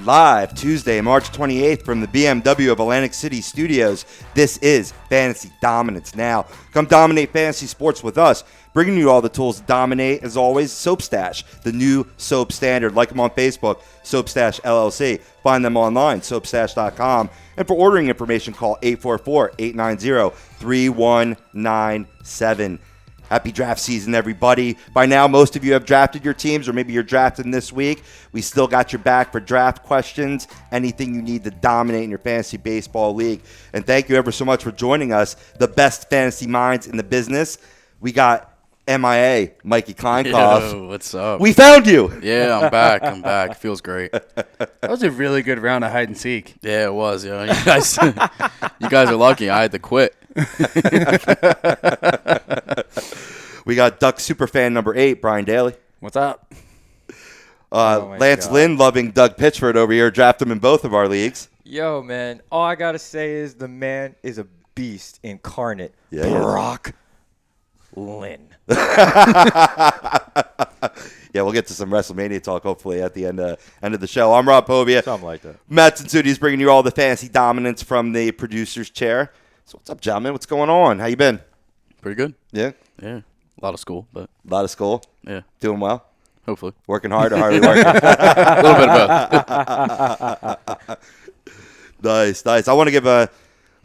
Live Tuesday, March 28th from the BMW of Atlantic City Studios. This is Fantasy Dominance Now. Come dominate fantasy sports with us. Bringing you all the tools to dominate, as always, Soap Stash, the new soap standard. Like them on Facebook, Soap Stash LLC. Find them online, soapstash.com. And for ordering information, call 844-890-3197. Happy draft season, everybody. By now, most of you have drafted your teams, or maybe you're drafting this week. We still got your back for draft questions, anything you need to dominate in your fantasy baseball league. And thank you ever so much for joining us, the best fantasy minds in the business. We got MIA, Mikey Kleinkoff. Yo, what's up? We found you. Yeah, I'm back. Feels great. That was a really good round of hide and seek. Yeah, it was. Yo. You guys are lucky. I had to quit. We got Duck Superfan number 8, Brian Daly. What's up? Lance Lynn loving Doug Pitchford over here. Draft him in both of our leagues. Yo, man, all I got to say is the man is a beast incarnate. Yeah, Brock Lynn. Yeah, we'll get to some WrestleMania talk hopefully at the end of the show. I'm Rob Povia. Something like that. Matt Tsutsuti's bringing you all the fantasy dominance from the producer's chair. So what's up, gentlemen? What's going on? How you been? Pretty good. Yeah? Yeah. A lot of school, but A lot of school? yeah. Doing well? Hopefully. Working hard or hardly working? A little bit of both. Nice. I want to give a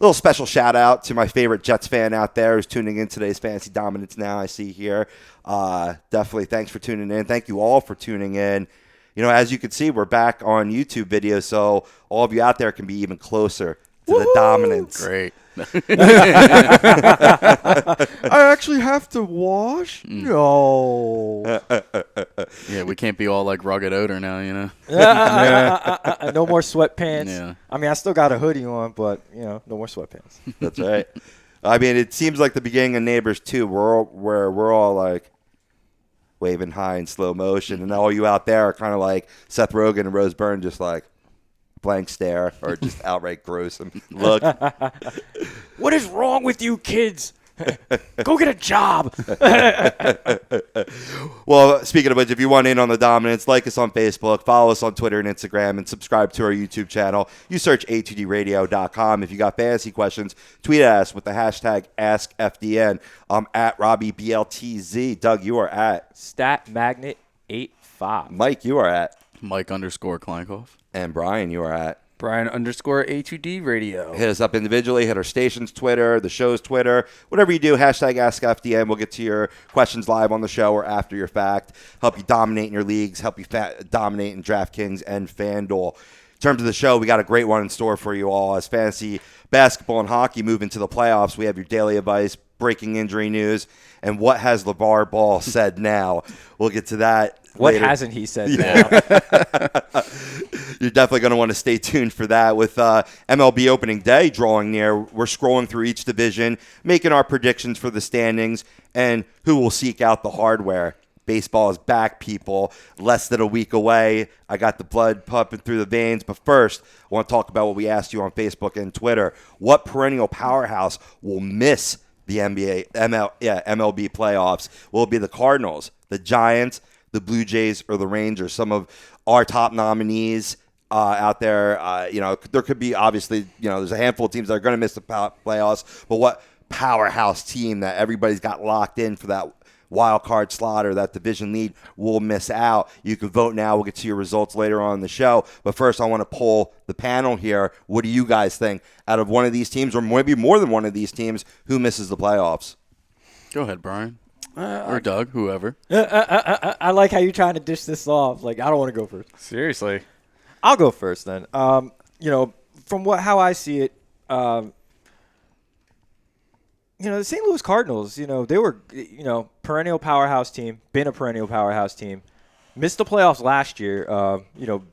little special shout out to my favorite Jets fan out there who's tuning in today's Fantasy Dominance Now. I see here. Definitely thanks for tuning in. Thank you all for tuning in. You know, as you can see, we're back on YouTube video, so all of you out there can be even closer to the dominance. Great. I actually have to wash? No. Yeah, we can't be all like rugged odor now, you know? No more sweatpants. Yeah. I mean, I still got a hoodie on, but, no more sweatpants. That's right. I mean, it seems like the beginning of Neighbors 2, where we're all like waving high in slow motion, and all you out there are kind of like Seth Rogen and Rose Byrne, just like blank stare or just outright gross and look. What is wrong with you kids? Go get a job. Well, speaking of which, if you want in on the dominance, like us on Facebook, follow us on Twitter and Instagram, and subscribe to our YouTube channel. You search a2dradio.com. If you got fantasy questions, tweet at us with the hashtag AskFDN. I'm at RobbieBLTZ. Doug, you are at StatMagnet85. Mike, you are at Mike_Kleinkoff. And Brian, you are at Brian_A2D radio. Hit us up individually. Hit our station's Twitter, the show's Twitter. Whatever you do, hashtag AskFDN. We'll get to your questions live on the show or after your fact. Help you dominate in your leagues. Help you dominate in DraftKings and Fanduel. In terms of the show, we got a great one in store for you all. As fantasy basketball and hockey move into the playoffs, we have your daily advice, breaking injury news, and what has LaVar Ball said now. We'll get to that. What later. hasn't he said now? You're definitely going to want to stay tuned for that. With MLB opening day drawing near, we're scrolling through each division, making our predictions for the standings, and who will seek out the hardware. Baseball is back, people. Less than a week away. I got the blood pumping through the veins. But first, I want to talk about what we asked you on Facebook and Twitter. What perennial powerhouse will miss the MLB playoffs? Will it be the Cardinals, the Giants, the Blue Jays, or the Rangers? Some of our top nominees out there. There could be, obviously, there's a handful of teams that are going to miss the playoffs, but what powerhouse team that everybody's got locked in for that wild card slot or that division lead will miss out? You can vote now. We'll get to your results later on in the show. But first, I want to poll the panel here. What do you guys think? Out of one of these teams, or maybe more than one of these teams, who misses the playoffs? Go ahead, Brian. Or Doug, whoever. I like how you're trying to dish this off. Like, I don't want to go first. Seriously. I'll go first then. From how I see it, the St. Louis Cardinals, they were, perennial powerhouse team, been a perennial powerhouse team, missed the playoffs last year,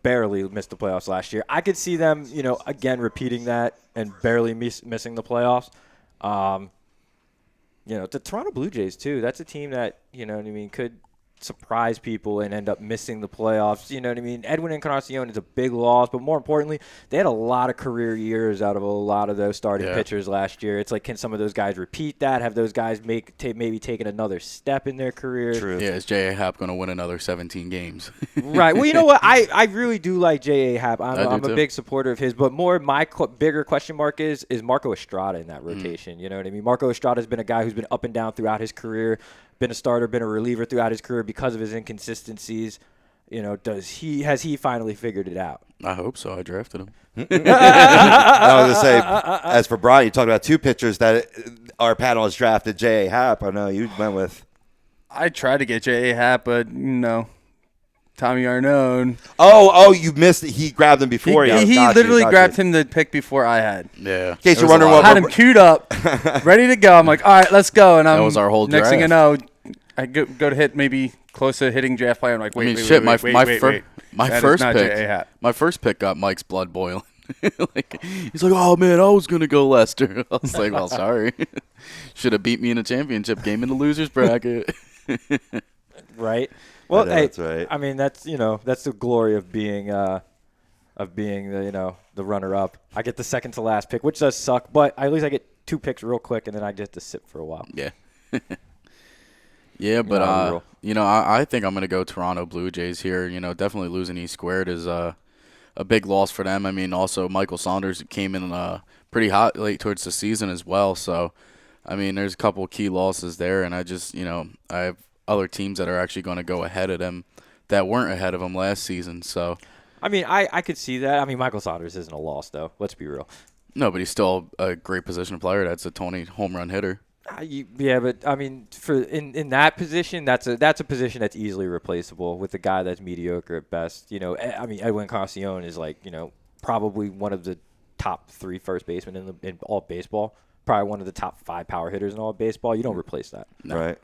barely missed the playoffs last year. I could see them, again repeating that and barely missing the playoffs. The Toronto Blue Jays too. That's a team that, could surprise people and end up missing the playoffs. You know what I mean? Edwin Encarnacion is a big loss, but more importantly, they had a lot of career years out of a lot of those starting pitchers last year. It's like, can some of those guys repeat that? Have those guys maybe taken another step in their career? True. Yeah, is J.A. Happ going to win another 17 games? Right. Well, you know what? I really do like J.A. Happ. I'm too. a big supporter of his, but bigger question mark is Marco Estrada in that rotation. You know what I mean? Marco Estrada has been a guy who's been up and down throughout his career, been a starter, been a reliever throughout his career because of his inconsistencies. You know, has he finally figured it out? I hope so. I drafted him. I was going to say, as for Brian, you talked about two pitchers that our panel has drafted. J.A. Happ, I know you went with. I tried to get J.A. Happ, but, Tommy Arnone. Oh, you missed it. He grabbed him before you. He literally grabbed him the pick before I had. Yeah. In case you're wondering what. I had him queued up, ready to go. I'm like, all right, let's go. And That was our whole next thing you draft. know, I go to hit maybe close to hitting draft play. I'm like, wait, my That first is not pick. J.A. Happ. My first pick got Mike's blood boiling. He's like, oh man, I was gonna go Lester. I was like, well, sorry. Should have beat me in a championship game in the losers bracket. Right. Well, that's right. I mean, that's the glory of being the runner up. I get the second to last pick, which does suck, but at least I get two picks real quick, and then I get to sit for a while. Yeah. Yeah, but I think I'm gonna go Toronto Blue Jays here. Definitely losing E squared is a big loss for them. I mean, also Michael Saunders came in pretty hot late towards the season as well. So, I mean, there's a couple of key losses there, and I just I have other teams that are actually going to go ahead of them that weren't ahead of them last season. So, I mean, I could see that. I mean, Michael Saunders isn't a loss though. Let's be real. no, but he's still a great position player. That's a 20 home run hitter. Yeah, but I mean, in that position, that's a position that's easily replaceable with a guy that's mediocre at best. I mean, Edwin Encarnacion is probably one of the top 3 first basemen in all of baseball. Probably one of the top 5 power hitters in all of baseball. You don't replace that. No. Right.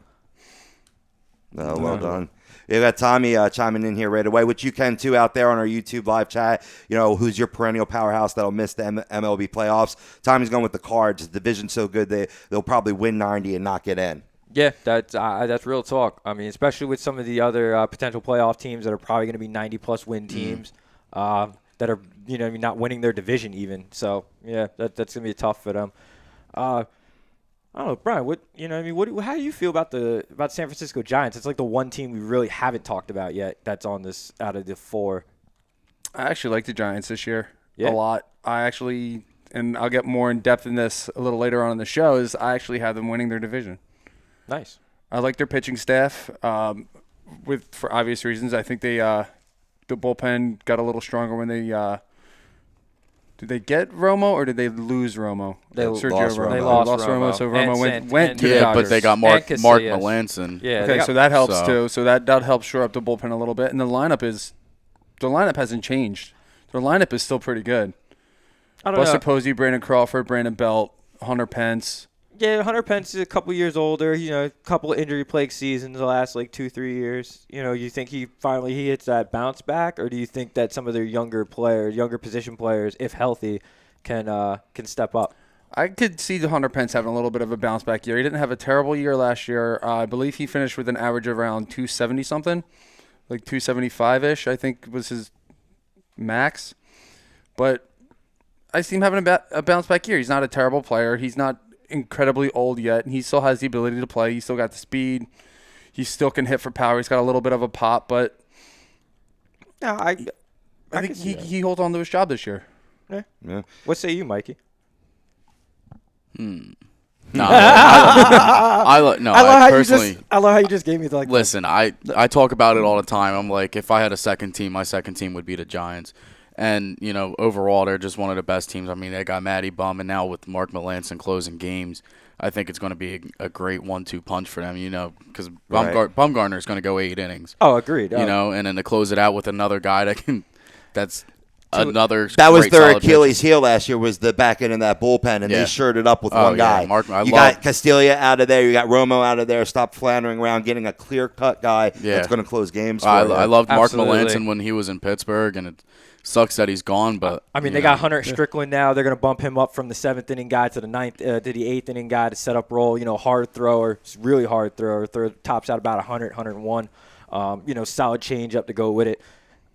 No, well done. We got Tommy chiming in here right away, which you can too out there on our YouTube live chat. Who's your perennial powerhouse that'll miss the MLB playoffs? Tommy's going with the Cards. The division's so good they'll probably win 90 and not get in. Yeah, that's real talk. I mean, especially with some of the other potential playoff teams that are probably going to be 90-plus win teams that are not winning their division even. So yeah, that's going to be tough for them. I don't know, Brian. How do you feel about San Francisco Giants? It's like the one team we really haven't talked about yet. That's on this out of the 4. I actually like the Giants this year Yeah. a lot. And I'll get more in depth in this a little later on in the show, is I actually have them winning their division. Nice. I like their pitching staff for obvious reasons. I think the bullpen got a little stronger when they did they get Romo or did they lose Romo? They lost Romo. They lost Romo, so Romo went to the Yeah, Dodgers. but they got Mark Melanson. Yeah. Okay, so that helps too. So that helps shore up the bullpen a little bit. And the lineup hasn't changed. Their lineup is still pretty good. I don't Buster know. Posey, Brandon Crawford, Brandon Belt, Hunter Pence. Yeah, Hunter Pence is a couple years older. A couple of injury-plagued seasons the last 2-3 years. You think he hits that bounce back, or do you think that some of their younger position players, if healthy, can step up? I could see the Hunter Pence having a little bit of a bounce back year. He didn't have a terrible year last year. I believe he finished with an average of around 270 something, like 275-ish. I think was his max. But I see him having a bounce back year. He's not a terrible player. He's not incredibly old yet. He still has the ability to play. He's still got the speed. He still can hit for power. He's got a little bit of a pop, but No, I think he holds on to his job this year. Yeah. What say you, Mikey? No, I love how you just gave me the listen. I talk about it all the time. I'm like, if I had a second team, my second team would be the Giants. And, overall, they're just one of the best teams. I mean, they got Matty Bum, and now with Mark Melanson closing games, I think it's going to be a great 1-2 punch for them, because Bumgarner is going to go 8 innings. Oh, agreed. And then to close it out with another guy that's another That was great their solid Achilles pitcher. heel last year was the back end of that bullpen, and they shored it up with one guy. Yeah. You got Castilla out of there. You got Romo out of there. Stop floundering around, getting a clear-cut guy that's going to close games for you. I loved Mark Absolutely. Melanson when he was in Pittsburgh, and it sucks that he's gone. But I mean, they got Hunter Strickland now. They're going to bump him up from the 7th inning guy to the 8th inning guy to set up role. Hard thrower, really hard thrower. Tops out about 100, 101. Solid changeup to go with it.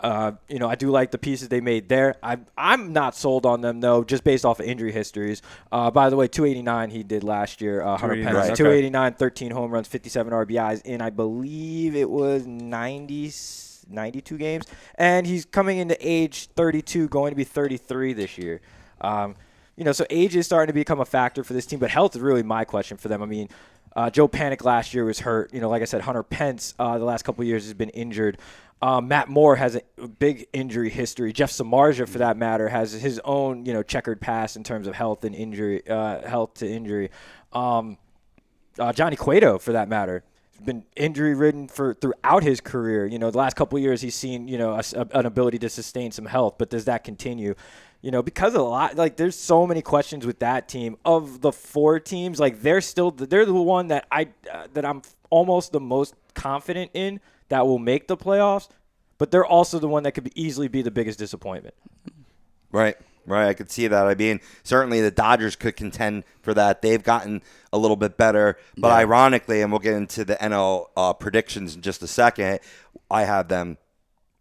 I do like the pieces they made there. I'm not sold on them, though, just based off of injury histories. By the way, 289 he did last year. 100 pennants. Okay. 289, 13 home runs, 57 RBIs in, I believe it was 92 games. And he's coming into age 32, going to be 33 this year. So age is starting to become a factor for this team, but health is really my question for them. I mean, Joe Panic last year was hurt. Like I said, Hunter Pence the last couple of years has been injured. Matt Moore has a big injury history. Jeff Samardzija, for that matter, has his own, checkered past in terms of health and injury, health to injury. Johnny Cueto, for that matter, has been injury-ridden throughout his career. The last couple of years he's seen, an ability to sustain some health, but does that continue? Because of a lot, there's so many questions with that team. Of the 4 teams, they're the one that I'm almost the most confident in that will make the playoffs, but they're also the one that could easily be the biggest disappointment. Right. I could see that. I mean, certainly the Dodgers could contend for that. They've gotten a little bit better, but ironically, and we'll get into the NL predictions in just a second, I have them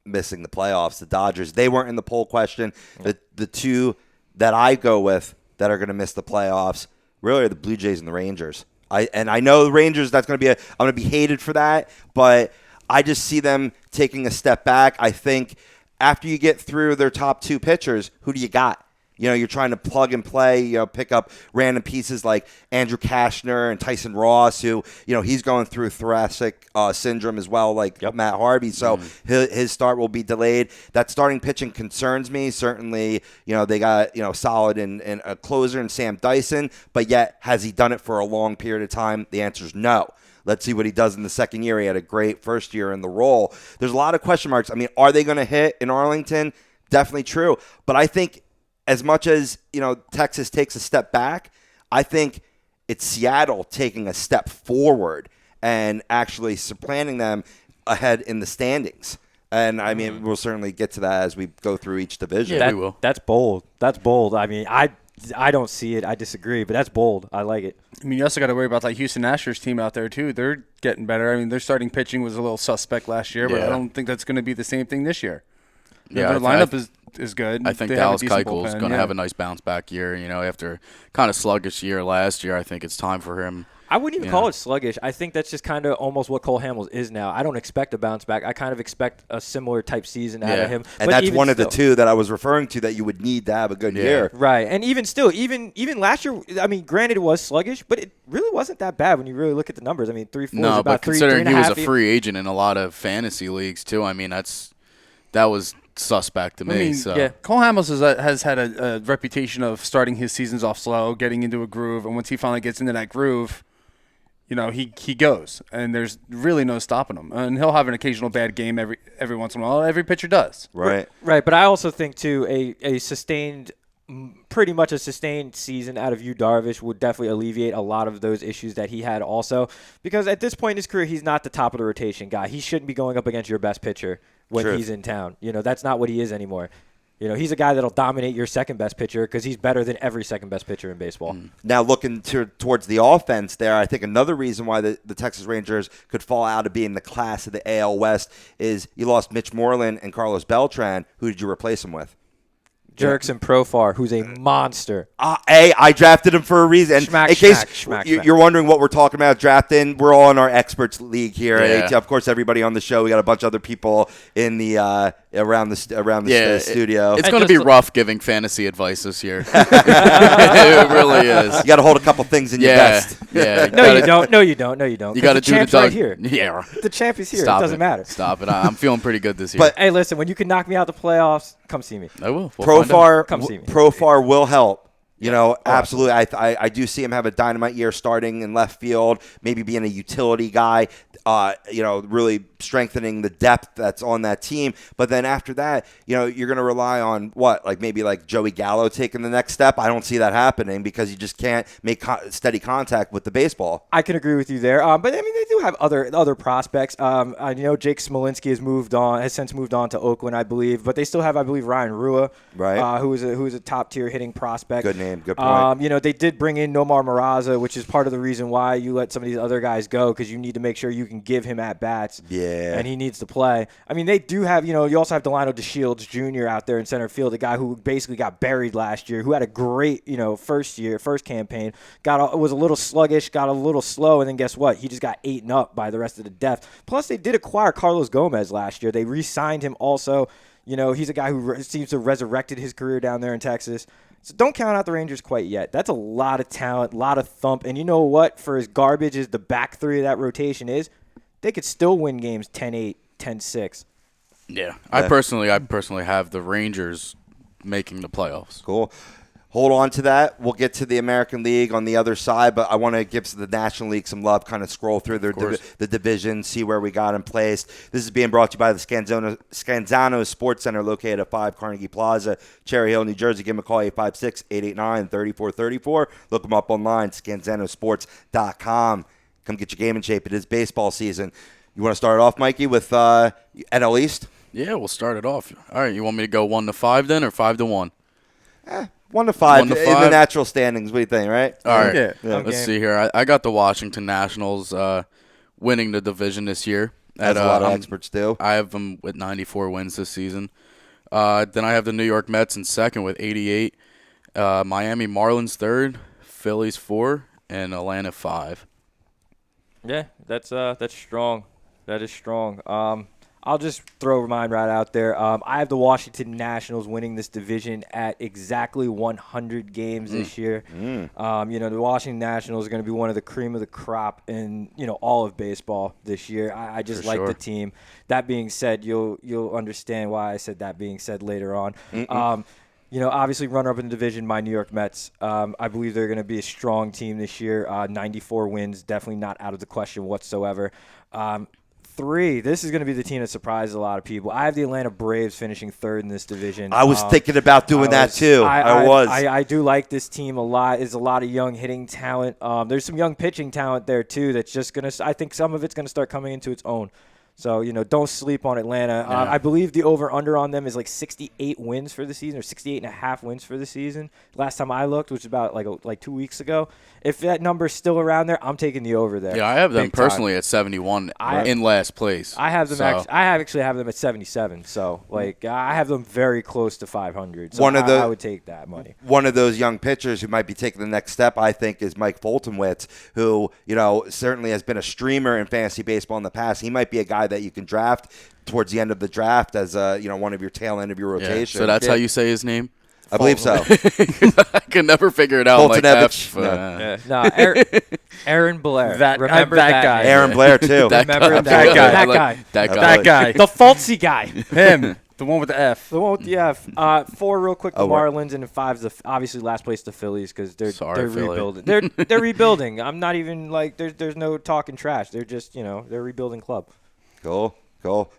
missing the playoffs. The Dodgers, they weren't in the poll question. The 2 that I go with that are going to miss the playoffs really are the Blue Jays and the Rangers. I know the Rangers, I'm going to be hated for that, but I just see them taking a step back. I think after you get through their top 2 pitchers, who do you got? You're trying to plug and play, pick up random pieces like Andrew Kashner and Tyson Ross, who, he's going through thoracic syndrome as well, like Matt Harvey. So his start will be delayed. That starting pitching concerns me. Certainly, they got, solid and a closer in Sam Dyson, but yet has he done it for a long period of time? The answer is no. Let's see what he does in the second year. He had a great first year in the role. There's a lot of question marks. I mean, are they going to hit in Arlington? Definitely true. But I think as much as, Texas takes a step back, I think it's Seattle taking a step forward and actually supplanting them ahead in the standings. And, I mean, we'll certainly get to that as we go through each division. Yeah, we will. That's bold. I mean, I don't see it. I disagree, but that's bold. I like it. I mean, you also got to worry about Houston Astros team out there too. They're getting better. I mean, their starting pitching was a little suspect last year, but I don't think that's going to be the same thing this year. Their lineup is good. I think Dallas Keuchel's going to have a nice bounce back year. After kind of sluggish year last year, I think it's time for him. I wouldn't even call it sluggish. I think that's just kind of almost what Cole Hamels is now. I don't expect a bounce back. I kind of expect a similar type season out of him. And that's one of the 2 that I was referring to that you would need to have a good year. Right. And even still, even last year, I mean, granted it was sluggish, but it really wasn't that bad when you really look at the numbers. I mean, 3-4 is about but 3, considering 3.5. he was a free agent in a lot of fantasy leagues too, I mean, that was suspect to me. I mean, so. Cole Hamels has had a reputation of starting his seasons off slow, getting into a groove, and once he finally gets into that groove, he goes, and there's really no stopping him. And he'll have an occasional bad game every once in a while. Every pitcher does. Right. But I also think too pretty much a sustained season out of Yu Darvish would definitely alleviate a lot of those issues that he had also. Because at this point in his career, he's not the top of the rotation guy. He shouldn't be going up against your best pitcher when he's in town. That's not what he is anymore. He's a guy that'll dominate your second best pitcher because he's better than every second best pitcher in baseball. Now, looking towards the offense there, I think another reason why the Texas Rangers could fall out of being the class of the AL West is you lost Mitch Moreland and Carlos Beltran. Who did you replace him with? Jurickson Profar, who's a monster. I drafted him for a reason. In case you're wondering what we're talking about drafting, we're all in our experts league here. Yeah. Of course, everybody on the show, we got a bunch of other people in the around the studio. It's going to be rough giving fantasy advice this year. It really is. You got to hold a couple things in your vest. Yeah. No, you don't. You got to do the right here. Yeah. The champ is here. Stop it doesn't matter. Stop it. I'm feeling pretty good this year. But hey, listen, when you can knock me out the playoffs, come see me. I will. Profar, Come see me. Profar will help. Absolutely. I do see him have a dynamite year starting in left field, maybe being a utility guy, really strengthening the depth that's on that team. But then after that, you're going to rely on maybe Joey Gallo taking the next step. I don't see that happening because you just can't make steady contact with the baseball. I can agree with you there. But I mean, they do have other prospects. I know Jake Smolinski has since moved on to Oakland, I believe. But they still have, I believe, Ryan Rua, right? who is a top tier hitting prospect. Good name. name. Good point. They did bring in Nomar Maraza, which is part of the reason why you let some of these other guys go, because you need to make sure you can give him at-bats. Yeah. And he needs to play. I mean, they do have, you also have Delino DeShields Jr. out there in center field, a guy who basically got buried last year, who had a great, first campaign, was a little sluggish, got a little slow, and then guess what? He just got eaten up by the rest of the depth. Plus, they did acquire Carlos Gomez last year. They re-signed him also. He's a guy who seems to have resurrected his career down there in Texas. So don't count out the Rangers quite yet. That's a lot of talent, a lot of thump. And you know what? For as garbage as the back three of that rotation is, they could still win games 10-8, 10-6. Yeah. I personally have the Rangers making the playoffs. Cool. Hold on to that. We'll get to the American League on the other side, but I want to give the National League some love, kind of scroll through the division, see where we got them placed. This is being brought to you by the Scanzano Sports Center, located at 5 Carnegie Plaza, Cherry Hill, New Jersey. Give them a call, 856-889-3434. Look them up online, scanzanosports.com. Come get your game in shape. It is baseball season. You want to start off, Mikey, with NL East? Yeah, we'll start it off. All right, you want me to go 1-5 then, or 5-1? 1-5 in the 1-5. natural standings. What do you think, right? All right. Yeah. Let's see here. I got the Washington Nationals winning the division this year. As a lot of experts do. I have them with 94 wins this season. Then I have the New York Mets in second with 88. Miami Marlins third, Phillies 4, and Atlanta 5. Yeah, that's strong. That is strong. I'll just throw mine right out there. I have the Washington Nationals winning this division at exactly 100 games this year. The Washington Nationals are going to be one of the cream of the crop in all of baseball this year. I just like the team. That being said, you'll understand why I said that being said later on. Obviously runner-up in the division, my New York Mets. I believe they're going to be a strong team this year. 94 wins, definitely not out of the question whatsoever. 3, this is going to be the team that surprises a lot of people. I have the Atlanta Braves finishing third in this division. I was thinking about doing that too. I do like this team a lot. There's a lot of young hitting talent. There's some young pitching talent there too that's just going to – I think some of it's going to start coming into its own. So, don't sleep on Atlanta. Yeah. I believe the over-under on them is like 68 wins for the season, or 68.5 wins for the season. Last time I looked, which was about like 2 weeks ago. If that number's still around there, I'm taking the over there. Yeah, I have them Big time. personally at 71 in last place. I have them. I actually have them at 77. So, I have them very close to 500. So I would take that money. One of those young pitchers who might be taking the next step, I think, is Mike Foltynewicz, who certainly has been a streamer in fantasy baseball in the past. He might be a guy that you can draft towards the end of the draft as one of your tail end of your rotation. So that's how you say his name? I believe so. I can never figure it out. Aaron Blair. Remember that guy. Aaron Blair too. That guy. That guy. The falsy guy. Him. The one with the F. The one with the F. 4 real quick, the Marlins, and 5's obviously last place the Phillies because they're rebuilding. They're rebuilding. I'm not even there's no talking trash. They're just they're a rebuilding club. Cool.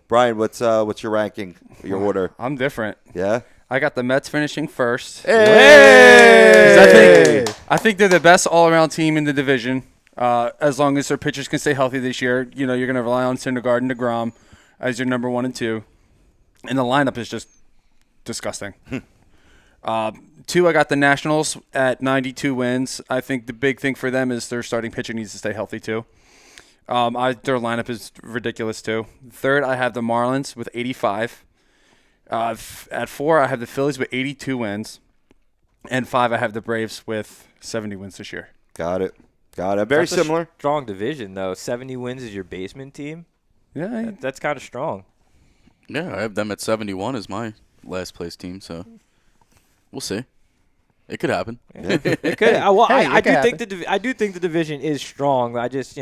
Brian, what's your ranking? Your order? I'm different. Yeah. I got the Mets finishing first. Hey! I think they're the best all-around team in the division. As long as their pitchers can stay healthy this year, you're going to rely on Syndergaard and DeGrom as your number 1 and 2. And the lineup is just disgusting. 2, I got the Nationals at 92 wins. I think the big thing for them is their starting pitcher needs to stay healthy too. Their lineup is ridiculous too. 3rd, I have the Marlins with 85. At 4, I have the Phillies with 82 wins. And 5, I have the Braves with 70 wins this year. Got it. Very similar. Strong division, though. 70 wins is your basement team. Yeah. That's kind of strong. Yeah, I have them at 71 as my last place team, so we'll see. It could happen. Yeah. It could. I do think the division is strong. I just,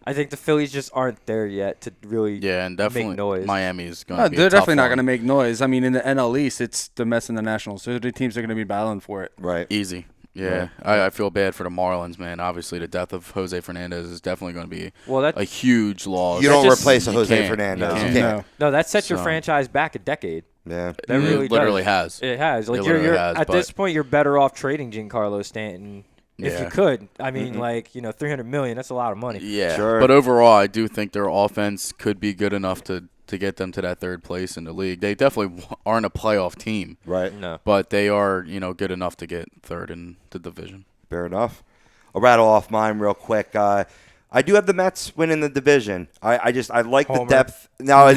I think the Phillies just aren't there yet to really and definitely make noise. Miami is going to be they're a tough definitely not one. going to make noise. I mean, in the NL East, it's the Mets and the Nationals. So the teams are going to be battling for it. Right. Easy. Yeah. I feel bad for the Marlins, man. Obviously, the death of Jose Fernandez is definitely going to be a huge loss. You don't replace a Jose Fernandez. You can't. can't. No, that sets your franchise back a decade. Yeah. That really literally does. has. It has. It literally has, at this point, you're better off trading Giancarlo Stanton. If you could. I mean, $300 million, that's a lot of money. Yeah. Sure. But overall, I do think their offense could be good enough to to get them to that third place in the league. They definitely aren't a playoff team, Right. No. but they are, good enough to get third in the division. Fair enough. I'll rattle off mine real quick. I do have the Mets winning the division. I like Homer. the depth. No,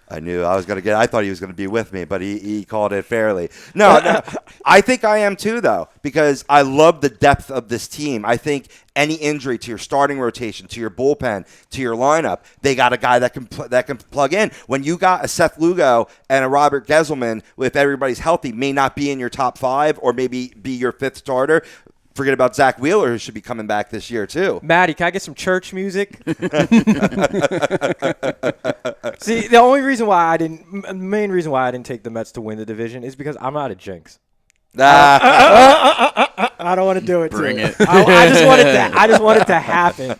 I knew I was going to get. I thought he was going to be with me, but he called it fairly. No, I think I am too, though, because I love the depth of this team. I think any injury to your starting rotation, to your bullpen, to your lineup, they got a guy that can plug in. When you got a Seth Lugo and a Robert Gesselman, if everybody's healthy, may not be in your top 5 or maybe be your 5th starter. Forget about Zach Wheeler, who should be coming back this year, too. Maddie, can I get some church music? See, the main reason why I didn't take the Mets to win the division is because I'm not a jinx. I don't want to do it. Bring it. I just want it to happen.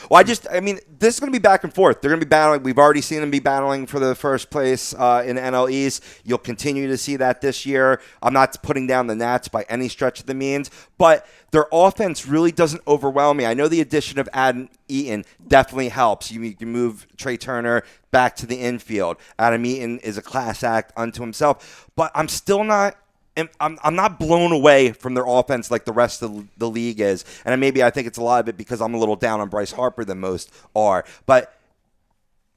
Well, this is going to be back and forth. They're going to be battling. We've already seen them be battling for the first place in the NL East. You'll continue to see that this year. I'm not putting down the Nats by any stretch of the means, but their offense really doesn't overwhelm me. I know the addition of Adam Eaton definitely helps. You can move Trey Turner back to the infield. Adam Eaton is a class act unto himself, but I'm still not. I'm not blown away from their offense like the rest of the league is. And maybe I think it's a lot of it because I'm a little down on Bryce Harper than most are. But,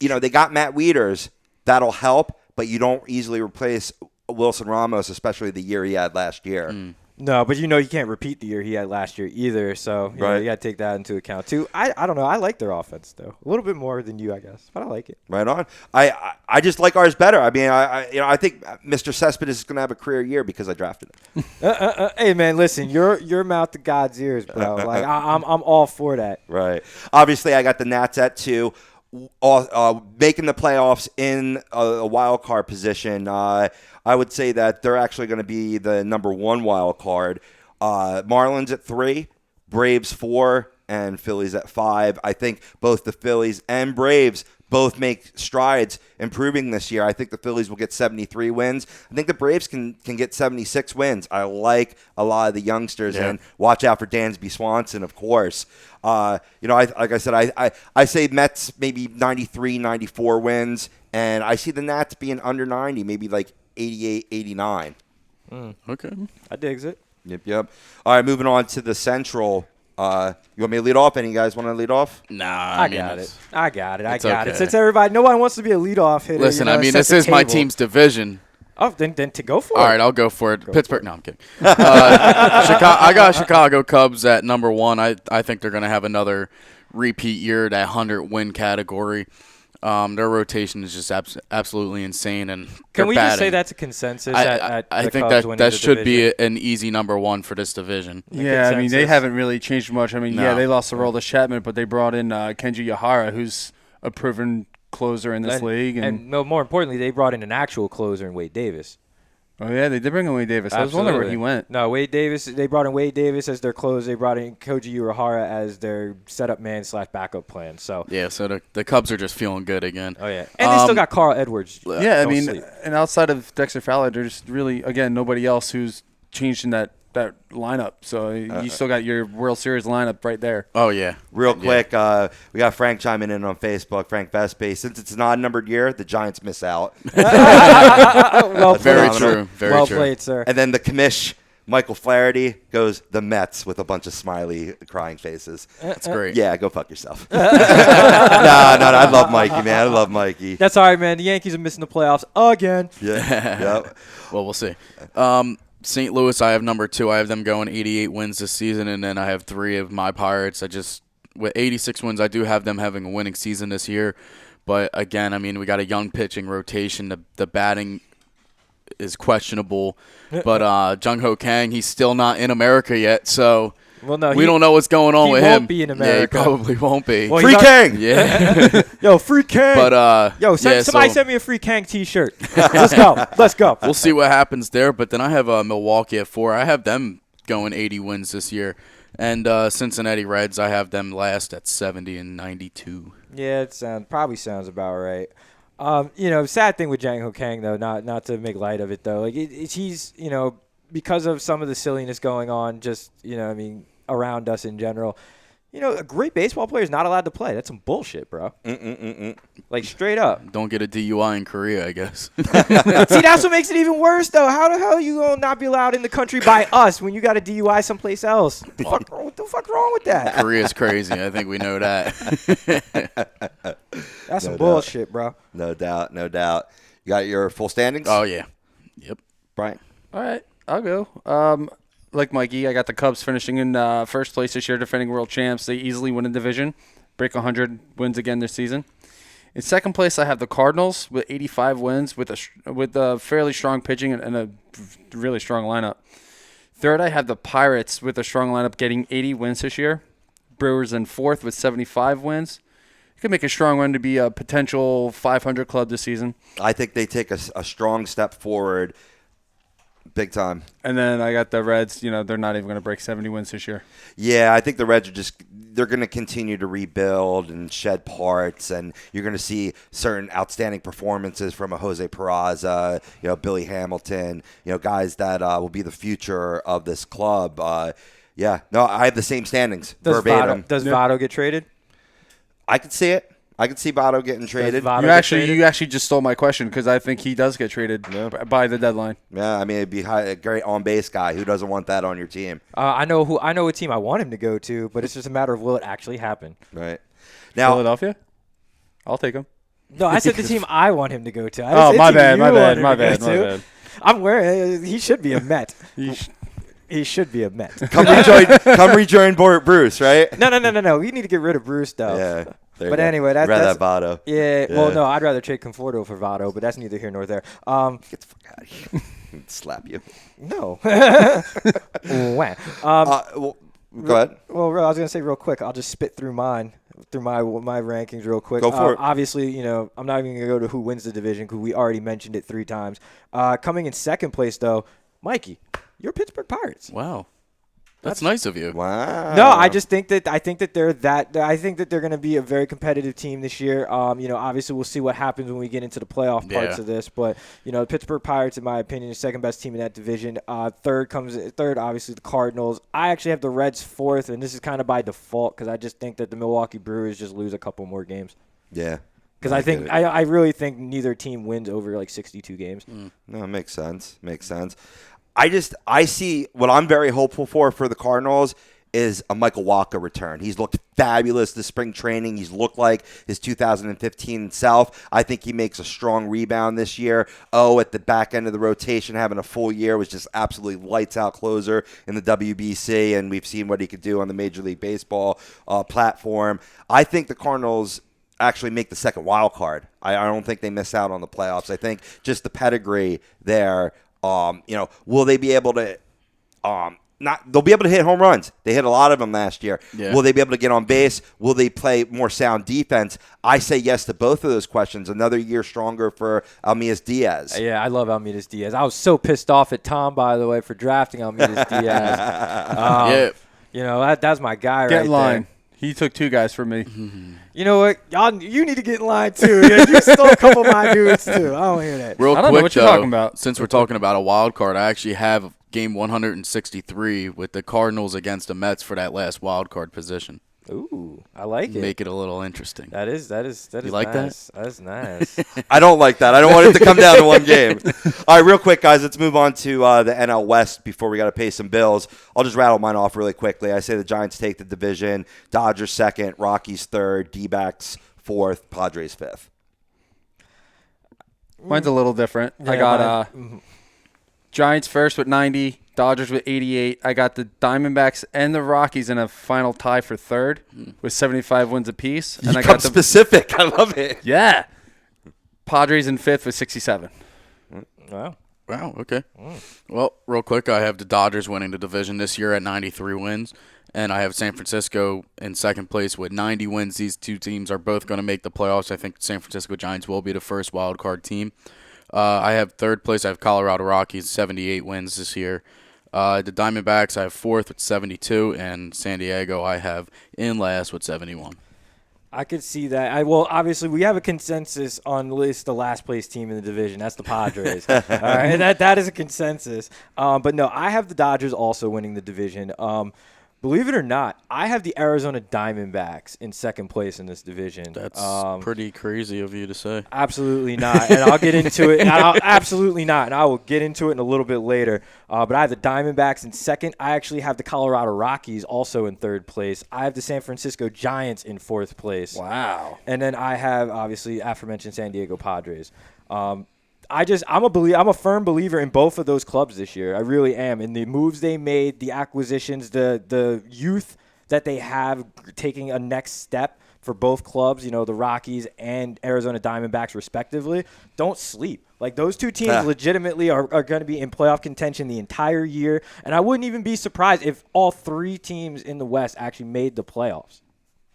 they got Matt Wieters. That'll help, but you don't easily replace Wilson Ramos, especially the year he had last year. No, but you can't repeat the year he had last year either. So you got to take that into account too. I don't know. I like their offense though, a little bit more than you, I guess, but I like it. Right on. I just like ours better. I think Mr. Cespedes is going to have a career year because I drafted him. Hey man, listen, your mouth to God's ears, bro. Like I'm all for that. Right. Obviously, I got the Nats at 2. Making the playoffs in a wild card position. I would say that they're actually going to be the number 1 wild card. Marlins at 3, Braves 4, and Phillies at 5. I think both the Phillies and Braves both make strides improving this year. I think the Phillies will get 73 wins. I think the Braves can get 76 wins. I like a lot of the youngsters, and watch out for Dansby Swanson, of course. Like I said, I say Mets maybe 93, 94 wins, and I see the Nats being under 90, maybe like 88, 89. Okay. I digs it. Yep. All right, moving on to the Central. You want me to lead off? Any guys want to lead off? Nah, I got it. I got it. Okay. Since no one wants to be a leadoff hitter. Listen, this is my team's division. Oh, then to go for it. All right, I'll go for it. Pittsburgh. No, I'm kidding. I got Chicago Cubs at number 1. I think they're going to have another repeat year, that 100-win category. Their rotation is just absolutely insane, and can we batting. just say that's a consensus? I think that should be an easy number 1 for this division. Yeah, they haven't really changed much. They lost the role to Chapman, but they brought in Kenji Yahara, who's a proven closer in this league, and more importantly, they brought in an actual closer in Wade Davis. Oh, yeah, they did bring in Wade Davis. Absolutely. I was wondering where he went. No, Wade Davis. They brought in Wade Davis as their closer. They brought in Koji Uehara as their setup man / backup plan. So the Cubs are just feeling good again. Oh, yeah. And they still got Carl Edwards. Yeah, and outside of Dexter Fowler, there's really, again, nobody else who's changed in that lineup. So you still got your World Series lineup right there. Oh, yeah. Real quick, we got Frank chiming in on Facebook, Frank Vespe. Since it's an odd-numbered year, the Giants miss out. Well Very played. true. Well played, sir. And then the commish, Michael Flaherty, goes the Mets with a bunch of smiley crying faces. That's great. Yeah, go fuck yourself. No, I love Mikey, man. I love Mikey. That's all right, man. The Yankees are missing the playoffs again. Yeah. Yep. Well, we'll see. St. Louis, I have number 2. I have them going 88 wins this season, and then I have 3 of my Pirates. With 86 wins, I do have them having a winning season this year. But, again, we got a young pitching rotation. The batting is questionable. But Jung-Ho Kang, he's still not in America yet, so Well, no, we don't know what's going on with him. He won't be in America. Yeah, he probably won't be. Well, Free Kang! Yeah. Yo, free Kang! But somebody send me a free Kang T-shirt. Let's go. We'll see what happens there. But then I have Milwaukee at 4. I have them going 80 wins this year. And Cincinnati Reds, I have them last at 70 and 92. Yeah, it probably sounds about right. Sad thing with Jang-Ho Kang, though, not to make light of it, though. Like he's, because of some of the silliness going on, just, around us in general. a great baseball player is not allowed to play. That's some bullshit, bro. Like, straight up. Don't get a DUI in Korea, I guess. See, that's what makes it even worse, though. How the hell are you going to not be allowed in the country by us when you got a DUI someplace else? What the fuck wrong with that? Korea's crazy. I think we know that. That's some bullshit, bro. No doubt. You got your full standings? Oh, yeah. Yep. Brian? All right, I'll go. Like Mikey, I got the Cubs finishing in first place this year, defending world champs. They easily win a division, break 100 wins again this season. In second place, I have the Cardinals with 85 wins, with a fairly strong pitching and a really strong lineup. Third, I have the Pirates with a strong lineup, getting 80 wins this year. Brewers in fourth with 75 wins. You could make a strong run to be a potential 500 club this season. I think they take a strong step forward. Big time. And then I got the Reds. They're not even going to break 70 wins this year. Yeah, I think the Reds they're going to continue to rebuild and shed parts, and you're going to see certain outstanding performances from a Jose Peraza, Billy Hamilton, guys that will be the future of this club. I have the same standings. Does verbatim. Votto get traded? I could see it. I could see Votto getting traded. You actually just stole my question because I think he does get traded by the deadline. Yeah, I mean, it'd be a great on-base guy. Who doesn't want that on your team? I know what team I want him to go to, but it's just a matter of will it actually happen. Right. Now, Philadelphia? I'll take him. No, I said the team I want him to go to. My bad. I'm wearing. He should be a Met. He should be a Met. Come rejoin Bruce, right? No. We need to get rid of Bruce, though. Yeah. But anyway, that's Votto. Yeah. Well, no, I'd rather trade Conforto for Votto, but that's neither here nor there. Get the fuck out of here. Slap you. No. Go ahead. Well, I was gonna say real quick. I'll just spit through my rankings real quick. Go for it. Obviously, I'm not even gonna go to who wins the division because we already mentioned it 3 times. Coming in second place though, Mikey, you're Pittsburgh Pirates. Wow. That's nice of you. Wow. No, I think that they're going to be a very competitive team this year. Obviously we'll see what happens when we get into the playoff parts of this, but the Pittsburgh Pirates, in my opinion, is the second best team in that division. Third, obviously the Cardinals. I actually have the Reds fourth, and this is kind of by default because I just think that the Milwaukee Brewers just lose a couple more games. Yeah. Because I really think neither team wins over like 62 games. No, it makes sense. I see what I'm very hopeful for the Cardinals is a Michael Wacha return. He's looked fabulous this spring training. He's looked like his 2015 self. I think he makes a strong rebound this year. At the back end of the rotation, having a full year was just absolutely lights out closer in the WBC, and we've seen what he could do on the Major League Baseball platform. I think the Cardinals actually make the second wild card. I don't think they miss out on the playoffs. I think just the pedigree there. Will they be able to they'll be able to hit home runs. They hit a lot of them last year. Yeah. Will they be able to get on base? Will they play more sound defense? I say yes to both of those questions. Another year stronger for Almidas Diaz. Yeah, I love Almidas Diaz. I was so pissed off at Tom, by the way, for drafting Almidas Diaz. That's my guy right there. Get in line. He took 2 guys from me. You know what? You need to get in line, too. You stole a couple of my dudes, too. I don't hear that. I don't know what you're talking about. Since we're talking about a wild card, I actually have game 163 with the Cardinals against the Mets for that last wild card position. Ooh, I like it. Make it a little interesting. That is You like nice. that? That's nice. I don't like that. I don't want it to come down to one game. All right, real quick, guys, let's move on to the NL West before we got to pay some bills. I'll just rattle mine off really quickly. I say the Giants take the division, Dodgers second, Rockies third, D-backs fourth, Padres fifth. Mine's a little different. I got Giants first with 90, Dodgers with 88. I got the Diamondbacks and the Rockies in a final tie for third with 75 wins apiece. And I got specific. I love it. Yeah. Padres in fifth with 67. Wow. Okay. Well, real quick, I have the Dodgers winning the division this year at 93 wins, and I have San Francisco in second place with 90 wins. These 2 teams are both going to make the playoffs. I think San Francisco Giants will be the first wild card team. I have third place. I have Colorado Rockies, 78 wins this year. The Diamondbacks, I have fourth with 72, and San Diego I have in last with 71. I could see that. Obviously, we have a consensus on at least the last place team in the division. That's the Padres. All right, that is a consensus. But no, I have the Dodgers also winning the division. Believe it or not, I have the Arizona Diamondbacks in second place in this division. That's pretty crazy of you to say. Absolutely not, and I'll get into it. Absolutely not, and I will get into it in a little bit later. But I have the Diamondbacks in second. I actually have the Colorado Rockies also in third place. I have the San Francisco Giants in fourth place. Wow. And then I have, obviously, aforementioned San Diego Padres. I'm a firm believer in both of those clubs this year. I really am. In the moves they made, the acquisitions, the youth that they have taking a next step for both clubs, the Rockies and Arizona Diamondbacks respectively. Don't sleep. Like, those two teams legitimately are going to be in playoff contention the entire year. And I wouldn't even be surprised if all three teams in the West actually made the playoffs.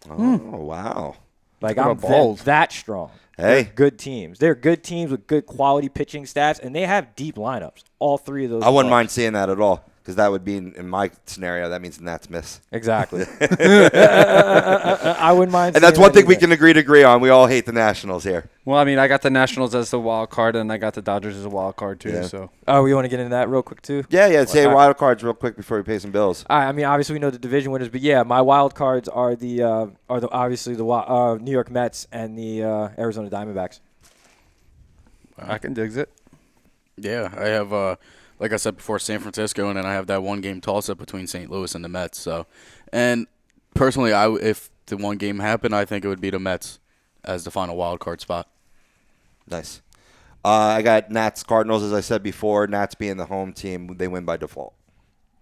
Oh, wow. Like, Talk I'm about bold. that strong. Hey. They're good teams. They're good teams with good quality pitching staffs, and they have deep lineups. All three of those. I wouldn't clubs. mind seeing that at all, because that would be, in my scenario, that means the Nats miss. Exactly. I wouldn't mind. And that's seeing one that thing we either. can agree on. We all hate the Nationals here. Well, I mean, I got the Nationals as the wild card, and I got the Dodgers as a wild card too. Yeah. So Oh, we want to get into that real quick too. Yeah. Say Well, wild cards real quick before we pay some bills. All right, I mean, obviously we know the division winners, but yeah, my wild cards are obviously the New York Mets and the Arizona Diamondbacks. I can dig it. Yeah, I have, like I said before, San Francisco, and then I have that one-game toss-up between St. Louis and the Mets. So, and personally, if the one game happened, I think it would be the Mets as the final wild card spot. Nice. I got Nats Cardinals, as I said before. Nats being the home team, they win by default.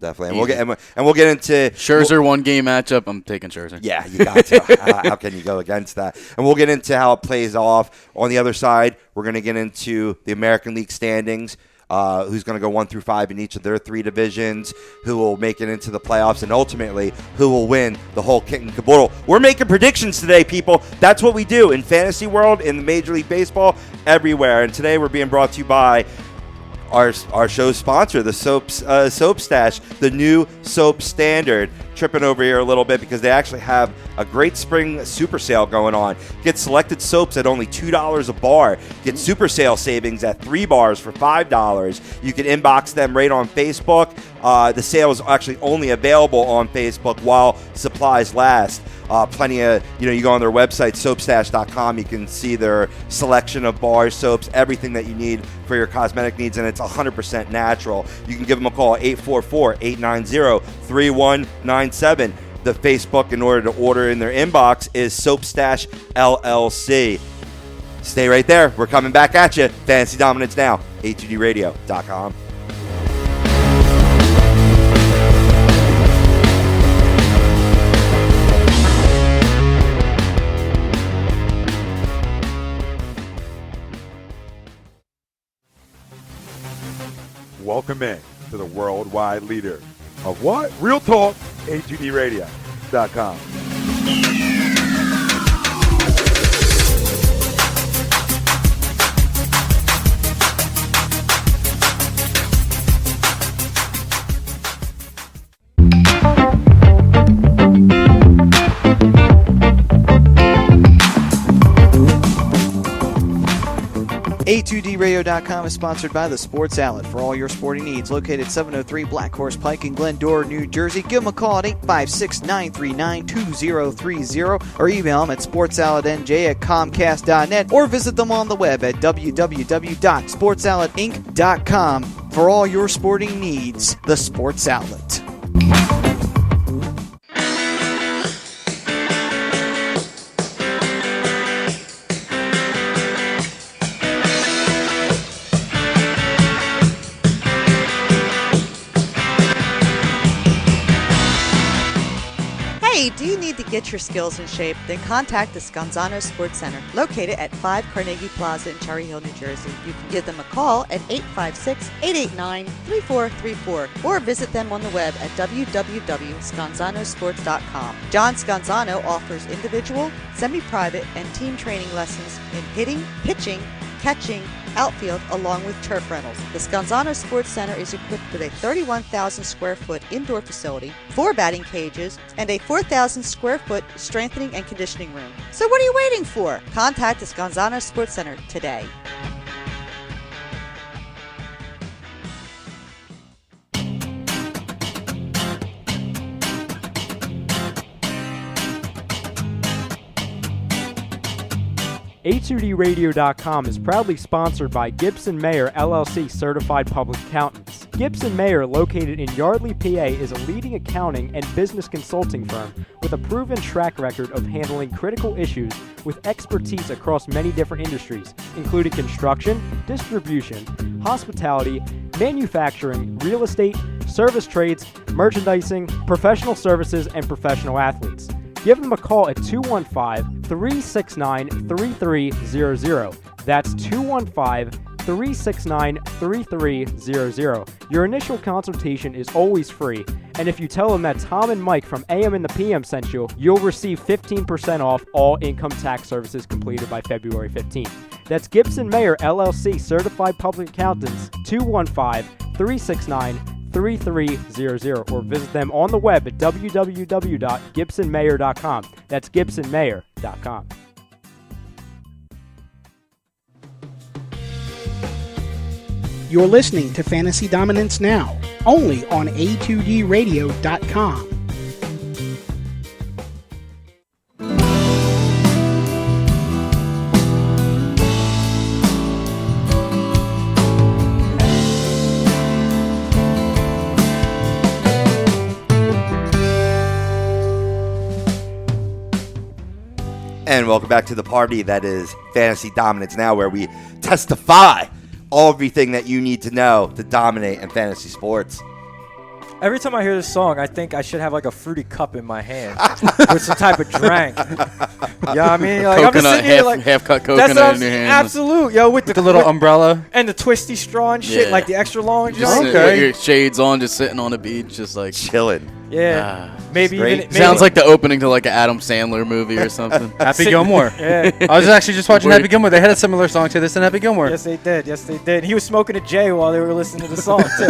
Definitely. And we'll get into Scherzer one-game matchup. I'm taking Scherzer. Yeah, you got to. How can you go against that? And we'll get into how it plays off. On the other side, we're going to get into the American League standings, who's going to go 1 through 5 in each of their 3 divisions, who will make it into the playoffs, and ultimately who will win the whole kit and caboodle. We're making predictions today, people. That's what we do in fantasy world, in the Major League Baseball, everywhere. And today we're being brought to you by our show's sponsor, the Soap Stash, the new soap standard. Tripping over here a little bit because they actually have a great spring super sale going on. Get selected soaps at only $2 a bar. Get super sale savings at 3 bars for $5. You can inbox them right on Facebook. The sale is actually only available on Facebook while supplies last. Plenty of, you go on their website, soapstash.com. You can see their selection of bars, soaps, everything that you need for your cosmetic needs, and it's 100% natural. You can give them a call at 844-890-3197. The Facebook, in order to order in their inbox, is Soap Stash LLC. Stay right there. We're coming back at you. Fantasy Dominance Now, a2dradio.com. Welcome in to the worldwide leader of what? Real talk, a2dradio.com. A2DRadio.com is sponsored by The Sports Outlet for all your sporting needs. Located 703 Black Horse Pike in Glendora, New Jersey. Give them a call at 856-939-2030 or email them at sportsoutletnj@comcast.net or visit them on the web at www.sportsoutletinc.com for all your sporting needs. The Sports Outlet. Hey, do you need to get your skills in shape? Then contact the Scanzano Sports Center, located at 5 Carnegie Plaza in Cherry Hill, New Jersey. You can give them a call at 856-889-3434 or visit them on the web at www.scanzanosports.com. John Scanzano offers individual, semi-private, and team training lessons in hitting, pitching, catching, outfield, along with turf rentals. The Scanzano Sports Center is equipped with a 31,000 square foot indoor facility, 4 batting cages, and a 4,000 square foot strengthening and conditioning room. So what are you waiting for? Contact the Scanzano Sports Center today. A2DRadio.com is proudly sponsored by Gibson Mayer LLC Certified Public Accountants. Gibson Mayer, located in Yardley, PA, is a leading accounting and business consulting firm with a proven track record of handling critical issues with expertise across many different industries, including construction, distribution, hospitality, manufacturing, real estate, service trades, merchandising, professional services, and professional athletes. Give them a call at 215-369-3300. That's 215-369-3300. Your initial consultation is always free, and if you tell them that Tom and Mike from AM and the PM sent you, you'll receive 15% off all income tax services completed by February 15th. That's Gibson Mayer LLC Certified Public Accountants, 215-369-3300, or visit them on the web at www.gibsonmayer.com. That's gibsonmayer.com. You're listening to Fantasy Dominance Now, only on A2DRadio.com. And welcome back to the party that is Fantasy Dominance Now, where we testify everything that you need to know to dominate in fantasy sports. Every time I hear this song, I think I should have like a fruity cup in my hand with some type of drink. Yeah, I mean, like, I'm just sitting here like half-cut coconut in your hand. Absolute, yo, with The little umbrella. and the twisty straw and shit, Yeah. like the extra long. Just joint. sit with your shades on, just sitting on the beach, just like Chilling. Yeah, maybe great. even maybe, sounds like the opening to like an Adam Sandler movie or something. Happy Gilmore. Yeah. I was actually just watching Happy Gilmore. They had a similar song to this in Happy Gilmore. Yes, they did. Yes, they did. He was smoking a J while they were listening to the song too.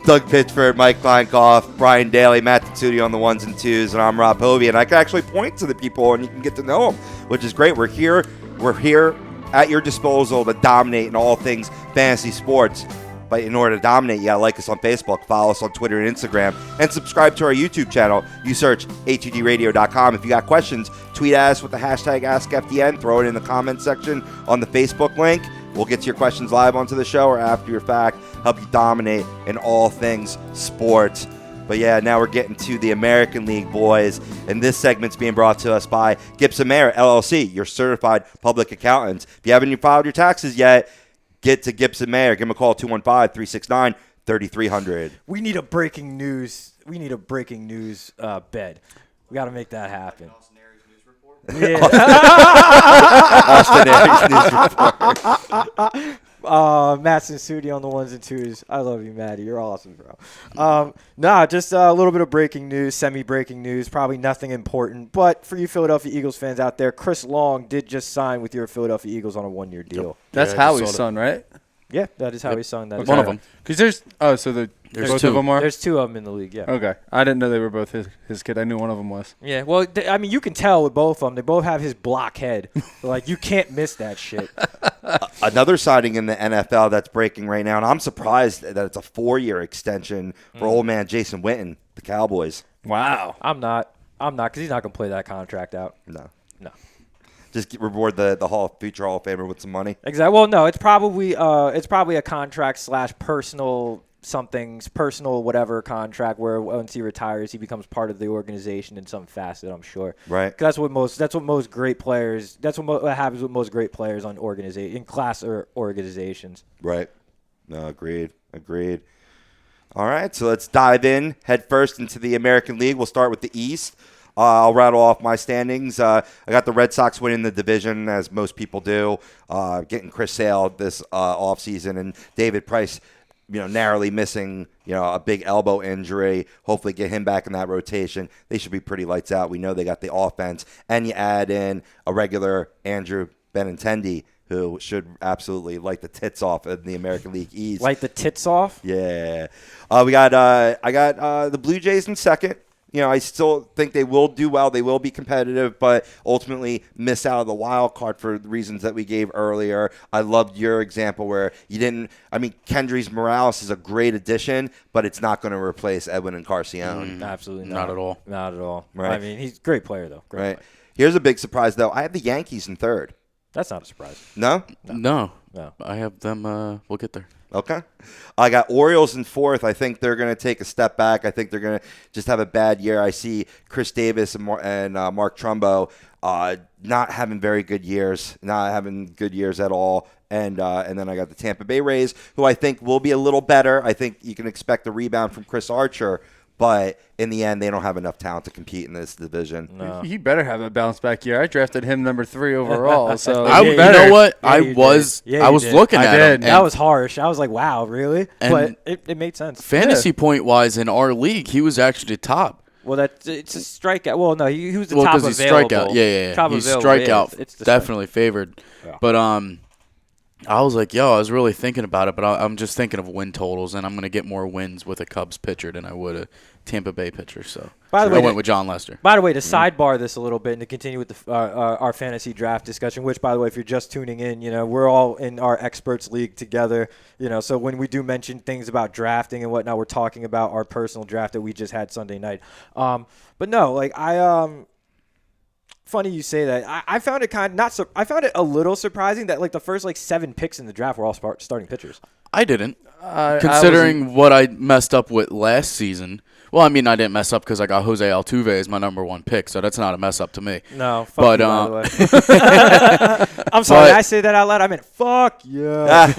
Doug Pitchford, Mike Kleinkoff, Brian Daly, Matt Tatsuti on the ones and twos, and I'm Rob Hovey. And I can actually point to the people and you can get to know them, which is great. We're here at your disposal to dominate in all things fantasy sports. But in order to dominate, you gotta like us on Facebook, follow us on Twitter and Instagram, and subscribe to our YouTube channel. You search A2DRadio.com. If you got questions, tweet at us with the hashtag AskFDN. Throw it in the comment section on the Facebook link. We'll get to your questions live onto the show or after your fact, help you dominate in all things sports. But yeah, now we're getting to the American League, boys. And this segment's being brought to us by Gibson Mayer, LLC, your certified public accountants. If you haven't filed your taxes yet, get to Gibson Mayer. Give them a call, 215-369-3300. We need a breaking news. We need a breaking news bed. We got to make that happen. Yeah. Austin Aries News Report. Matt's in studio on the ones and twos. I love you, Matty. You're awesome, bro. Just a little bit of breaking news, semi-breaking news. Probably nothing important. But for you Philadelphia Eagles fans out there, Chris Long did just sign with your Philadelphia Eagles on a one-year deal. That's Yeah, I just Howie's saw son, right? Yeah, that is how he signed that. One of them. Because there's both two. of them are. There's two of them in the league, yeah. Okay, I didn't know they were both his kid. I knew one of them was. Yeah, well, I mean, you can tell with both of them. They both have his block head. Like, you can't miss that shit. Another signing in the NFL that's breaking right now, and I'm surprised that it's a 4-year extension for old man Jason Witten, the Cowboys. Wow. I'm not, because he's not going to play that contract out. No. No. Just reward the future Hall of Famer with some money. Exactly. Well, no, it's probably a contract / personal whatever contract where once he retires, he becomes part of the organization in some facet, I'm sure. Right. 'Cause that's what most great players. That's what happens with most great players on in class or organizations. Right. No, agreed. All right, so let's dive in head first into the American League. We'll start with the East. I'll rattle off my standings. I got the Red Sox winning the division, as most people do, getting Chris Sale this offseason, and David Price, narrowly missing, a big elbow injury. Hopefully get him back in that rotation. They should be pretty lights out. We know they got the offense. And you add in a regular Andrew Benintendi, who should absolutely light the tits off in the American League East. Light the tits off? Yeah. I got the Blue Jays in second. I still think they will do well. They will be competitive, but ultimately miss out of the wild card for the reasons that we gave earlier. I loved your example where you didn't – Kendrys Morales is a great addition, but it's not going to replace Edwin Encarnacion. Absolutely Not at all. Not at all. Right. He's a great player, though. Great player. Here's a big surprise, though. I have the Yankees in third. That's not a surprise. No? No. No. I have them. We'll get there. Okay. I got Orioles in fourth. I think they're going to take a step back. I think they're going to just have a bad year. I see Chris Davis and Mark Trumbo not having very good years, not having good years at all. And then I got the Tampa Bay Rays, who I think will be a little better. I think you can expect a rebound from Chris Archer. But in the end, they don't have enough talent to compete in this division. No. He better have a bounce back year. I drafted him number 3 overall. So you know what? Yeah, I was looking at him. That was harsh. I was like, wow, really? But it made sense. Fantasy point wise in our league, he was actually top. Well, it's a strikeout. Well, no, he was the top available. Because he's strikeout. Yeah. Top He's available. strikeout. It's the definitely favored. Yeah. But I was like, I was really thinking about it, but I'm just thinking of win totals, and I'm going to get more wins with a Cubs pitcher than I would a Tampa Bay pitcher. So I went with John Lester. By the way, to sidebar this a little bit and to continue with our fantasy draft discussion, which, by the way, if you're just tuning in, we're all in our experts league together. So when we do mention things about drafting and whatnot, we're talking about our personal draft that we just had Sunday night. But no, funny you say that. I found it I found it a little surprising that the first 7 picks in the draft were all starting pitchers. I didn't. Considering what I messed up with last season. Well, I mean, I didn't mess up because I got Jose Altuve as my number 1 pick, so that's not a mess up to me. No, fuck you, by the way. I'm sorry, I say that out loud. I meant fuck yeah.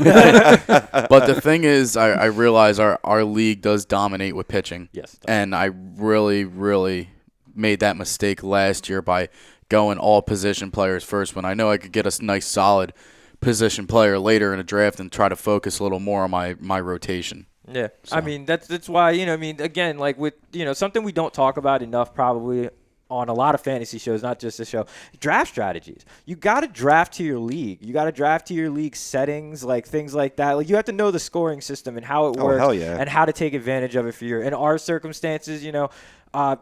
But the thing is, I realize our league does dominate with pitching. Yes. And I really, really made that mistake last year by going all position players first when I know I could get a nice solid position player later in a draft and try to focus a little more on my rotation. Yeah. So. I mean, that's why, again, with, something we don't talk about enough probably on a lot of fantasy shows, not just this show, draft strategies. You got to draft to your league. You got to draft to your league settings, things like that. You have to know the scoring system and how it works and how to take advantage of it for in our circumstances,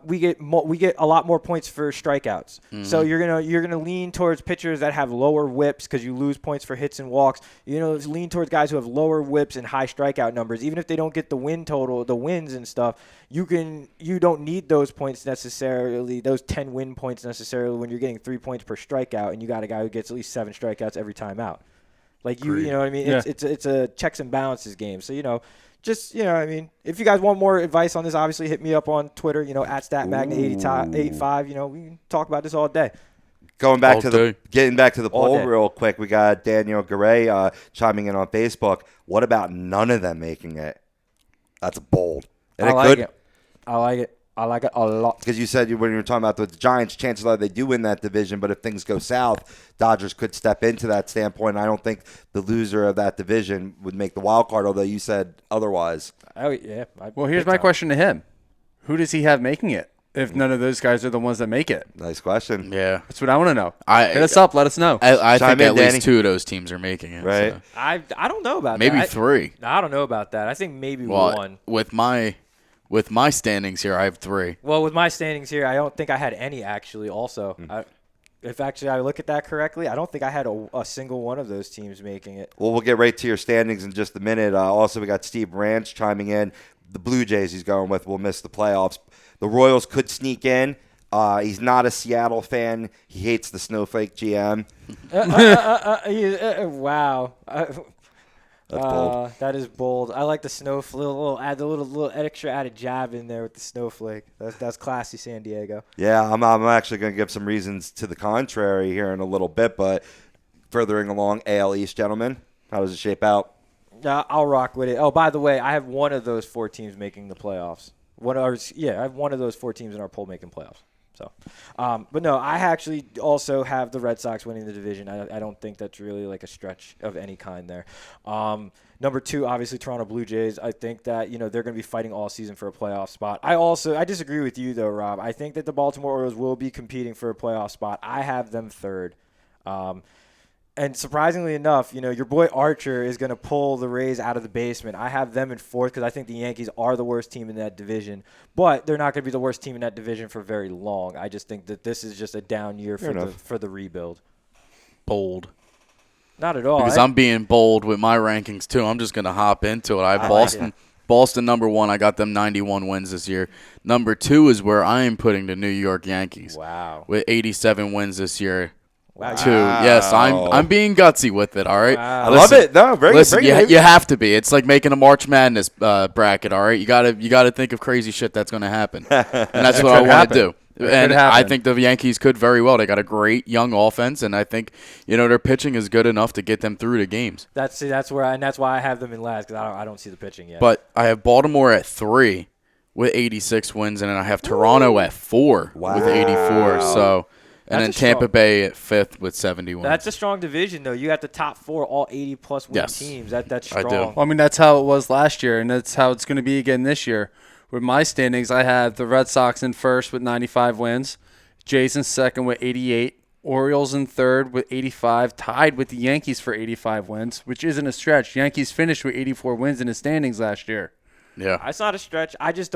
we get a lot more points for strikeouts. Mm-hmm. So you're gonna lean towards pitchers that have lower whips because you lose points for hits and walks. Lean towards guys who have lower whips and high strikeout numbers. Even if they don't get the win total, the wins and stuff, you don't need those points necessarily, those 10 win points necessarily when you're getting 3 points per strikeout and you got a guy who gets at least 7 strikeouts every time out. You know what I mean? Yeah. It's a checks and balances game. So just, if you guys want more advice on this, obviously hit me up on Twitter, at StatMagna85. We can talk about this all day. Getting back to the poll real quick, we got Daniel Garay chiming in on Facebook. What about none of them making it? That's bold. I like it. I like it a lot. Because you said when you were talking about the Giants, chances are they do win that division, but if things go south, Dodgers could step into that standpoint. I don't think the loser of that division would make the wild card, although you said otherwise. Oh, yeah. Well, here's my question to him. Who does he have making it if none of those guys are the ones that make it? Nice question. Yeah. That's what I want to know. Hit us up. Let us know. I think at least 2 of those teams are making it. Right. So. I don't know about maybe that. 3. I don't know about that. I think maybe 1. With my standings here, I have 3. Well, with my standings here, I don't think I had any actually also. If actually I look at that correctly, I don't think I had a single one of those teams making it. Well, we'll get right to your standings in just a minute. Also, we got Steve Ranch chiming in. The Blue Jays he's going with will miss the playoffs. The Royals could sneak in. He's not a Seattle fan. He hates the Snowflake GM. Wow. That's bold. That is bold. I like the snowflake. Add the little extra added jab in there with the snowflake. That's classy, San Diego. Yeah, I'm actually going to give some reasons to the contrary here in a little bit, but furthering along, AL East, gentlemen, how does it shape out? I'll rock with it. Oh, by the way, I have one of those 4 teams making the playoffs. I have one of those 4 teams in our poll making playoffs. So, but no, I actually also have the Red Sox winning the division. I don't think that's really a stretch of any kind there. Number 2, obviously Toronto Blue Jays. I think that they're going to be fighting all season for a playoff spot. I disagree with you though, Rob. I think that the Baltimore Orioles will be competing for a playoff spot. I have them 3rd. And surprisingly enough, your boy Archer is going to pull the Rays out of the basement. I have them in 4th because I think the Yankees are the worst team in that division. But they're not going to be the worst team in that division for very long. I just think that this is just a down year for the rebuild. Bold. Not at all. Because I'm being bold with my rankings, too. I'm just going to hop into it. I have Boston Boston, number 1. I got them 91 wins this year. Number 2 is where I am putting the New York Yankees. Wow. With 87 wins this year. Wow. 2. Yes, I'm being gutsy with it, all right? Wow. I love it. No, bring Listen, it. you have to be. It's like making a March Madness bracket, all right? You gotta think of crazy shit that's going to happen. And that's what I want to do. And I think the Yankees could very well. They got a great young offense, and I think their pitching is good enough to get them through the games. That's why I have them in last because I don't see the pitching yet. But I have Baltimore at 3 with 86 wins, and then I have Toronto at 4 with 84. So. And then Tampa Bay at 5th with 70 wins. That's a strong division, though. You got the top 4, all 80-plus win teams. That's strong. I do. Well, I mean, that's how it was last year, and that's how it's going to be again this year. With my standings, I have the Red Sox in first with 95 wins, Jays in second with 88, Orioles in third with 85, tied with the Yankees for 85 wins, which isn't a stretch. Yankees finished with 84 wins in the standings last year. Yeah, it's not a stretch. I just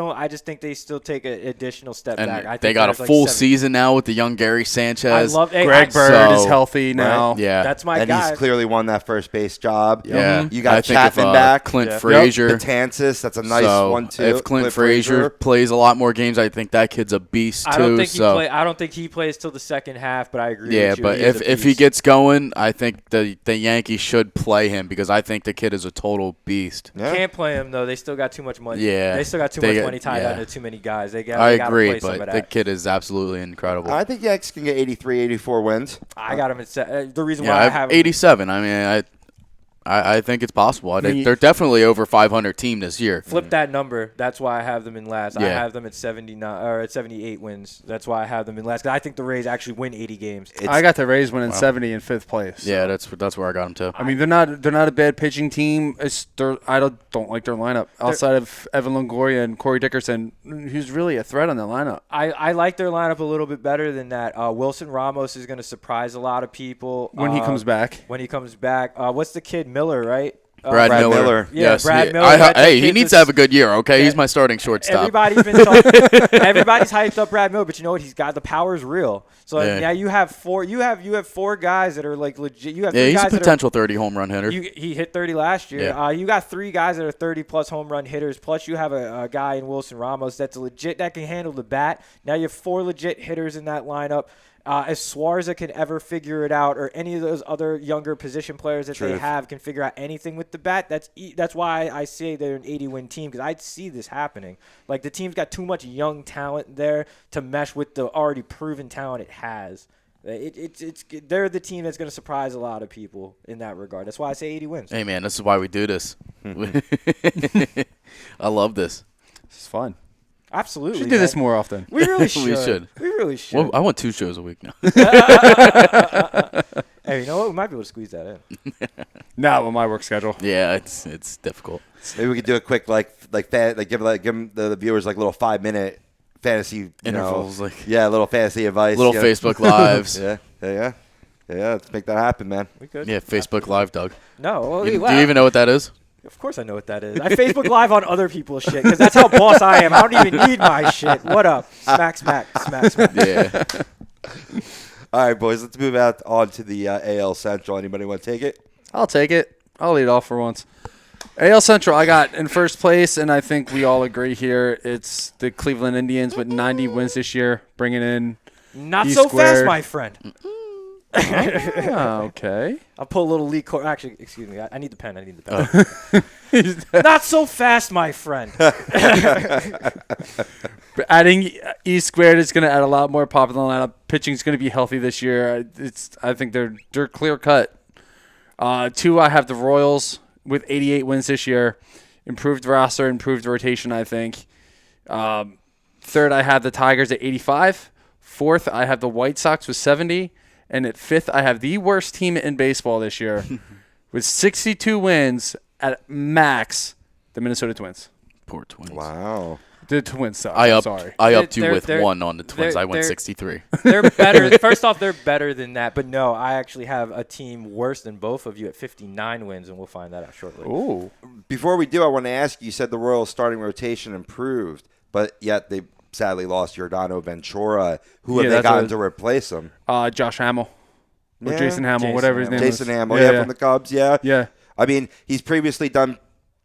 think they still take an additional step and back. I think they got a full season now with the young Gary Sanchez. Greg Bird is healthy now. Right? Yeah, that's my and guy. He's clearly won that first base job. Yeah, you got Chapman back, Clint Frazier, Betances. That's a nice one too. If Clint Frazier plays a lot more games, I think that kid's a beast too. I don't think he plays till the second half, but I agree. Yeah, with you. but if he gets going, I think the Yankees should play him because I think the kid is a total beast. Yeah. Can't play him though. They still got too much money. Yeah. They still got too much money tied down to too many guys. I agree, but the kid is absolutely incredible. I think Yankees can get 83, 84 wins. I got him at the reason why I have 87. I mean, I think it's possible. They're definitely over 500 team this year. Flip that number. That's why I have them in last. Yeah. I have them at 79 or at 78 wins. That's why I have them in last. 'Cause I think the Rays actually win 80 games. I got the Rays winning 70 in 5th place. Yeah, that's where I got them too. I mean, they're not a bad pitching team. I don't like their lineup outside of Evan Longoria and Corey Dickerson, who's really a threat on their lineup. I like their lineup a little bit better than that. Wilson Ramos is going to surprise a lot of people when he comes back. What's the kid Miller, right? Brad Miller. Yeah, yes. Brad Miller. Hey, he needs to have a good year, okay? Yeah. He's my starting shortstop. Everybody's hyped up Brad Miller, but you know what? He's got the power is real. So now you have four guys that are like legit. You have three he's guys a potential 30 home run hitter. He hit 30 last year. Yeah. You got 3 guys that are 30-plus home run hitters, plus you have a guy in Wilson Ramos that's legit that can handle the bat. Now you have 4 legit hitters in that lineup. If Suarez can ever figure it out, or any of those other younger position players that they have can figure out anything with the bat, that's why I say they're an 80-win team, because I see this happening. Like, the team's got too much young talent there to mesh with the already proven talent it has. They're the team that's going to surprise a lot of people in that regard. That's why I say 80 wins. Hey, man, this is why we do this. I love this. This is fun. Absolutely. We should do this more often. We really should. We really should. Well, I want 2 shows a week now. Hey, you know what? We might be able to squeeze that in. Not with my work schedule. Yeah, it's difficult. Maybe we could do a quick give them the viewers like little 5-minute fantasy intervals, little fantasy advice, little Facebook lives. Yeah. Let's make that happen, man. We could. Yeah, Facebook Live, Doug. No, do you even know what that is? Of course I know what that is. I Facebook Live on other people's shit because that's how boss I am. I don't even need my shit. What up? Smack. Yeah. All right, boys. Let's move on to the AL Central. Anybody want to take it? I'll take it. I'll lead off for once. AL Central, I got in first place, and I think we all agree here. It's the Cleveland Indians with 90 wins this year, bringing in Not so fast, my friend. Okay. I'll pull a little lead. Actually, excuse me. I need the pen. Not so fast, my friend. Adding E squared is going to add a lot more pop in the lineup. Pitching is going to be healthy this year. I think they're clear cut. 2, I have the Royals with 88 wins this year. Improved roster, improved rotation, I think. 3rd, I have the Tigers at 85. 4th, I have the White Sox with 70. And at 5th, I have the worst team in baseball this year with 62 wins at max, the Minnesota Twins. Poor Twins. Wow. The Twins suck. I upped you with they're, 1 on the Twins. I went 63. They're better. First off, they're better than that. But no, I actually have a team worse than both of you at 59 wins, and we'll find that out shortly. Ooh. Before we do, I want to ask you said the Royals' starting rotation improved, but yet they sadly lost Giordano Ventura. Who have they gotten to replace him? Josh Hamill. Or Jason Hamill, whatever his name is. Jason Hamill, from the Cubs, yeah. Yeah. I mean, he's previously done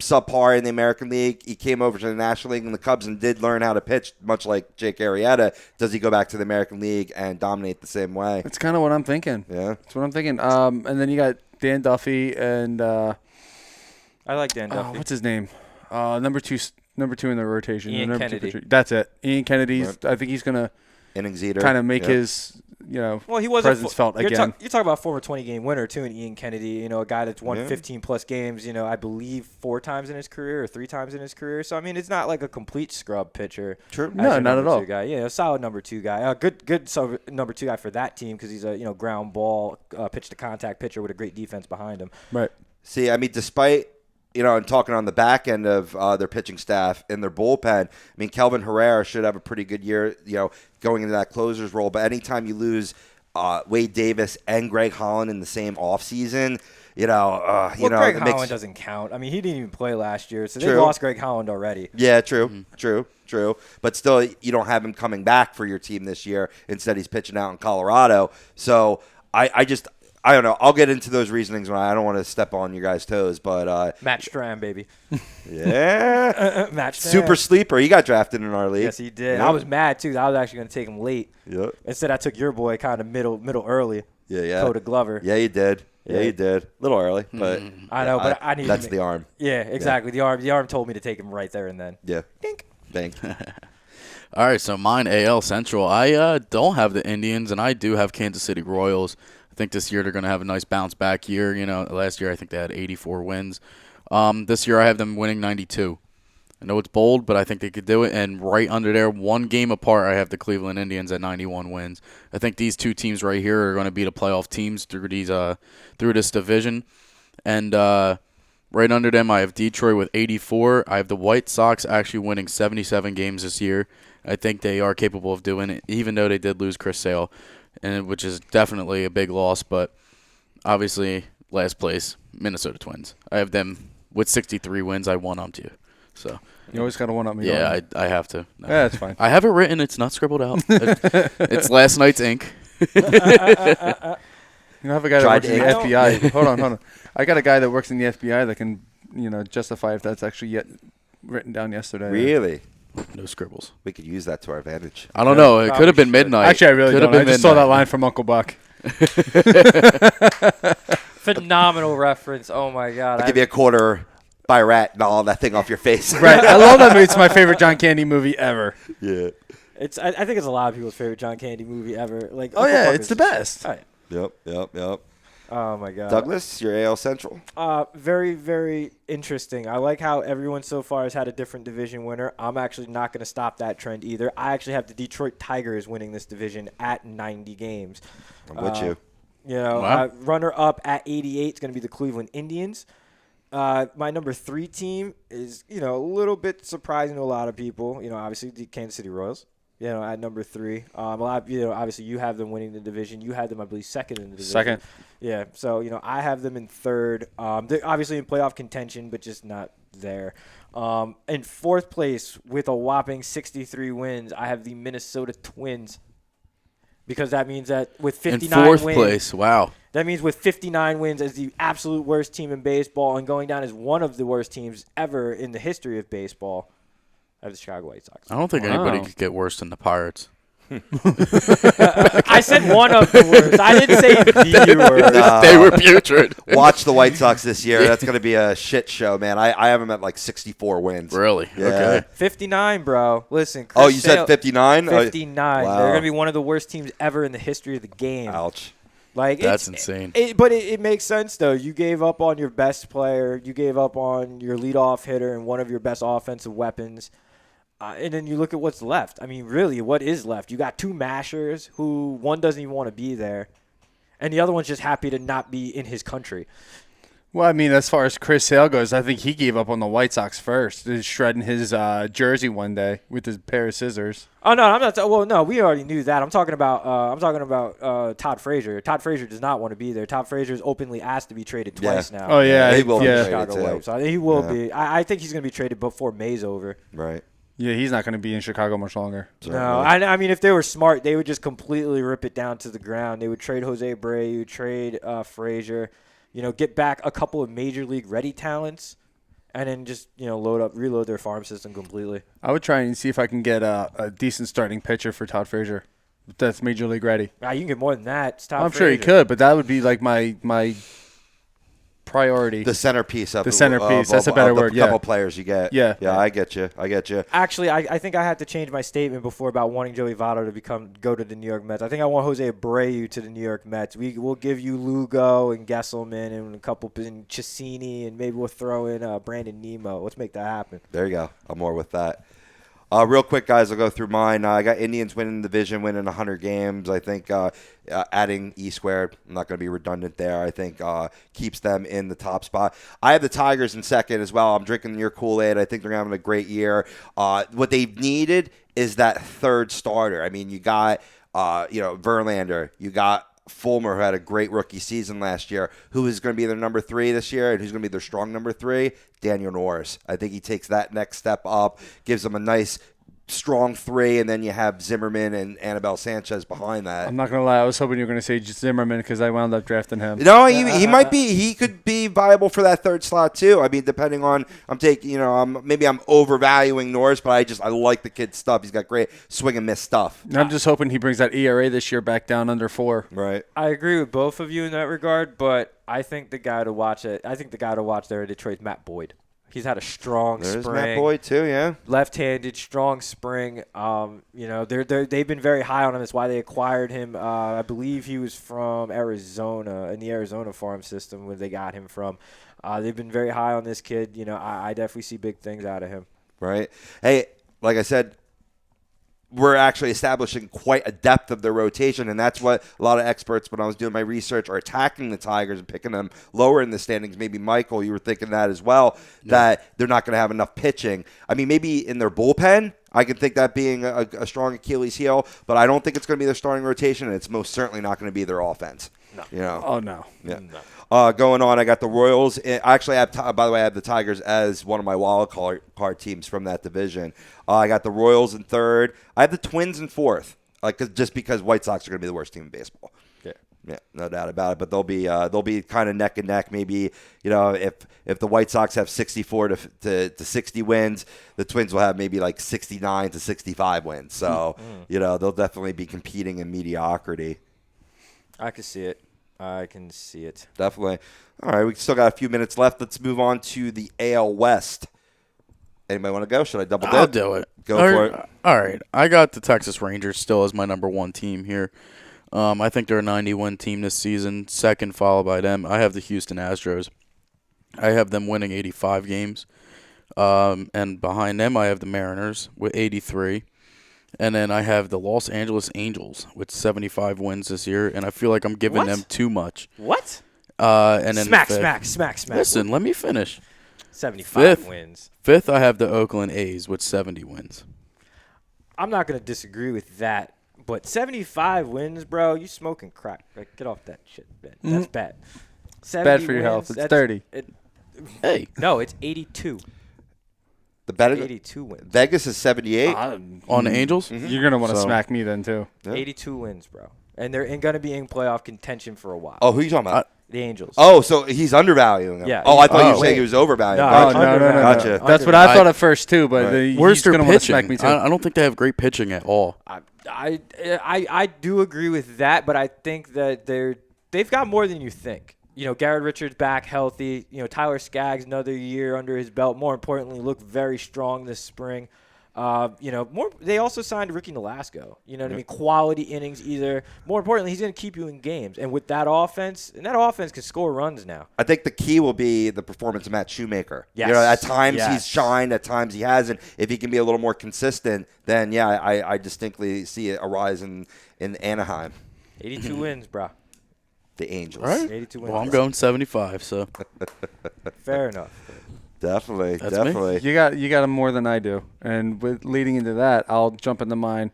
subpar in the American League. He came over to the National League in the Cubs and did learn how to pitch, much like Jake Arrieta. Does he go back to the American League and dominate the same way? That's kind of what I'm thinking. Yeah. That's what I'm thinking. And then you got Dan Duffy and I like Dan Duffy. what's his name? Number two in the rotation. Ian number Kennedy. Two That's it. Ian Kennedy's. Right. I think he's gonna Innings eater. kind of make Yep. his Well, he was presence felt you're again. you're talking about former 20-game winner too, and Ian Kennedy. A guy that's won Yeah. 15+ games. I believe 4 times in his career or 3 times in his career. So I mean, it's not like a complete scrub pitcher. True. No, As your not number at all. 2 guy. Yeah, a solid number 2 guy. Good number 2 guy for that team because he's a ground ball pitch to contact pitcher with a great defense behind him. Right. See, I mean, despite, and talking on the back end of their pitching staff and their bullpen, I mean, Kelvin Herrera should have a pretty good year, going into that closer's role. But anytime you lose Wade Davis and Greg Holland in the same offseason, Greg it makes- Holland doesn't count. I mean, he didn't even play last year, so they True. lost Greg Holland already. Yeah, true. But still, you don't have him coming back for your team this year. Instead, he's pitching out in Colorado. So I don't know. I'll get into those reasonings when I don't want to step on you guys' toes, but Matt Stram, baby. yeah, Matt Stram. super sleeper. He got drafted in our league. Yes, he did. Yeah. I was mad too. I was actually going to take him late. Yep. Instead, I took your boy kind of middle early. Yeah. Coda Glover. Yeah, you did. Yeah, Yeah. you did. A little early, but I know, but I need. That's the arm. Yeah, exactly. The arm told me to take him right there and then. Yeah. Dink. Thank. All right, so mine AL Central. I don't have the Indians, and I do have Kansas City Royals. I think this year they're going to have a nice bounce back year. Last year I think they had 84 wins. This year I have them winning 92. I know it's bold, but I think they could do it. And right under there, 1 game apart, I have the Cleveland Indians at 91 wins. I think these 2 teams right here are going to be the playoff teams through this division. And right under them, I have Detroit with 84. I have the White Sox actually winning 77 games this year. I think they are capable of doing it, even though they did lose Chris Sale, which is definitely a big loss. But obviously, last place, Minnesota Twins. I have them with 63 wins. I won them to you. So You always got to one up me. yeah, I have to. No. Yeah, that's fine. I have it written. It's not scribbled out. It's last night's ink. You have a guy that Tried works in the to- FBI. Hold on. I got a guy that works in the FBI that can, justify if that's actually yet written down yesterday. Really? No scribbles. We could use that to our advantage. I don't know. It Probably could have been should. midnight. Actually, I really Could have don't. I been just saw that midnight. line from Uncle Buck. Phenomenal reference. Oh my God. I'll give you a quarter by a rat and all that thing off your face. Right. I love that movie. It's my favorite John Candy movie ever. Yeah. I think it's a lot of people's favorite John Candy movie ever. Like, Oh, Uncle yeah. Buck It's is the just- best. Oh, yeah. Yep. Oh my God. Douglas, your AL Central. Very, very interesting. I like how everyone so far has had a different division winner. I'm actually not going to stop that trend either. I actually have the Detroit Tigers winning this division at 90 games. I'm with you. Wow. Runner up at 88 is going to be the Cleveland Indians. My number 3 team is, a little bit surprising to a lot of people. Obviously the Kansas City Royals. At number 3. A lot of, obviously you have them winning the division. You had them, I believe, second in the division. Second. Yeah. So, I have them in 3rd. They're obviously in playoff contention, but just not there. In 4th place with a whopping 63 wins, I have the Minnesota Twins. Because that means that with 59 In 4th wins, place. Wow. that means with 59 wins as the absolute worst team in baseball and going down as one of the worst teams ever in the history of baseball, I have the Chicago White Sox. I don't think Wow. anybody could get worse than the Pirates. I said one of the worst. I didn't say the worst. They were putrid. Watch the White Sox this year. That's going to be a shit show, man. I have them at like 64 wins. Really? Yeah. Okay. 59, bro. Listen. Oh, Chris you said Sale- 59? 59. Wow. They're going to be one of the worst teams ever in the history of the game. Ouch. Like That's it's- insane. But it makes sense, though. You gave up on your best player. You gave up on your leadoff hitter and one of your best offensive weapons. And then you look at what's left. I mean, really, what is left? You got 2 mashers who one doesn't even want to be there, and the other one's just happy to not be in his country. Well, I mean, as far as Chris Sale goes, I think he gave up on the White Sox first, just shredding his jersey one day with his pair of scissors. Oh no, I'm not. Well, no, we already knew that. I'm talking about Todd Frazier. Todd Frazier does not want to be there. Todd Frazier's openly asked to be traded twice now. Oh yeah, he will be yeah. traded. Chicago too. White Sox. He will Yeah. be. I think he's going to be traded before May's over. Right. Yeah, he's not going to be in Chicago much longer. No, I mean, if they were smart, they would just completely rip it down to the ground. They would trade Jose Abreu, trade Frazier, get back a couple of major league ready talents, and then just reload their farm system completely. I would try and see if I can get a decent starting pitcher for Todd Frazier. That's Major League ready. You can get more than that. It's Todd I'm Frazier. sure he could, but that would be like my priority. The centerpiece of the centerpiece. That's a better word. Couple players you get. Yeah. I get you. Actually, I think I had to change my statement before about wanting Joey Votto to go to the New York Mets. I think I want Jose Abreu to the New York Mets. We'll give you Lugo and Gesselman and a couple and Chesini, and maybe we'll throw in Brandon Nemo. Let's make that happen. There you go. I'm more with that. Real quick, guys, I'll go through mine. I got Indians winning the division, winning 100 games. I think adding E squared, I'm not going to be redundant there. I think keeps them in the top spot. I have the Tigers in second as well. I'm drinking your Kool-Aid. I think they're having a great year. What they've needed is that third starter. I mean, you got Verlander. You got Fulmer, who had a great rookie season last year, who is going to be their number 3 this year, and who's going to be their strong number 3? Daniel Norris. I think he takes that next step up, gives them a nice strong 3, and then you have Zimmerman and Anibal Sanchez behind that. I'm not going to lie. I was hoping you were going to say Zimmerman because I wound up drafting him. No, he might be. He could be viable for that third slot too. I mean, depending on maybe I'm overvaluing Norris, but I like the kid's stuff. He's got great swing and miss stuff. I'm just hoping he brings that ERA this year back down under 4. Right. I agree with both of you in that regard, but I think the guy to watch there in Detroit is Matt Boyd. He's had a strong There's spring. Matt Boyd too, yeah. Left-handed, strong spring. They've been very high on him. That's why they acquired him. I believe he was from Arizona, in the Arizona farm system where they got him from. They've been very high on this kid. I definitely see big things out of him. Right. Hey, like I said, we're actually establishing quite a depth of their rotation, and that's what a lot of experts, when I was doing my research, are attacking the Tigers and picking them lower in the standings. Maybe, Michael, you were thinking that as well, that they're not going to have enough pitching. I mean, maybe in their bullpen, I can think that being a strong Achilles heel, but I don't think it's going to be their starting rotation, and it's most certainly not going to be their offense. No. Oh, no. Yeah. No. Going on, I got the Royals. I actually have, by the way, I have the Tigers as one of my wild card teams from that division. I got the Royals in third. I have the Twins in fourth, just because White Sox are going to be the worst team in baseball. Yeah, no doubt about it. But they'll be kind of neck and neck. Maybe if the White Sox have 64 to 60 wins, the Twins will have maybe like 69 to 65 wins. So they'll definitely be competing in mediocrity. I can see it. Definitely. All right, we still got a few minutes left. Let's move on to the AL West. Anybody want to go? Should I double dip? I'll do it. Go for it. All right. I got the Texas Rangers still as my number 1 team here. I think they're a 90-win team this season. Second, followed by them, I have the Houston Astros. I have them winning 85 games. And behind them, I have the Mariners with 83. And then I have the Los Angeles Angels with 75 wins this year, and I feel like I'm giving them too much. What? And then smack. Listen, let me finish. 75 wins. Fifth, I have the Oakland A's with 70 wins. I'm not going to disagree with that, but 75 wins, bro, you smoking crack. Get off that shit, man. That's bad. Bad for your health. It's 30. Hey. No, it's 82. The better 82 wins. Vegas is 78 on the Angels. Mm-hmm. You're gonna want to smack me then too. Yeah. 82 wins, bro, and they're going to be in playoff contention for a while. Oh, who are you talking about? The Angels. Oh, so he's undervaluing them. Yeah. Oh, I thought you were saying he was overvaluing. No, Gotcha. No. Gotcha. That's what I thought at first too, but Where's he's their gonna want to pitching? smack me too. I don't think they have great pitching at all. I do agree with that, but I think that they've got more than you think. Garrett Richards back healthy. Tyler Skaggs another year under his belt. More importantly, looked very strong this spring. They also signed Ricky Nolasco. You know what I mean? Quality innings either. More importantly, he's going to keep you in games. And with that offense, can score runs now. I think the key will be the performance of Matt Shoemaker. Yes. At times he's shined, at times he hasn't. If he can be a little more consistent, then I distinctly see a rise in Anaheim. 82 wins, bro. The Angels. Right. 82 wins. Well, I'm going 75. So Fair enough. Definitely. That's definitely. You got them more than I do, and with leading into that, I'll jump into mine.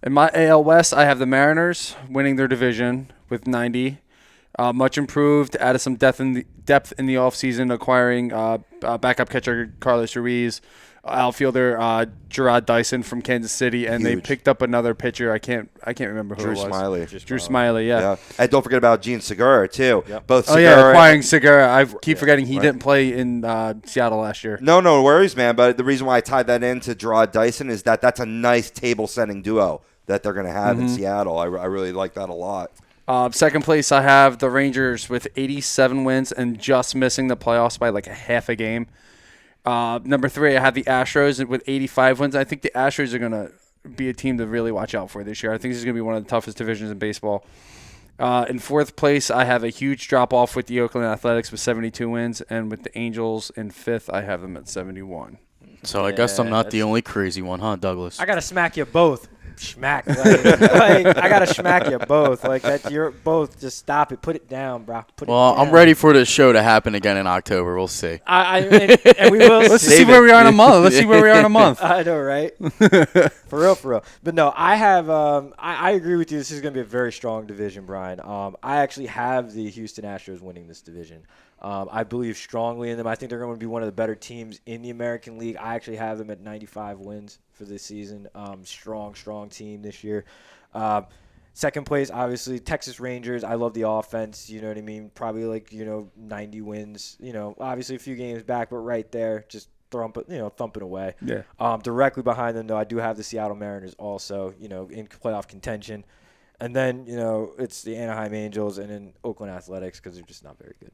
In my AL West, I have the Mariners winning their division with 90. Much improved, added some depth in the offseason, acquiring backup catcher Carlos Ruiz. outfielder Gerard Dyson from Kansas City, and they Huge. picked up another pitcher. I can't remember who Drew it was. Smiley. Drew Smiley, yeah. And don't forget about Gene Segura, too. Yep. Both Oh, yeah, Segura acquiring Segura. I keep forgetting he didn't play in Seattle last year. No worries, man. But the reason why I tied that into Gerard Dyson is that's a nice table-setting duo that they're going to have in Seattle. I really like that a lot. Second place, I have the Rangers with 87 wins and just missing the playoffs by like a half a game. Number 3, I have the Astros with 85 wins. I think the Astros are going to be a team to really watch out for this year. I think this is going to be one of the toughest divisions in baseball. In 4th place, I have a huge drop-off with the Oakland Athletics with 72 wins, and with the Angels in 5th, I have them at 71. So I guess I'm not the only crazy one, huh, Douglas? I gotta smack you both. Smack. Like, I gotta smack you both. Like that. You're both. Just stop it. Put it down, bro. Put it down. I'm ready for this show to happen again in October. We'll see. And we will. Let's see where we are in a month. Let's see where we are in a month. I know, right? For real. But no, I have. I agree with you. This is going to be a very strong division, Brian. I actually have the Houston Astros winning this division. I believe strongly in them. I think they're going to be one of the better teams in the American League. I actually have them at 95 wins for this season. Strong team this year. Second place, obviously, Texas Rangers. I love the offense. You know what I mean? Probably 90 wins. Obviously a few games back, but right there, just thumping away. Yeah. Directly behind them, though, I do have the Seattle Mariners also, in playoff contention. And then, it's the Anaheim Angels and then Oakland Athletics because they're just not very good.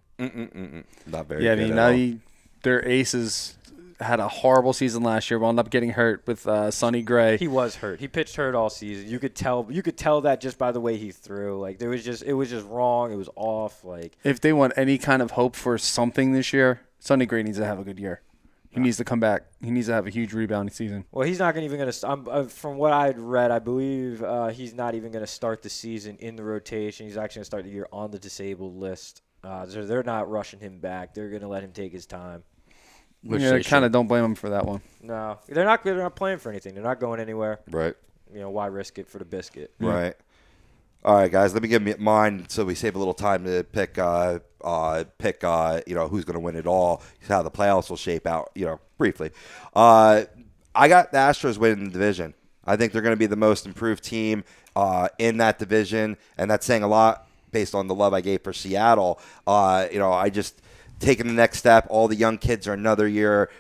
Not very Yeah, good. I mean, their aces had a horrible season last year. Wound up getting hurt with Sonny Gray. He was hurt. He pitched hurt all season. You could tell that just by the way he threw. Like it was just wrong. It was off. Like If they want any kind of hope for something this year, Sonny Gray needs to have a good year. He needs to come back. He needs to have a huge rebound season. Well, he's not even going to. From what I had read, I believe he's not even going to start the season in the rotation. He's actually going to start the year on the disabled list. So they're not rushing him back. They're going to let him take his time. I kind of don't blame him for that one. No, they're not. They're not playing for anything. They're not going anywhere. Right. Why risk it for the biscuit? Right. All right, guys. Let me give mine so we save a little time to pick. Who's going to win it all, how the playoffs will shape out, briefly. I got the Astros winning the division. I think they're going to be the most improved team in that division, and that's saying a lot based on the love I gave for Seattle. I just taking the next step. All the young kids are another year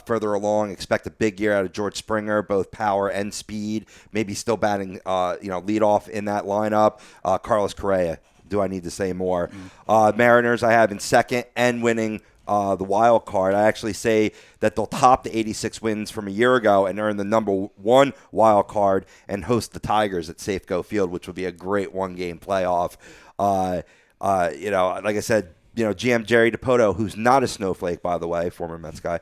further along. Expect a big year out of George Springer, both power and speed. Maybe still batting, leadoff in that lineup. Carlos Correa. Do I need to say more? Mariners I have in second and winning the wild card. I actually say that they'll top the 86 wins from a year ago and earn the number 1 wild card and host the Tigers at Safeco Field, which would be a great one-game playoff. Like I said, GM Jerry DiPoto, who's not a snowflake, by the way, former Mets guy,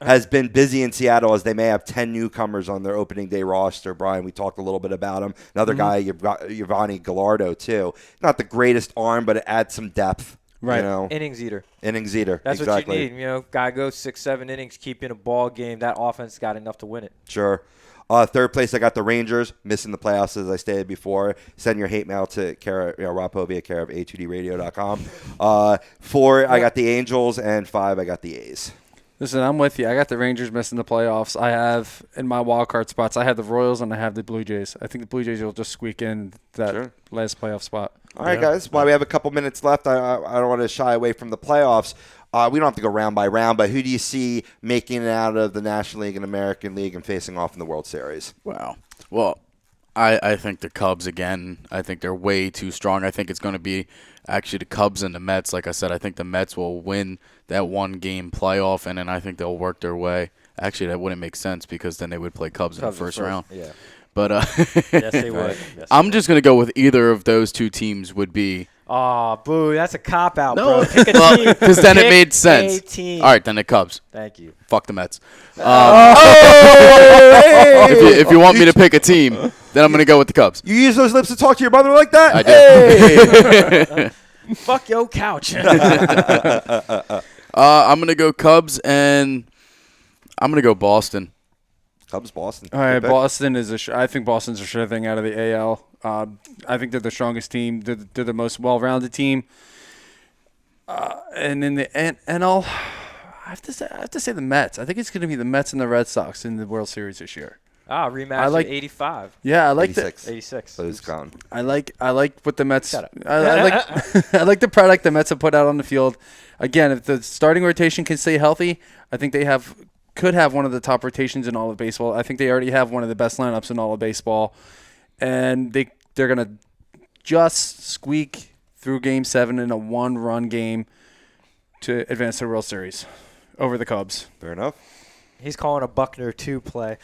has been busy in Seattle as they may have 10 newcomers on their opening day roster. Brian, we talked a little bit about him. Another guy, Giovanni Gallardo, too. Not the greatest arm, but it adds some depth. Right. Innings eater. Exactly. That's what you need. Guy goes 6-7 innings, keep in a ball game. That offense got enough to win it. Sure. Third place, I got the Rangers, missing the playoffs, as I stated before. Send your hate mail to Rob Povia, care of a2dradio.com. 4, I got the Angels, and 5, I got the A's. Listen, I'm with you. I got the Rangers missing the playoffs. I have, in my wild card spots, I have the Royals and I have the Blue Jays. I think the Blue Jays will just squeak in that last playoff spot. All right, guys. While we have a couple minutes left, I don't want to shy away from the playoffs. We don't have to go round by round, but who do you see making it out of the National League and American League and facing off in the World Series? Wow. Well, I think the Cubs again. I think they're way too strong. I think it's going to be actually the Cubs and the Mets. Like I said, I think the Mets will win that one-game playoff, and then I think they'll work their way. Actually, that wouldn't make sense because then they would play Cubs in the first round. Yeah. But yes, they would. Yes, I'm just going to go with either of those two teams would be. Oh, boo. That's a cop-out, No, bro. Pick a team. because then it made Pick sense. a team. All right, then the Cubs. Thank you. Fuck the Mets. Hey! If you want me to pick a team, then I'm going to go with the Cubs. You use those lips to talk to your mother like that? I did. Hey! Fuck your couch. I'm going to go Cubs, and I'm going to go Boston. Cubs, Boston. All right, Good pick. Boston is I think Boston's a sure thing out of the AL. I think they're the strongest team. They're the most well-rounded team. And in the NL, I have to say the Mets. I think it's going to be the Mets and the Red Sox in the World Series this year. Rematch I like- of 85. Yeah, I like 86. 86. So it's gone. I like what the Mets. Shut up. I like I like the product the Mets have put out on the field. Again, if the starting rotation can stay healthy, I think they could have one of the top rotations in all of baseball. I think they already have one of the best lineups in all of baseball, and they're gonna just squeak through Game 7 in a 1-run game to advance to the World Series over the Cubs. Fair enough. He's calling a Buckner 2 play.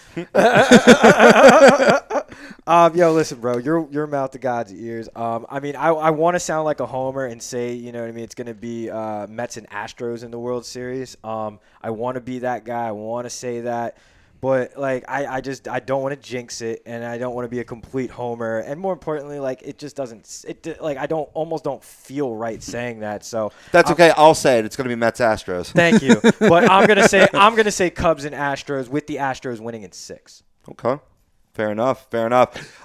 Listen, bro, your mouth to God's ears. I mean, I want to sound like a homer and say, you know what I mean, it's going to be Mets and Astros in the World Series. I want to be that guy. I want to say that. But, like, I don't want to jinx it, and I don't want to be a complete homer. And more importantly, like, it just doesn't – I almost don't feel right saying that. So That's okay. I'll say it. It's going to be Mets Astros. Thank you. But I'm gonna say Cubs and Astros, with the Astros winning in 6. Okay. Fair enough.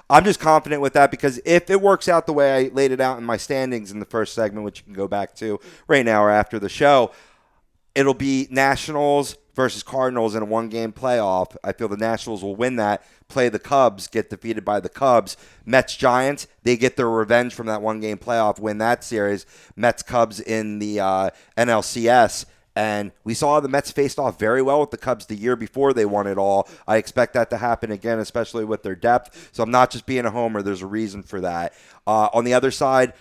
I'm just confident with that because if it works out the way I laid it out in my standings in the first segment, which you can go back to right now or after the show, it'll be Nationals versus Cardinals in a 1-game playoff. I feel the Nationals will win that, play the Cubs, get defeated by the Cubs. Mets Giants, they get their revenge from that 1-game playoff, win that series. Mets Cubs in the NLCS. And we saw the Mets faced off very well with the Cubs the year before they won it all. I expect that to happen again, especially with their depth. So I'm not just being a homer. There's a reason for that. On the other side,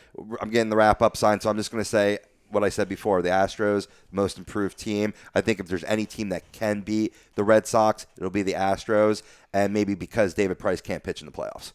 I'm getting the wrap-up sign, so I'm just going to say what I said before. The Astros, most improved team. I think if there's any team that can beat the Red Sox, it'll be the Astros, and maybe because David Price can't pitch in the playoffs.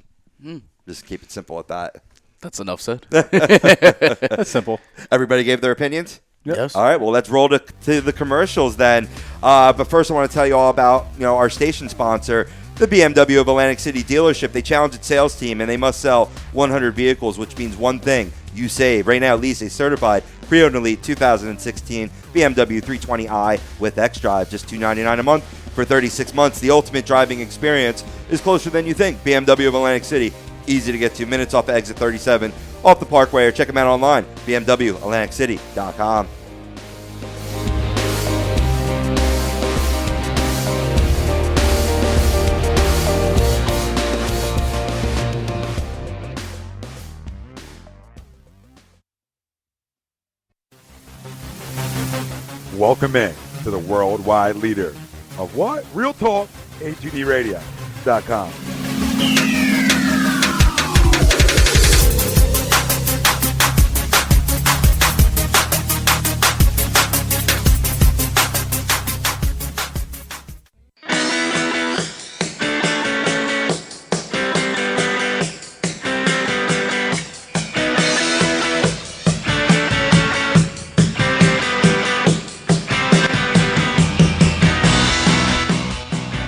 Just keep it simple at that. That's enough said. That's simple. Everybody gave their opinions? Yes. All right, well, let's roll to the commercials then. But first, I want to tell you all about our station sponsor, the BMW of Atlantic City dealership. They challenge its sales team, and they must sell 100 vehicles, which means one thing: you save. Right now, lease a certified pre-owned elite 2016 BMW 320i with xDrive, just $299 a month for 36 months. The ultimate driving experience is closer than you think. BMW of Atlantic City, easy to get to, minutes off exit 37, off the Parkway, or check them out online, bmwatlanticcity.com. Welcome in to the worldwide leader of what? Real talk, A2DRadio.com.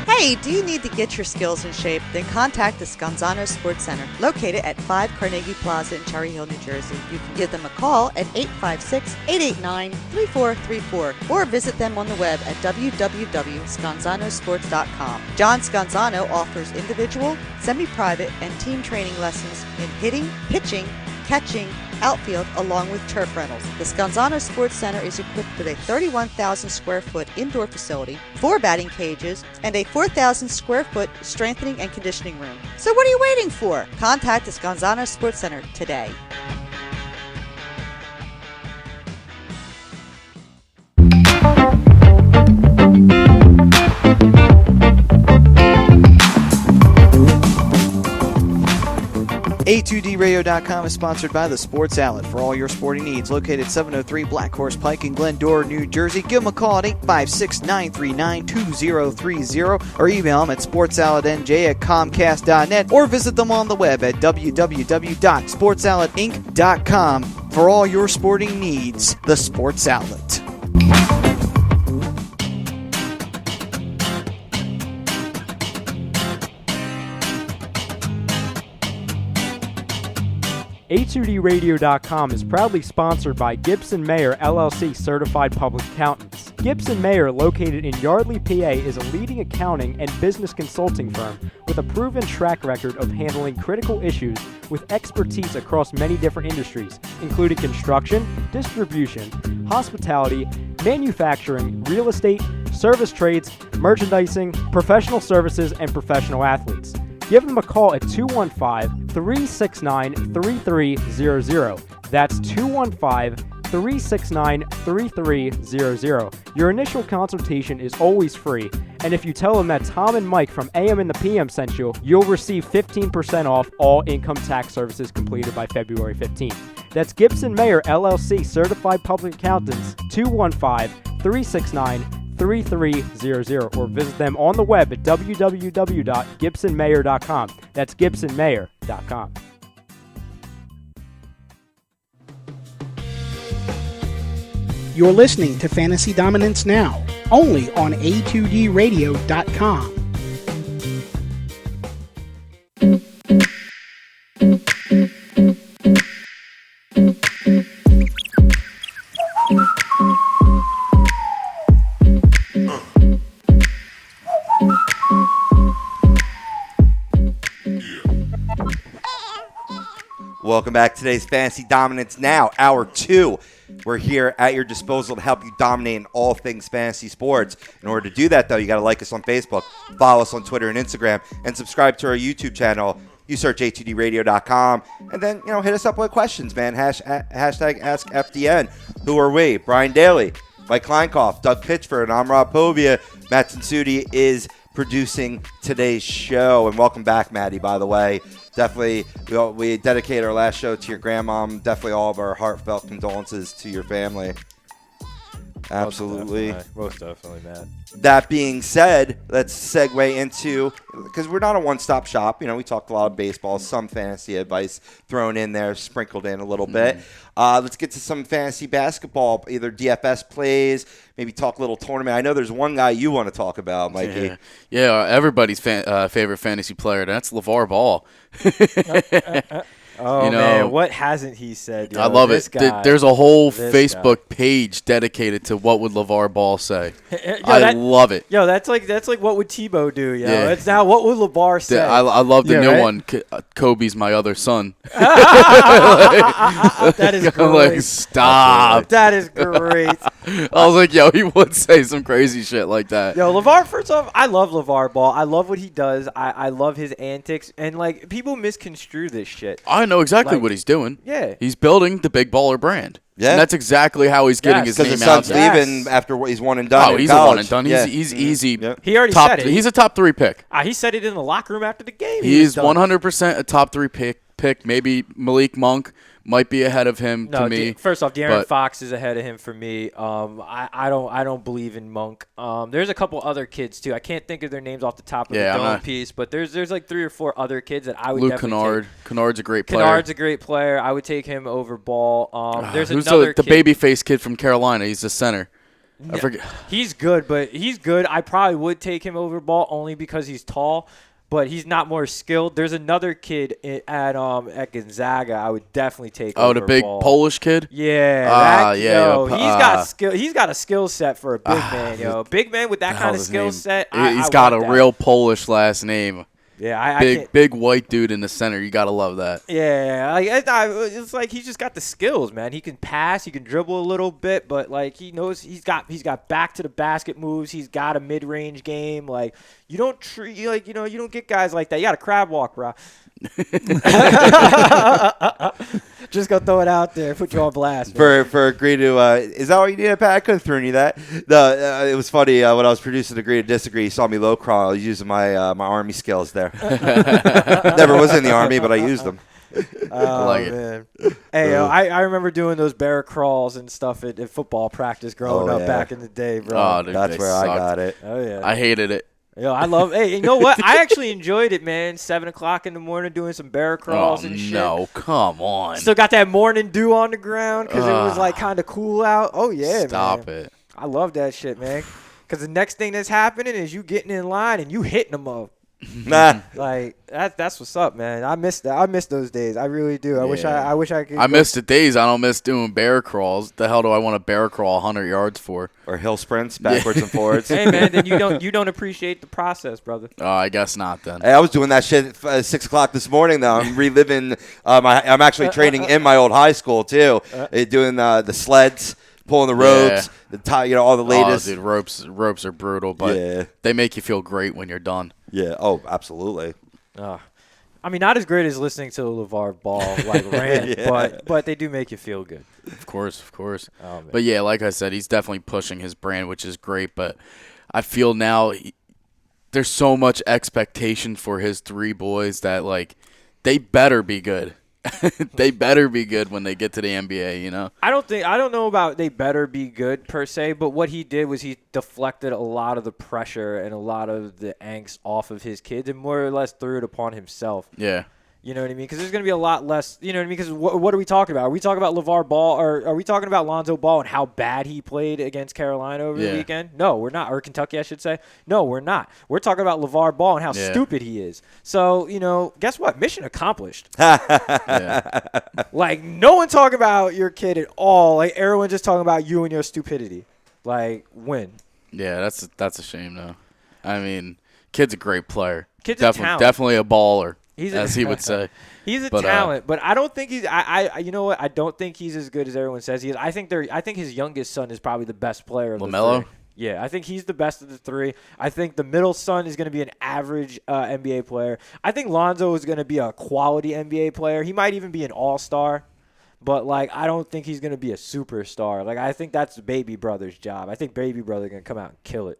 Hey, do you need to get your skills in shape? Then contact the Scanzano Sports Center, located at 5 Carnegie Plaza in Cherry Hill, New Jersey. You can give them a call at 856-889-3434 or visit them on the web at www.scanzanosports.com. John Scanzano offers individual, semi-private, and team training lessons in hitting, pitching, catching, outfield, along with turf rentals. The Scanzano Sports Center is equipped with a 31,000 square foot indoor facility, 4 batting cages, and a 4,000 square foot strengthening and conditioning room. So what are you waiting for? Contact the Scanzano Sports Center today. A2DRadio.com is sponsored by the Sports Outlet for all your sporting needs. Located 703 Black Horse Pike in Glendora, New Jersey. Give them a call at 856-939-2030 or email them at sportsoutletnj@comcast.net or visit them on the web at www.sportsoutletinc.com for all your sporting needs. The Sports Outlet. A2DRadio.com is proudly sponsored by Gibson Mayer LLC Certified Public Accountants. Gibson Mayer, located in Yardley, PA, is a leading accounting and business consulting firm with a proven track record of handling critical issues with expertise across many different industries, including construction, distribution, hospitality, manufacturing, real estate, service trades, merchandising, professional services, and professional athletes. Give them a call at 215-369-3300. That's 215-369-3300. Your initial consultation is always free, and if you tell them that Tom and Mike from AM and the PM sent you, you'll receive 15% off all income tax services completed by February 15th. That's Gibson Mayer LLC Certified Public Accountants, 215-369-3300, or visit them on the web at www.gibsonmayer.com. That's gibsonmayer.com. You're listening to Fantasy Dominance Now, only on A2DRadio.com. Welcome back to today's Fantasy Dominance Now, Hour 2. We're here at your disposal to help you dominate in all things fantasy sports. In order to do that, though, you got to like us on Facebook, follow us on Twitter and Instagram, and subscribe to our YouTube channel. You search a2dradio.com, and then, hit us up with questions, man. Hashtag AskFDN. Who are we? Brian Daly, Mike Kleinkoff, Doug Pitchford, and I'm Rob Povia. Matt Tensudi is producing today's show. And welcome back, Maddie, by the way. Definitely, we dedicate our last show to your grandmom. Definitely all of our heartfelt condolences to your family. Absolutely. Most definitely, man. That being said, let's segue into, because we're not a one-stop shop. We talked a lot of baseball, some fantasy advice thrown in there, sprinkled in a little bit. Let's get to some fantasy basketball, either DFS plays, maybe talk a little tournament. I know there's one guy you want to talk about, Mikey. Yeah, everybody's favorite fantasy player. That's LaVar Ball. Oh, man, what hasn't he said? Yo? I love this it. Guy, there's a whole Facebook page dedicated to what would LaVar Ball say. I love it. Yo, that's like what would Tebow do? Yo, Yeah. It's now what would LaVar say? I love the new right? one. Kobe's my other son. That is great. I'm like, stop. That is great. I was like, yo, he would say some crazy shit like that. Yo, LaVar, first off, I love LaVar Ball. I love what he does. I love his antics. And, people misconstrue this shit. I know exactly what he's doing. Yeah. He's building the Big Baller brand. Yeah. And that's exactly how he's getting his name Because out his there. son's leaving after he's one and done. Oh, he's college. a one and done. Yeah. He's easy. Yep. He already top said it. He's a top 3 pick. He said it in the locker room after the game. He's 100% a top 3 pick. Maybe Malik Monk might be ahead of him to me. First off, De'Aaron Fox is ahead of him for me. I don't believe in Monk. There's a couple other kids too. I can't think of their names off the top of the dome piece, but there's like 3 or 4 other kids that I would definitely Kennard. take. Kennard's a great player. Kennard's a great player. I would take him over Ball. There's Who's another the kid. baby-faced kid from Carolina? He's the center. I forget. He's good, but he's good. I probably would take him over Ball only because he's tall. But he's not more skilled. There's another kid at Gonzaga I would definitely take over the big Ball. Polish kid? Yeah. Yeah. He's got skill. He's got a skill set for a big man, yo. Big man with that kind of skill set. He's got a real Polish last name. Yeah, big white dude in the center. You gotta love that. Yeah, it's like he's just got the skills, man. He can pass, he can dribble a little bit, but he knows he's got back to the basket moves. He's got a mid range game. You don't you don't get guys like that. You got a crab walk, bro. Just gonna throw it out there, put you on blast. Man. For Agree to, is that all you needed, Pat? I could have thrown you that. It was funny when I was producing Agree to Disagree. You saw me low crawl. I was using my my Army skills there. Never was in the Army, but I used them. Oh, like man. Hey, I remember doing those bear crawls and stuff at football practice growing up back in the day, bro. Oh, dude, that's where sucked. I got it. Oh yeah, I hated it. Yo, I love. Hey, you know what? I actually enjoyed it, man. 7 o'clock in the morning doing some bear crawls and shit. No, come on. Still got that morning dew on the ground because it was kind of cool out. Oh yeah, Stop man. it. I love that shit, man. Because the next thing that's happening is you getting in line and you hitting them up. Nah. That's what's up, man. I miss that. I miss those days. I really do. I wish I could. I miss the days. I don't miss doing bear crawls. The hell do I want to bear crawl 100 yards for? Or hill sprints, backwards and forwards. Hey man, then you don't appreciate the process, brother. Oh, I guess not then. Hey, I was doing that shit at 6 o'clock this morning, though. I'm reliving. I'm actually training in my old high school, too. Doing the sleds, pulling the ropes, the tie, all the latest. Oh, dude, ropes are brutal, but they make you feel great when you're done. Yeah. Oh, absolutely. I mean, not as great as listening to LaVar Ball rant, but they do make you feel good. Of course. Oh, But yeah, like I said, he's definitely pushing his brand, which is great. But I feel now there's so much expectation for his three boys that they better be good. They better be good when they get to the NBA, I don't know about they better be good per se, but what he did was he deflected a lot of the pressure and a lot of the angst off of his kids and more or less threw it upon himself. Yeah. You know what I mean? Because there's going to be a lot less, you know what I mean? Because what are we talking about? Are we talking about LaVar Ball or are we talking about Lonzo Ball and how bad he played against Carolina over the weekend? No, we're not. Or Kentucky, I should say. No, we're not. We're talking about LaVar Ball and how stupid he is. So, guess what? Mission accomplished. No one talking about your kid at all. Everyone just talking about you and your stupidity. Win. Yeah, that's a shame, though. I mean, kid's a great player. Kid's a talent. Definitely a baller. As he would say. He's a talent, but I don't think he's you know what? I don't think he's as good as everyone says he is. I think his youngest son is probably the best player of LaMelo? the three. Yeah, I think he's the best of the three. I think the middle son is going to be an average NBA player. I think Lonzo is going to be a quality NBA player. He might even be an all-star, but I don't think he's going to be a superstar. I think that's Baby Brother's job. I think Baby Brother going to come out and kill it.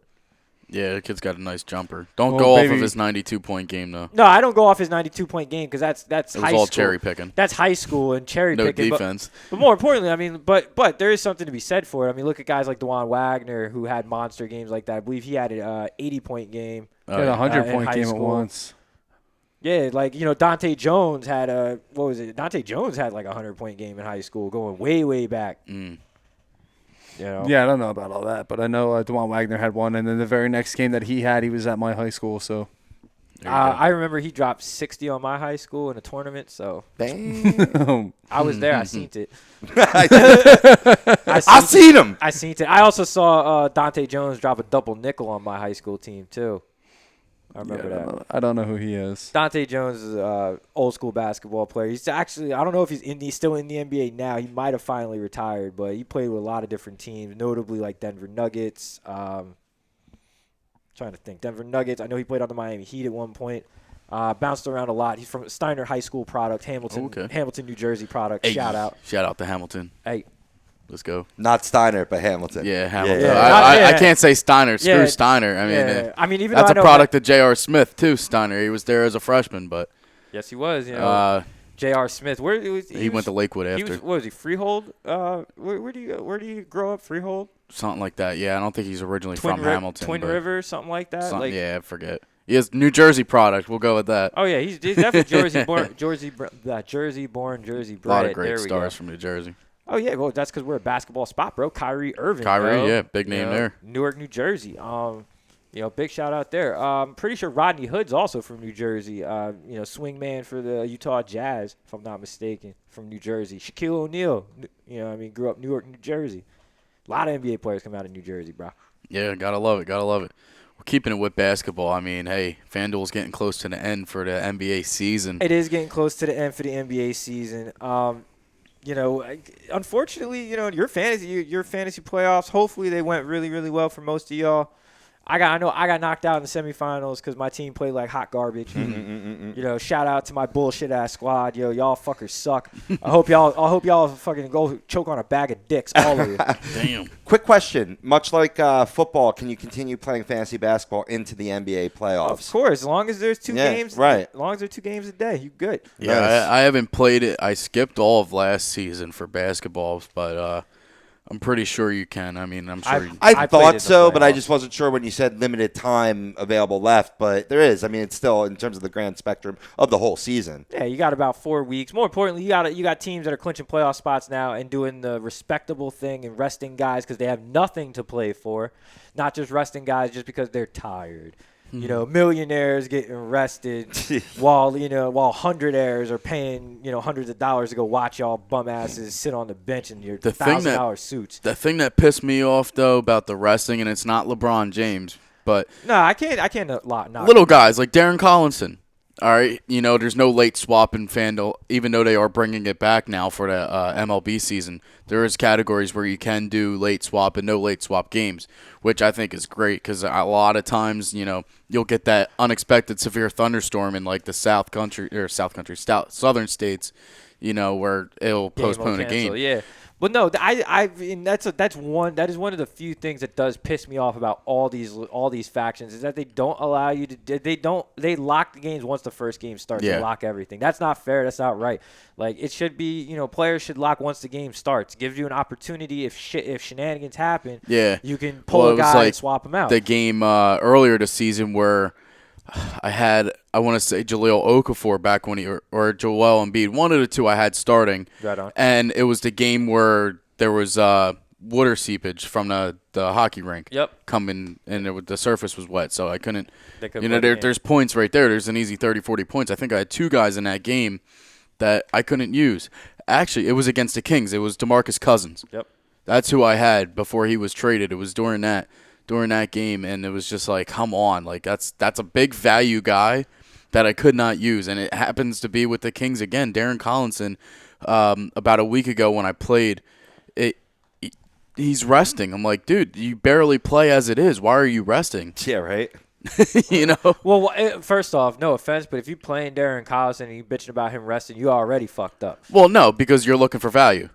Yeah, the kid's got a nice jumper. Don't go off of his 92-point game, though. No, I don't go off his 92-point game because that's high school. It was all cherry picking. That's high school and cherry picking. No defense. But more importantly, I mean, but there is something to be said for it. I mean, look at guys like DeJuan Wagner who had monster games like that. I believe he had an 80-point game. He had a 100-point game at once. Yeah, Dante Jones had Dante Jones had a 100-point game in high school going way, way back. Yeah, I don't know about all that, but I know DeJuan Wagner had one, and then the very next game that he had, he was at my high school. So I remember he dropped 60 on my high school in a tournament. So Bang. I was there. I seen it. I seen him. I seen it. I also saw Dante Jones drop a double nickel on my high school team too. I remember that. I don't know who he is. Dante Jones is an old school basketball player. He's actually, I don't know if he's still in the NBA now. He might have finally retired, but he played with a lot of different teams, notably Denver Nuggets. Trying to think. Denver Nuggets. I know he played on the Miami Heat at one point. Bounced around a lot. He's from Steiner High School product, Hamilton, New Jersey product. Hey, shout out to Hamilton. Hey. Let's go. Not Steiner, but Hamilton. Yeah, Hamilton. Yeah. I can't say Steiner. Screw Steiner. I mean, even that's though a product of J.R. Smith too. Steiner. He was there as a freshman, but yes, he was. J.R. Smith. Where he went to Lakewood after. What was he? Freehold. Where do you grow up? Freehold. Something like that. Yeah, I don't think he's originally from Hamilton. Twin River, something like that. I forget. He has New Jersey product. We'll go with that. Oh yeah, he's definitely Jersey born, Jersey born, Jersey bred. A lot of great stars from New Jersey. Oh yeah, well that's because we're a basketball spot, bro. Kyrie Irving. Big name there. Newark, New Jersey. Big shout out there. I'm pretty sure Rodney Hood's also from New Jersey. Swing man for the Utah Jazz, if I'm not mistaken, from New Jersey. Shaquille O'Neal, grew up Newark, New Jersey. A lot of NBA players come out of New Jersey, bro. Yeah, gotta love it. We're keeping it with basketball. I mean, hey, Fanduel's getting close to the end for the NBA season. It is getting close to the end for the NBA season. Unfortunately, your fantasy playoffs, hopefully they went really, really well for most of y'all. I know I got knocked out in the semifinals because my team played like hot garbage. Shout out to my bullshit ass squad. Y'all fuckers suck. I hope y'all fucking go choke on a bag of dicks, all of you. Damn. Quick question. Much like football, can you continue playing fantasy basketball into the NBA playoffs? Of course, as long as there's two games. Right. As long as there's 2 games a day, you good. Yeah, nice. I haven't played it. I skipped all of last season for basketball, but I'm pretty sure you can. I mean, I'm sure. I thought so, but I just wasn't sure when you said limited time available left. But there is. I mean, it's still in terms of the grand spectrum of the whole season. Yeah, you got about 4 weeks. More importantly, you got teams that are clinching playoff spots now and doing the respectable thing and resting guys because they have nothing to play for, not just resting guys just because they're tired. Millionaires getting arrested while hundredaires are paying, hundreds of dollars to go watch y'all bum asses sit on the bench in your $1,000 suits. The thing that pissed me off, though, about the wrestling, and it's not LeBron James, but no, I can't not little guys like Darren Collinson. All right, there's no late swap in Fanduel, even though they are bringing it back now for the MLB season. There is categories where you can do late swap and no late swap games, which I think is great because a lot of times, you'll get that unexpected severe thunderstorm in like the southern states, where it'll postpone a game. Yeah. But no, I mean, that is one of the few things that does piss me off about all these factions is that they don't allow you to they lock the games once the first game starts. Yeah. They lock everything. That's not fair. That's not right. Like it should be, players should lock once the game starts. Gives you an opportunity if shenanigans happen. Yeah. You can pull a guy and swap him out. The game earlier this season where I want to say Jahlil Okafor back when or Joel Embiid, one of the two I had starting. Right on. And it was the game where there was water seepage from the hockey rink. Yep. Coming, and the surface was wet, so I couldn't. There's There's points right there. There's an easy 30, 40 points. I think I had two guys in that game that I couldn't use. Actually, it was against the Kings. It was DeMarcus Cousins. Yep. That's who I had before he was traded. It was during that game, and it was just like, come on, like that's a big value guy that I could not use, and it happens to be with the Kings again. Darren Collinson, about a week ago when I played, he's resting. I'm like, dude, you barely play as it is. Why are you resting? Yeah, right. Well, first off, no offense, but if you're playing Darren Collison and you bitching about him resting, you already fucked up. Well, no, because you're looking for value.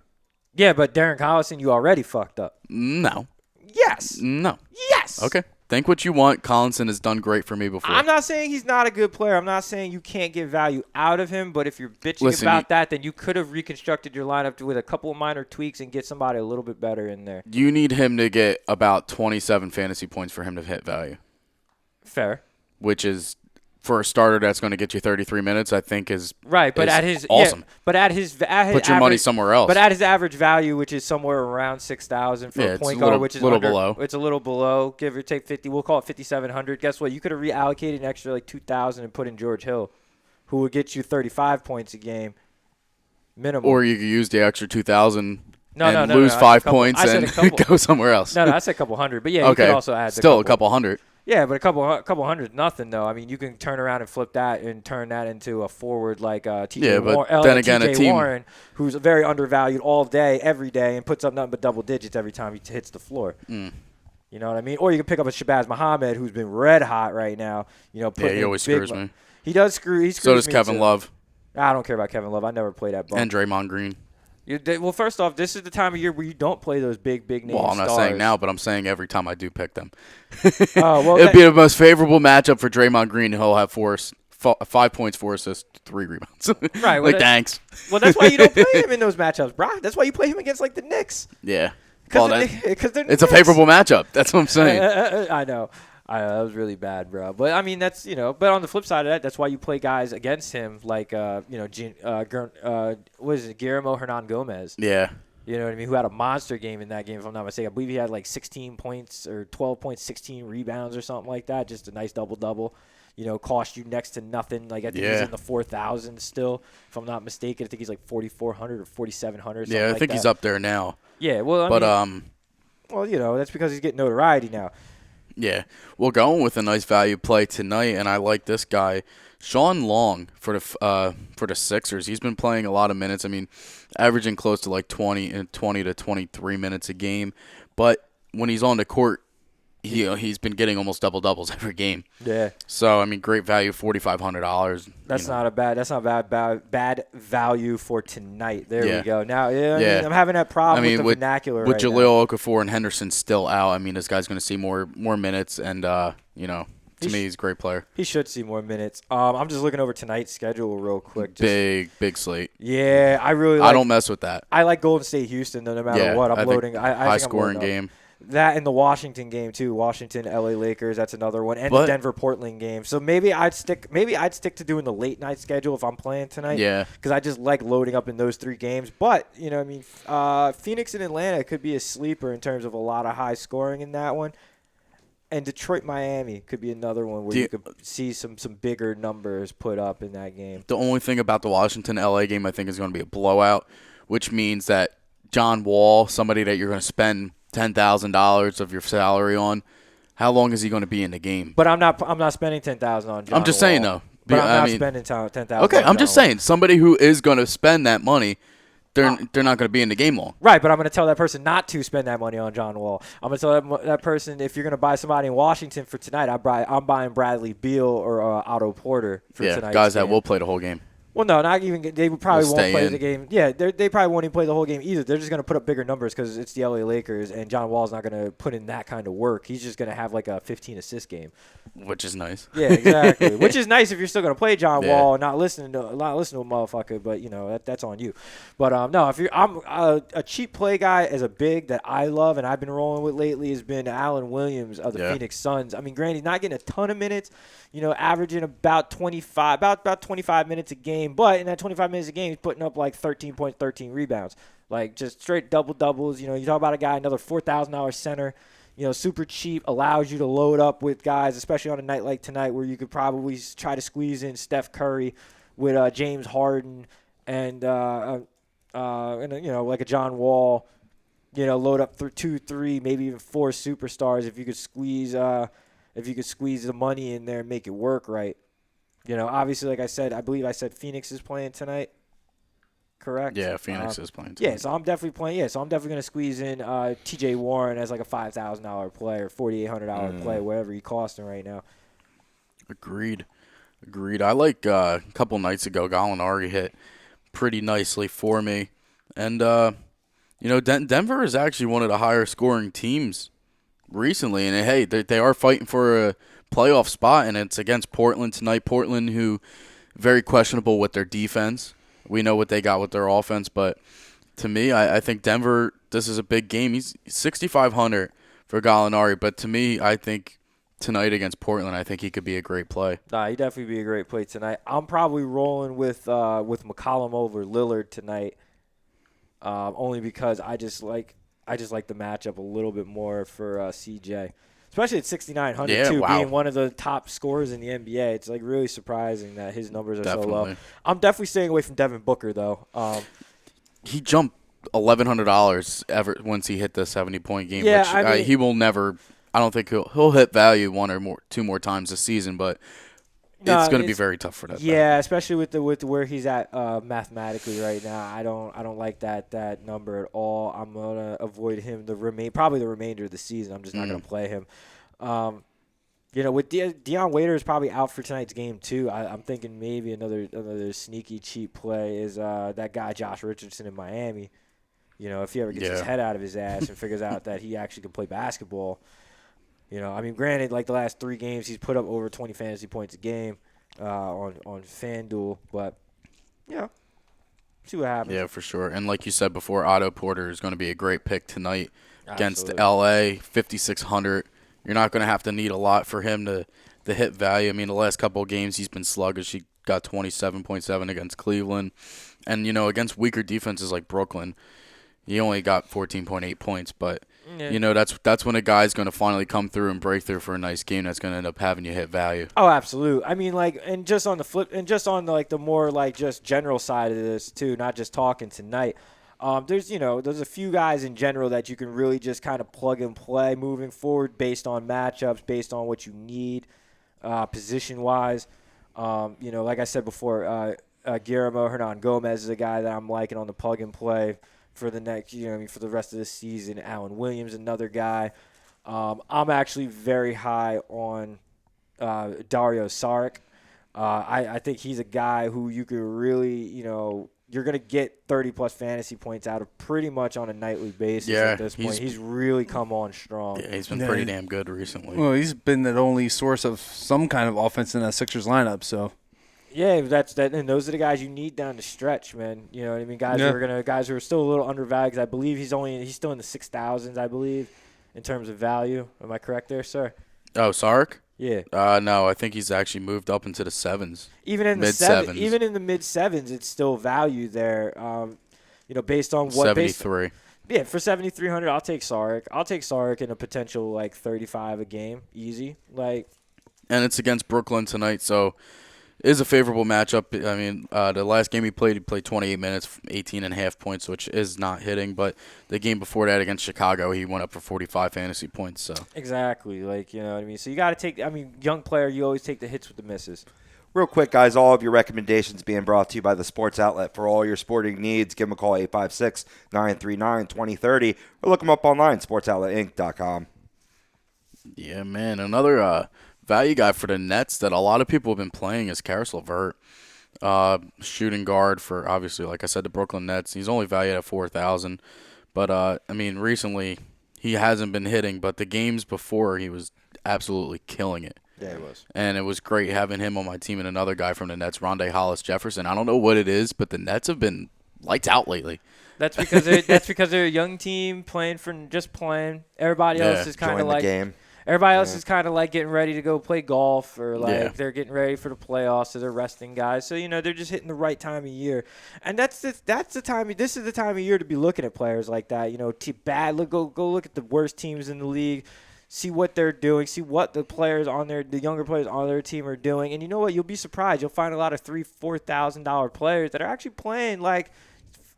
Yeah, but Darren Collison, you already fucked up. No. Yes. No. Yes. Okay. Think what you want. Collinson has done great for me before. I'm not saying he's not a good player. I'm not saying you can't get value out of him, but if you're bitching about that, then you could have reconstructed your lineup with a couple of minor tweaks and get somebody a little bit better in there. You need him to get about 27 fantasy points for him to hit value. Fair. Which is, for a starter that's going to get you 33 minutes, I think is right. But at his awesome. Yeah, but at his put your average, money somewhere else. But at his average value, which is somewhere around 6,000 for a point guard, which is little below. It's a little below, give or take 50. We'll call it 5,700. Guess what? You could have reallocated an extra like 2,000 and put in George Hill, who would get you 35 points a game, minimum. Or you could use the extra 2,000 and lose 5 points and go somewhere else. No, I said a couple hundred. But yeah, you could also add a couple hundred. Yeah, but a couple hundred, nothing though. I mean, you can turn around and flip that and turn that into a forward like TJ Warren, who's very undervalued all day, every day, and puts up nothing but double digits every time he hits the floor. You know what I mean? Or you can pick up a Shabazz Muhammad, who's been red hot right now. He always screws me. He does screw. He screws so does me Kevin too. Love. I don't care about Kevin Love. I never pled that bump. And Draymond Green. Well, first off, this is the time of year where you don't play those big names. Well, I'm not saying now, but I'm saying every time I do pick them. Well, it'd be the most favorable matchup for Draymond Green. He'll have 5 points, 4 assists, 3 rebounds. Right. Well, thanks. Well, that's why you don't play him in those matchups, bro. That's why you play him against like the Knicks. Yeah. Because it's a favorable matchup. That's what I'm saying. I know. That was really bad, bro. But I mean, that's But on the flip side of that, that's why you play guys against him, like what is it, Guillermo Hernan Gomez? Yeah. You know what I mean? Who had a monster game in that game, if I'm not mistaken. I believe he had like 16 points or 12 points, 16 rebounds or something like that. Just a nice double-double. Cost you next to nothing. Like I think he's in the 4,000 still, if I'm not mistaken. I think he's like 4,400 or 4,700. Yeah, I think he's up there now. Yeah, well, that's because he's getting notoriety now. Yeah, well, going with a nice value play tonight, and I like this guy, Sean Long for the Sixers. He's been playing a lot of minutes. I mean, averaging close to like 20 to 23 minutes a game. But when he's on the court, he's been getting almost double-doubles every game. Yeah. So, I mean, great value, $4,500. That's not bad value for tonight. There we go. Now, I mean, I'm having that problem with the vernacular with right Jahlil Okafor and Henderson still out. I mean, this guy's going to see more minutes, and to me, he's a great player. He should see more minutes. I'm just looking over tonight's schedule real quick. Big slate. Yeah, I don't mess with that. I like Golden State Houston no matter what. I'm loading. High scoring game. That and the Washington game too. Washington, LA Lakers, that's another one, and the Denver Portland game. So maybe I'd stick to doing the late night schedule if I'm playing tonight. Yeah. Because I just like loading up in those 3 games. But Phoenix and Atlanta could be a sleeper in terms of a lot of high scoring in that one. And Detroit, Miami could be another one where you could see some bigger numbers put up in that game. The only thing about the Washington LA game I think is going to be a blowout, which means that John Wall, somebody that you're going to spend $10,000 of your salary on, how long is he going to be in the game? But I'm not spending $10,000 on John I'm just Wall. saying though, But I'm not mean, spending $10,000. Okay, I'm just saying, somebody who is going to spend that money, they're not going to be in the game long. Right, but I'm going to tell that person not to spend that money on John Wall. I'm going to tell that person, if you're going to buy somebody in Washington for tonight, I'm buying Bradley Beal or Otto Porter for tonight. Yeah, guys that will play the whole game. Well, no, not even. They probably They'll won't stay play in. the game. Yeah, they probably won't even play the whole game either. They're just going to put up bigger numbers because it's the LA Lakers, and John Wall's not going to put in that kind of work. He's just going to have like a 15-assist game. Which is nice. Yeah, exactly. Which is nice if you're still going to play John Yeah. Wall and not listening to a motherfucker. But that's on you. But no, if I'm a cheap play guy as a big that I love and I've been rolling with lately has been Allen Williams of the Phoenix Suns. I mean, granted, he's not getting a ton of minutes. Averaging about 25 minutes a game. But in that 25 minutes a game, he's putting up like 13 points, 13 rebounds. Like just straight double-doubles. You talk about a guy, another $4,000 center, super cheap, allows you to load up with guys, especially on a night like tonight where you could probably try to squeeze in Steph Curry with James Harden and like a John Wall, load up through 2, 3, maybe even 4 superstars if you could squeeze the money in there and make it work right. Obviously, like I said, I believe I said Phoenix is playing tonight. Correct? Yeah, Phoenix is playing tonight. Yeah, so I'm definitely playing. Yeah, so I'm definitely going to squeeze in T.J. Warren as like a $5,000 play or $4,800 play, whatever he costing right now. Agreed. I like a couple nights ago, Gallinari hit pretty nicely for me. And, Denver is actually one of the higher scoring teams recently. And, hey, they are fighting for a playoff spot, and it's against Portland tonight. Portland, who very questionable with their defense. We know what they got with their offense, but to me, I think Denver, this is a big game. He's 6,500 for Gallinari, but to me, I think tonight against Portland, I think he could be a great play. Nah, he'd definitely be a great play tonight. I'm probably rolling with McCollum over Lillard tonight, only because I just like the matchup a little bit more for CJ. Especially at 6,900 too, being one of the top scorers in the NBA. It's like really surprising that his numbers are so low. I'm definitely staying away from Devin Booker though. He jumped $1,100 ever once he hit the 70-point game. Yeah, which he will never. I don't think he'll hit value one or two more times this season, but it's going to be very tough for that. Yeah, especially with where he's at mathematically right now. I don't like that number at all. I'm gonna avoid him probably the remainder of the season. I'm just not gonna play him. With Deion Waiters probably out for tonight's game too. I'm thinking maybe another sneaky cheap play is that guy Josh Richardson in Miami. If he ever gets his head out of his ass and figures out that he actually can play basketball. Granted, like the last 3 games, he's put up over 20 fantasy points a game on Fanduel, but see what happens. Yeah, for sure. And like you said before, Otto Porter is going to be a great pick tonight against LA, 5,600. You're not going to have to need a lot for him to hit value. I mean, the last couple of games he's been sluggish. He got 27.7 against Cleveland, and against weaker defenses like Brooklyn, he only got 14.8 points, but. Yeah. That's when a guy's going to finally come through and break through for a nice game that's going to end up having you hit value. Oh, absolutely. I mean, and just on the flip, and just on the more just general side of this too, not just talking tonight. There's a few guys in general that you can really just kind of plug and play moving forward based on matchups, based on what you need, position wise. Like I said before, Guillermo Hernan Gomez is a guy that I'm liking on the plug and play. For the next, for the rest of the season. Allen Williams, another guy. I'm actually very high on Dario Saric. I think he's a guy who you could really, you're going to get 30-plus fantasy points out of pretty much on a nightly basis at this point. He's really come on strong. Yeah, he's been pretty damn good recently. Well, he's been the only source of some kind of offense in that Sixers lineup, so. Yeah, that's that, and those are the guys you need down the stretch, man. You know what I mean? Guys who are still a little undervalued. 'Cause I believe he's still in the 6,000s, I believe, in terms of value. Am I correct there, sir? Oh, Sark? Yeah. No, I think he's actually moved up into the 7s. Even in the mid sevens, it's still value there. Based on what 73. Yeah, for 7,300, I'll take Saric. I'll take Saric in a potential 35 a game, easy. And it's against Brooklyn tonight, so. Is a favorable matchup. I mean, the last game he played 28 minutes, 18.5 points, which is not hitting. But the game before that against Chicago, he went up for 45 fantasy points. So exactly, you know what I mean. So you got to take. Young player, you always take the hits with the misses. Real quick, guys, all of your recommendations being brought to you by the Sports Outlet. For all your sporting needs, give them a call, 856-939-2030, or look them up online, sportsoutletinc.com. Yeah, man. Another value guy for the Nets that a lot of people have been playing is Karis LeVert. Shooting guard for, obviously, like I said, the Brooklyn Nets. He's only valued at $4,000. But, I mean, recently he hasn't been hitting, but the games before he was absolutely killing it. Yeah, it was. And it was great having him on my team and another guy from the Nets, Rondé Hollis-Jefferson. I don't know what it is, but the Nets have been lights out lately. That's because they're a young team playing. Everybody else is kind of like game. Everybody else is kind of like getting ready to go play golf, or they're getting ready for the playoffs, so they're resting guys. So they're just hitting the right time of year, and that's the time. This is the time of year to be looking at players like that. Go look at the worst teams in the league, see what they're doing, see what the younger players on their team are doing, and you know what? You'll be surprised. You'll find a lot of $3,000-$4,000 players that are actually playing like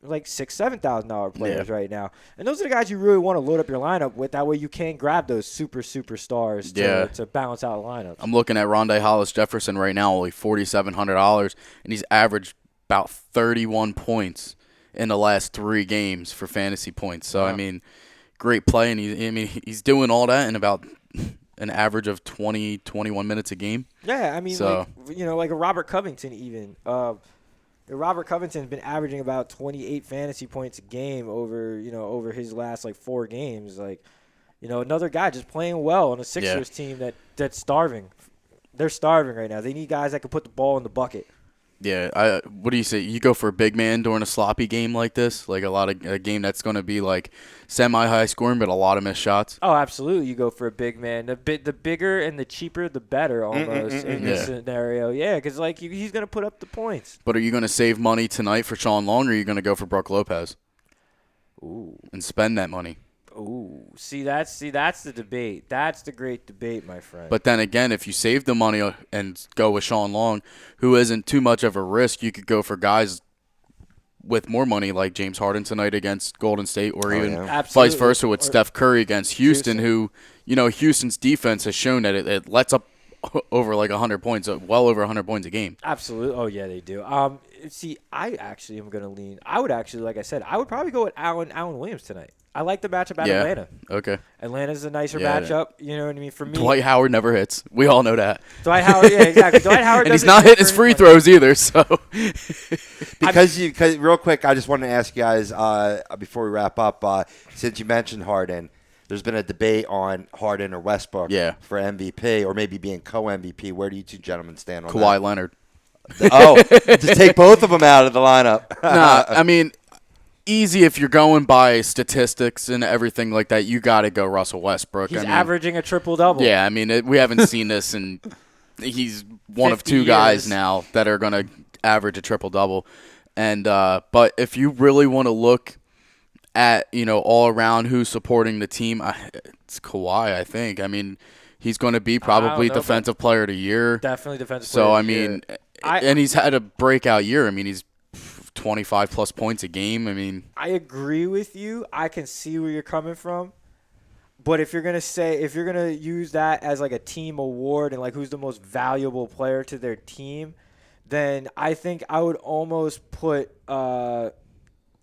$6,000-$7,000 players right now, and those are the guys you really want to load up your lineup with. That way you can grab those superstars to balance out lineups. I'm looking at Rondé Hollis-Jefferson right now, only $4,700, and he's averaged about 31 points in the last 3 games for fantasy points. So I mean, great play, and he's doing all that in about an average of 20-21 minutes a game. Yeah, I mean, like a Robert Covington even. Robert Covington's been averaging about 28 fantasy points a game over his last 4 games. Another guy just playing well on a Sixers team that's starving. They're starving right now. They need guys that can put the ball in the bucket. Yeah, what do you say? You go for a big man during a sloppy game like this, like a game that's going to be semi-high scoring, but a lot of missed shots. Oh, absolutely. You go for a big man. The bigger and the cheaper, the better, almost in this scenario. Yeah, because he's going to put up the points. But are you going to save money tonight for Sean Long, or are you going to go for Brook Lopez? Ooh, and spend that money. Ooh, that's the debate. That's the great debate, my friend. But then again, if you save the money and go with Sean Long, who isn't too much of a risk, you could go for guys with more money like James Harden tonight against Golden State, or vice versa with Steph Curry against Houston, who, Houston's defense has shown that it lets up over 100 points, well over 100 points a game. Absolutely. Oh, yeah, they do. I actually am going to lean. I would actually, like I said, I would probably go with Allen Williams tonight. I like the matchup at Atlanta. Okay. Atlanta's a nicer matchup. You know what I mean? For me, Dwight Howard never hits. We all know that. Dwight Howard, yeah, exactly. Dwight Howard, and he's not hitting his free throws either. So, because real quick, I just wanted to ask you guys before we wrap up. Since you mentioned Harden, there's been a debate on Harden or Westbrook for MVP, or maybe being co-MVP. Where do you two gentlemen stand on that? Kawhi Leonard. Just take both of them out of the lineup. Nah, I mean, easy if you're going by statistics and everything like that. You got to go Russell Westbrook. He's averaging a triple-double. Yeah, I mean, we haven't seen this, and he's one of 2 guys now that are going to average a triple-double. And but if you really want to look at, all around who's supporting the team, it's Kawhi, I think. I mean, he's going to be probably Defensive Player of the Year. Definitely Defensive Player of the Year. And he's had a breakout year. I mean, he's 25-plus points a game. I mean, I agree with you. I can see where you're coming from. But if you're going to use that as a team award and who's the most valuable player to their team, then I think I would almost put Giannis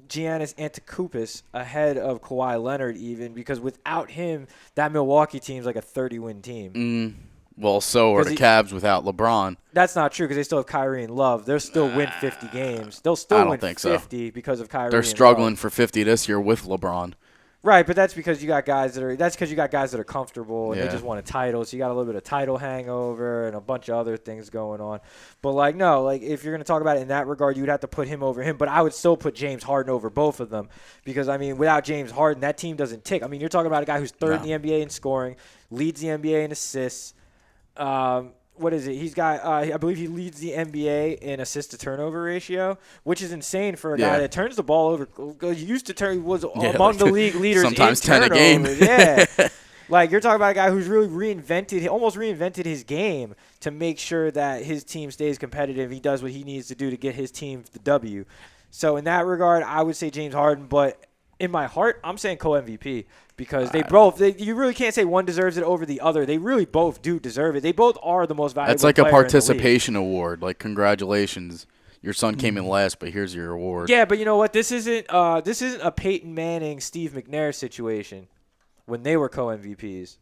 Antetokounmpo ahead of Kawhi Leonard even, because without him, that Milwaukee team's a 30-win team. Well, so are the Cavs without LeBron. That's not true, because they still have Kyrie and Love. They'll still win 50 games. They'll still win 50 because of Kyrie. They're struggling for 50 this year with LeBron. Right, but that's because you got guys that are comfortable and they just won a title. So you got a little bit of title hangover and a bunch of other things going on. But if you're going to talk about it in that regard, you would have to put him over him. But I would still put James Harden over both of them, because without James Harden, that team doesn't tick. You're talking about a guy who's third in the NBA in scoring, leads the NBA in assists. What is it? He's got, I believe he leads the NBA in assist-to-turnover ratio, which is insane for a guy that turns the ball over. He used to was among the league leaders sometimes in 10 turnovers. a game. Yeah. You're talking about a guy who's really almost reinvented his game to make sure that his team stays competitive. He does what he needs to do to get his team the W. So in that regard, I would say James Harden, but in my heart, I'm saying co-MVP because you really can't say one deserves it over the other. They really both do deserve it. They both are the most valuable. That's like a player in the league. participation award. Like, congratulations. Your son came in last, but here's your award. Yeah, but you know what? This isn't a Peyton Manning, Steve McNair situation when they were co-MVPs.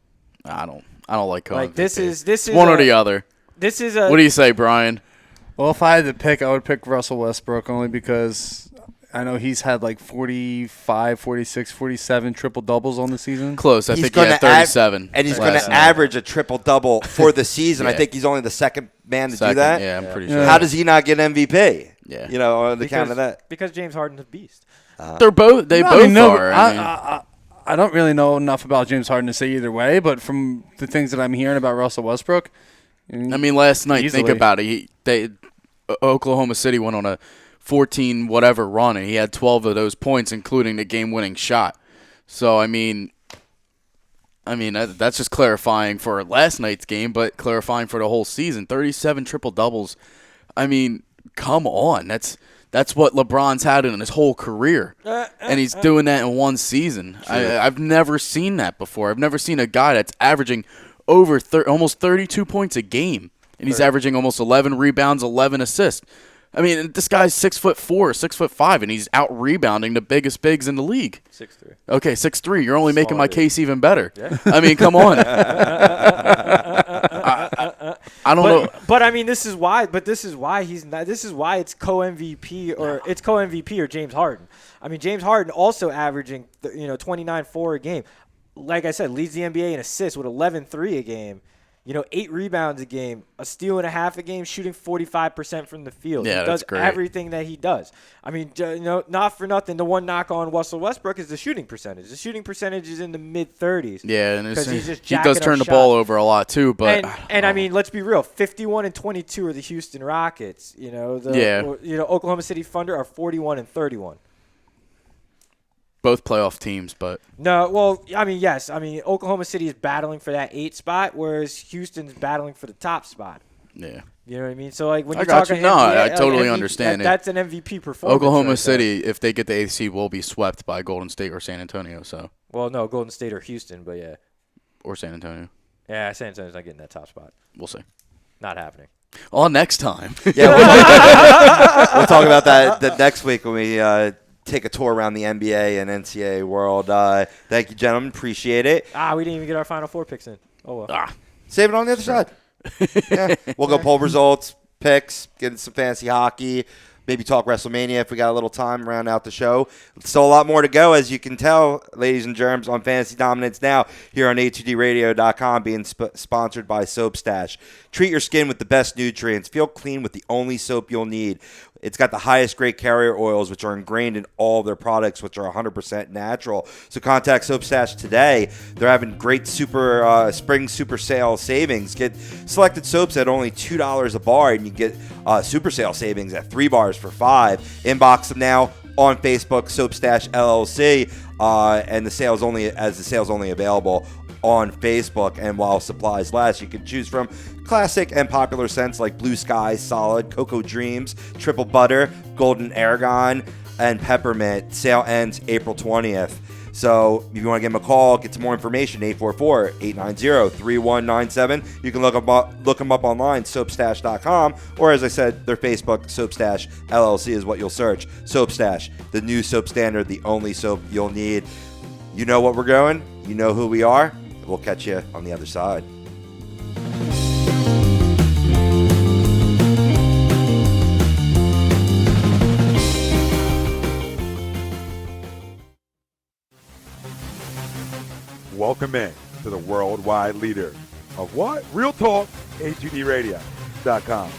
I don't like co-MVP. Like this is one or the other. This is a. What do you say, Brian? Well, if I had to pick, I would pick Russell Westbrook only because I know he's had like 45, 46, 47 triple-doubles on the season. Close. I think he had 37. And he's going to average a triple-double for the season. I think he's only the second man to do that. Yeah, I'm pretty sure. How does he not get MVP? Yeah. You know, on the count of that. Because James Harden's a beast. They both are. I don't really know enough about James Harden to say either way, but from the things that I'm hearing about Russell Westbrook, I mean, last night, easily. think about it. Oklahoma City went on a 14-whatever run, and he had 12 of those points, including the game-winning shot. So, I mean, that's just clarifying for last night's game, but clarifying for the whole season. 37 triple-doubles. I mean, come on. That's what LeBron's had in his whole career, and he's doing that in one season. I've never seen that before. I've never seen a guy that's averaging over almost 32 points a game, and he's averaging almost 11 rebounds, 11 assists. I mean, this guy's 6'4", 6'5", and he's out rebounding the biggest bigs in the league. 6'3". Okay, 6'3". You're only making my case even better. Yeah. I mean, come on. I don't know. But I mean, this is why he's not. This is why it's co-MVP or James Harden. I mean, James Harden also averaging 29.4 a game. Like I said, leads the NBA in assists with 11.3 a game. 8 rebounds a game, a steal and a half a game, shooting 45% from the field. Yeah, he does that's great. everything that he does. I mean, not for nothing, the one knock on Russell Westbrook is the shooting percentage. The shooting percentage is in the mid-30s. Yeah, and he does turn the ball over a lot too. But I mean, let's be real. 51 and 22 are the Houston Rockets. Oklahoma City Thunder are 41 and 31. Both playoff teams, but no. Well, I mean, yes. I mean, Oklahoma City is battling for that 8 spot, whereas Houston's battling for the top spot. Yeah. You know what I mean? So, like, when I you got talk you. No, I totally understand it. That's an MVP performance. Oklahoma right City, if they get the 8th seed, will be swept by Golden State or San Antonio. So. Well, no, Golden State or Houston, but yeah. Or San Antonio. Yeah, San Antonio's not getting that top spot. We'll see. Not happening. Oh, next time. Yeah, we'll talk about that next week when we take a tour around the NBA and NCAA world. Thank you, gentlemen. Appreciate it. We didn't even get our Final Four picks in. Oh, well. Save it on the other side. Yeah. We'll go poll results, picks, get into some fantasy hockey, maybe talk WrestleMania if we got a little time, round out the show. Still a lot more to go, as you can tell, ladies and germs, on Fantasy Dominance now here on A2DRadio.com, being sponsored by Soap Stash. Treat your skin with the best nutrients. Feel clean with the only soap you'll need. It's got the highest grade carrier oils, which are ingrained in all of their products, which are 100% natural. So contact Soap Stash today. They're having great spring super sale savings. Get selected soaps at only $2 a bar, and you get super sale savings at 3 bars for $5. Inbox them now on Facebook, Soap Stash LLC, and the sale's only available on Facebook, and while supplies last, you can choose from classic and popular scents like Blue Sky, Solid, Cocoa Dreams, Triple Butter, Golden Aragon, and Peppermint. Sale ends April 20th. So if you want to give them a call, get some more information, 844-890-3197. You can look them up online, soapstash.com, or as I said, their Facebook, Soap Stash LLC is what you'll search. Soap Stash, the new soap standard, the only soap you'll need. You know what we're going. You know who we are. We'll catch you on the other side. Welcome in to the worldwide leader of what? Real talk, A2DRadio.com.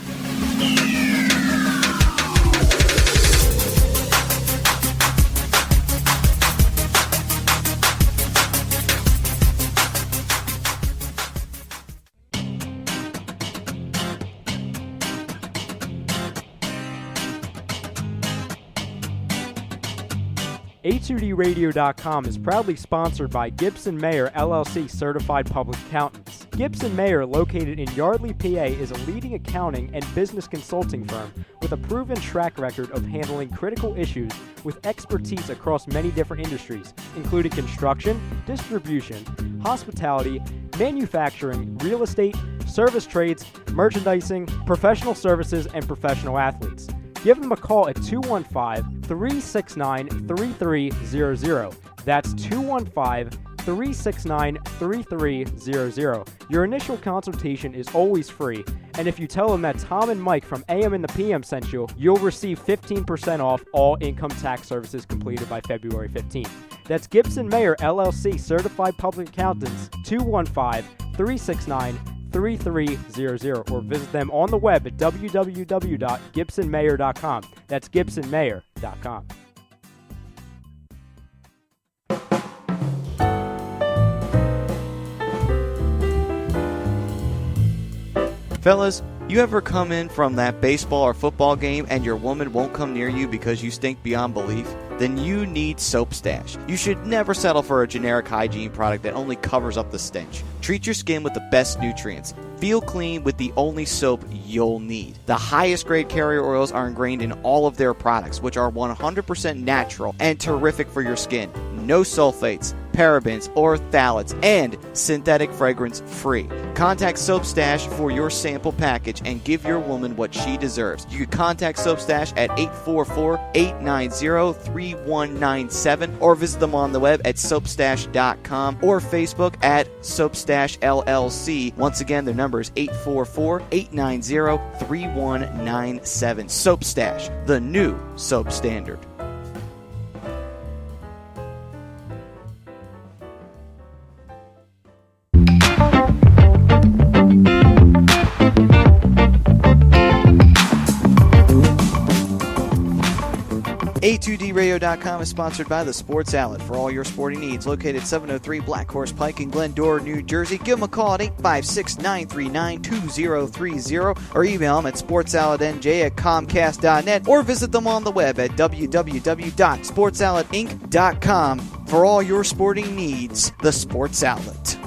A2DRadio.com is proudly sponsored by Gibson Mayer LLC Certified Public Accountants. Gibson Mayer, located in Yardley, PA, is a leading accounting and business consulting firm with a proven track record of handling critical issues with expertise across many different industries, including construction, distribution, hospitality, manufacturing, real estate, service trades, merchandising, professional services, and professional athletes. Give them a call at 215-369-3300. That's 215-369-3300. Your initial consultation is always free, and if you tell them that Tom and Mike from AM and the PM sent you, you'll receive 15% off all income tax services completed by February 15th. That's Gibson Mayer LLC Certified Public Accountants, 215-369-3300, or visit them on the web at www.gibsonmayer.com. That's gibsonmayer.com. Fellas, you ever come in from that baseball or football game and your woman won't come near you because you stink beyond belief? Then you need Soap Stash. You should never settle for a generic hygiene product that only covers up the stench. Treat your skin with the best nutrients. Feel clean with the only soap you'll need. The highest grade carrier oils are ingrained in all of their products, which are 100% natural and terrific for your skin. No sulfates, parabens, or phthalates, and synthetic fragrance free. Contact Soap Stash for your sample package and give your woman what she deserves. You can contact Soap Stash at 844-890-3197 or visit them on the web at soapstash.com or Facebook at Soapstash LLC. Once again, their number is 844-890-3197. Soap Stash, the new soap standard. A2DRadio.com is sponsored by the Sports Outlet for all your sporting needs. Located 703 Black Horse Pike in Glendora, New Jersey. Give them a call at 856-939-2030 or email them at sportsoutletnj@comcast.net or visit them on the web at www.sportsoutletinc.com for all your sporting needs. The Sports Outlet.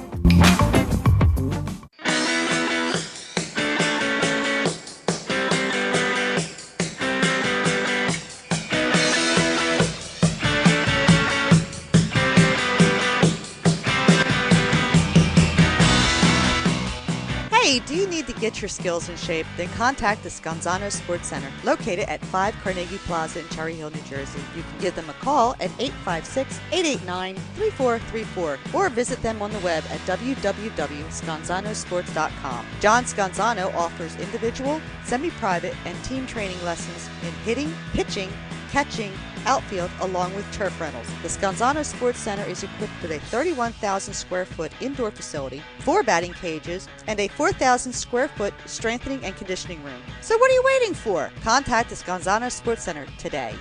Do you need to get your skills in shape? Then contact the Scanzano Sports Center, located at 5 Carnegie Plaza in Cherry Hill, New Jersey. You can give them a call at 856-889-3434 or visit them on the web at www.scanzanosports.com. John Scanzano offers individual, semi-private, and team training lessons in hitting, pitching, catching, outfield, along with turf rentals. The Scanzano Sports Center is equipped with a 31,000 square foot indoor facility, 4 batting cages, and a 4,000 square foot strengthening and conditioning room. So what are you waiting for? Contact the Scanzano Sports Center today.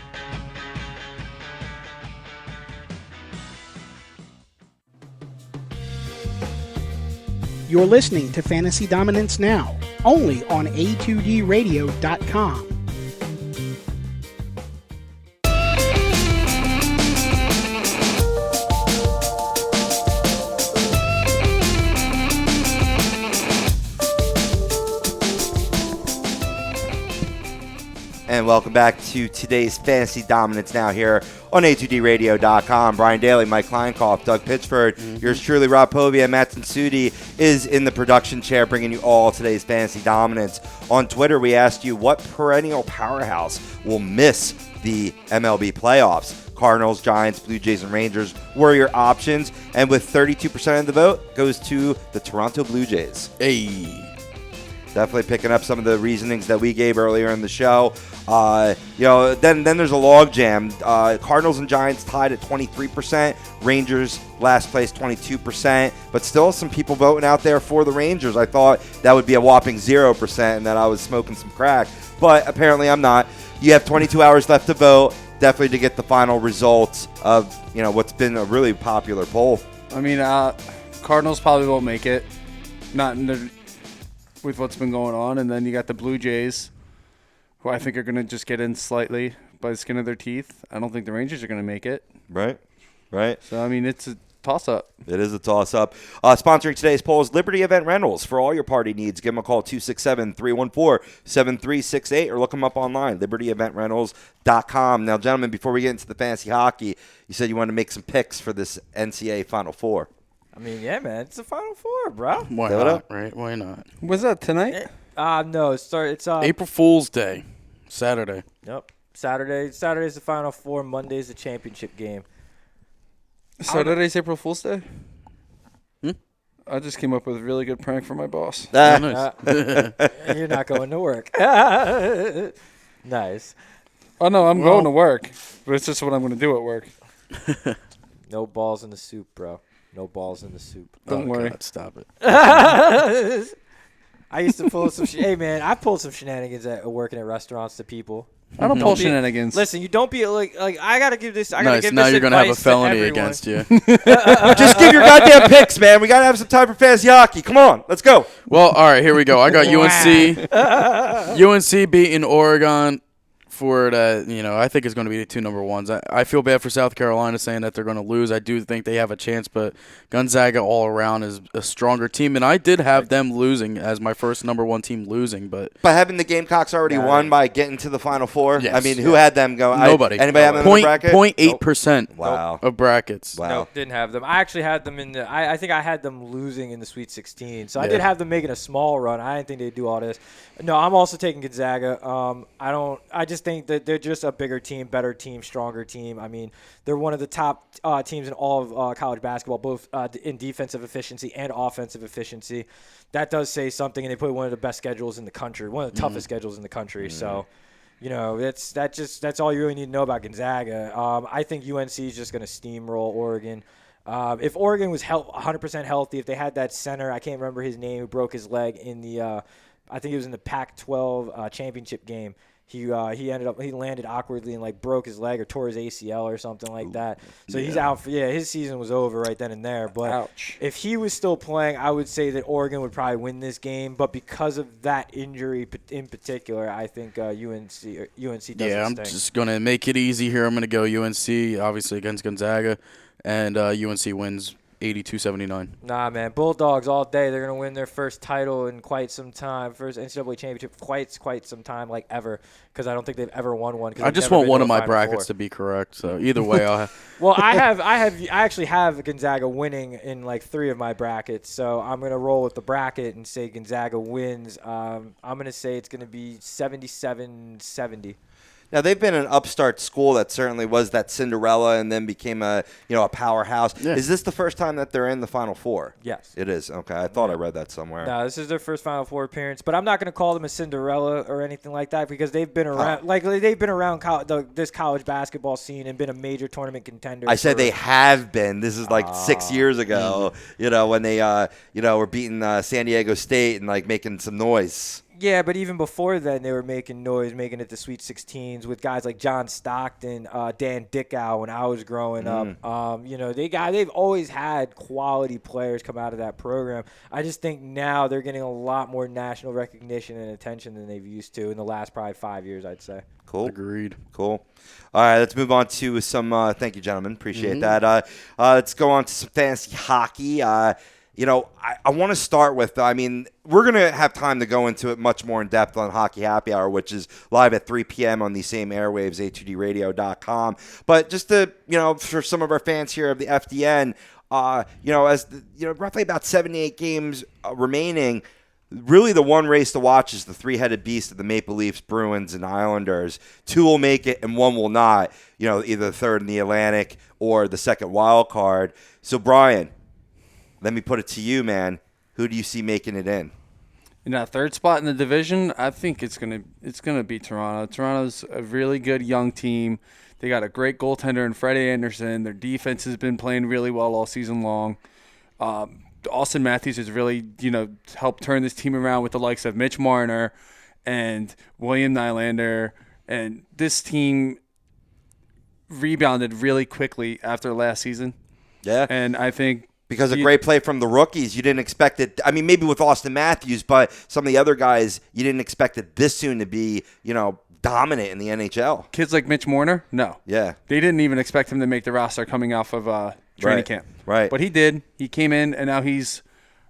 You're listening to Fantasy Dominance Now, only on A2DRadio.com. And welcome back to today's Fantasy Dominance Now here on A2DRadio.com. Brian Daly, Mike Kleinkoff, Doug Pitchford, yours truly, Rob Povia, Matt Sudi is in the production chair bringing you all today's Fantasy Dominance. On Twitter, we asked you what perennial powerhouse will miss the MLB playoffs. Cardinals, Giants, Blue Jays, and Rangers were your options. And with 32% of the vote goes to the Toronto Blue Jays. Hey. Definitely picking up some of the reasonings that we gave earlier in the show. Then there's a logjam. Cardinals and Giants tied at 23%. Rangers last place 22%. But still some people voting out there for the Rangers. I thought that would be a whopping 0% and that I was smoking some crack. But apparently I'm not. You have 22 hours left to vote. Definitely to get the final results of what's been a really popular poll. I mean, Cardinals probably won't make it. Not in the... with what's been going on, and then you got the Blue Jays, who I think are going to just get in slightly. by the skin of their teeth. I don't think the Rangers are going to make it. Right. So, I mean, it's a toss-up. It is a toss-up. Sponsoring today's poll is Liberty Event Rentals. For all your party needs, give them a call, 267-314-7368, or look them up online, libertyeventrentals.com. Now, gentlemen, before we get into the fantasy hockey, you said you wanted to make some picks for this NCAA Final Four. I mean, yeah, man, it's the Final Four, bro. Why not, right? Why not? Was that tonight? No, it's April Fool's Day, Saturday. Yep, Saturday's the Final Four. Monday's the championship game. Saturday's April Fool's Day? I just came up with a really good prank for my boss. Nice. You're not going to work. Nice. Oh, no, I'm going to work. But it's just what I'm going to do at work. No balls in the soup, bro. No balls in the soup. Don't worry. God, stop it. I used to pull some. Hey, man, I pulled some shenanigans at working at restaurants to people. I don't pull shenanigans. Listen, you don't be like I gotta give this. I gotta Nice. give Now this you're going to have a advice felony everyone. against you. Just give your goddamn picks, man. We got to have some time for fantasy hockey. Come on. Let's go. Well, all right, here we go. I got UNC beating Oregon for that. I think it's going to be the two number ones. I feel bad for South Carolina saying that they're going to lose. I do think they have a chance, but Gonzaga all around is a stronger team, and I did have them losing as my first number one team losing. But By having the Gamecocks already won by getting to the Final Four, Yes. I mean, who had them go? Nobody. Anybody have them in the bracket? 0.8% Wow. of brackets. Wow. Nope, didn't have them. I actually had them in the. I think I had them losing in the Sweet 16. So I did have them making a small run. I didn't think they'd do all this. No, I'm also taking Gonzaga. I just think that they're just a bigger team, better team, stronger team. I mean, they're one of the top teams in all of college basketball, both in defensive efficiency and offensive efficiency. That does say something, and they play one of the best schedules in the country, one of the toughest schedules in the country. So, that's all you really need to know about Gonzaga. I think UNC is just going to steamroll Oregon. If Oregon was 100% healthy, if they had that center, I can't remember his name, who broke his leg in the I think it was in the Pac-12 championship game. He landed awkwardly and broke his leg or tore his ACL or something like that. So he's out for his season was over right then and there. But if he was still playing, I would say that Oregon would probably win this game. But because of that injury in particular, I think UNC does. Yeah, I'm just gonna make it easy here. I'm gonna go UNC, obviously against Gonzaga, and UNC wins 82-79. Nah, man. Bulldogs all day. They're going to win their first title in quite some time. First NCAA championship quite some time, ever, because I don't think they've ever won one. I just want one of my brackets to be correct. So either way, I'll have. Well, I actually have Gonzaga winning in 3 of my brackets. So I'm going to roll with the bracket and say Gonzaga wins. I'm going to say it's going to be 77-70. Now, they've been an upstart school that certainly was that Cinderella and then became a powerhouse. Yeah. Is this the first time that they're in the Final Four? Yes. It is. Okay. I thought I read that somewhere. No, this is their first Final Four appearance, but I'm not going to call them a Cinderella or anything like that because they've been around they've been around this college basketball scene and been a major tournament contender. I said they have been. This is 6 years ago, when they were beating San Diego State and making some noise. Yeah, but even before then, they were making noise, making it to Sweet 16s with guys like John Stockton, Dan Dickow when I was growing up. They've always had quality players come out of that program. I just think now they're getting a lot more national recognition and attention than they've used to in the last probably 5 years, I'd say. Cool. Agreed. Cool. All right, let's move on to some thank you, gentlemen. Appreciate that. Let's go on to some fantasy hockey. I want to start with, we're going to have time to go into it much more in depth on Hockey Happy Hour, which is live at 3 p.m. on these same airwaves, a2dradio.com. But just to, for some of our fans here of the FDN, roughly about 78 games remaining, really the one race to watch is the three-headed beast of the Maple Leafs, Bruins, and Islanders. 2 will make it and 1 will not, either the third in the Atlantic or the second wild card. So, Brian, let me put it to you, man. Who do you see making it in? In that third spot in the division, I think it's gonna be Toronto. Toronto's a really good young team. They got a great goaltender in Freddie Anderson. Their defense has been playing really well all season long. Austin Matthews has really, helped turn this team around with the likes of Mitch Marner and William Nylander. And this team rebounded really quickly after last season. Yeah. And I think because of great play from the rookies, you didn't expect it. Maybe with Austin Matthews, but some of the other guys, you didn't expect it this soon to be, dominant in the NHL. Kids like Mitch Marner, no. Yeah. They didn't even expect him to make the roster coming off of training camp. Right. But he did. He came in, and now I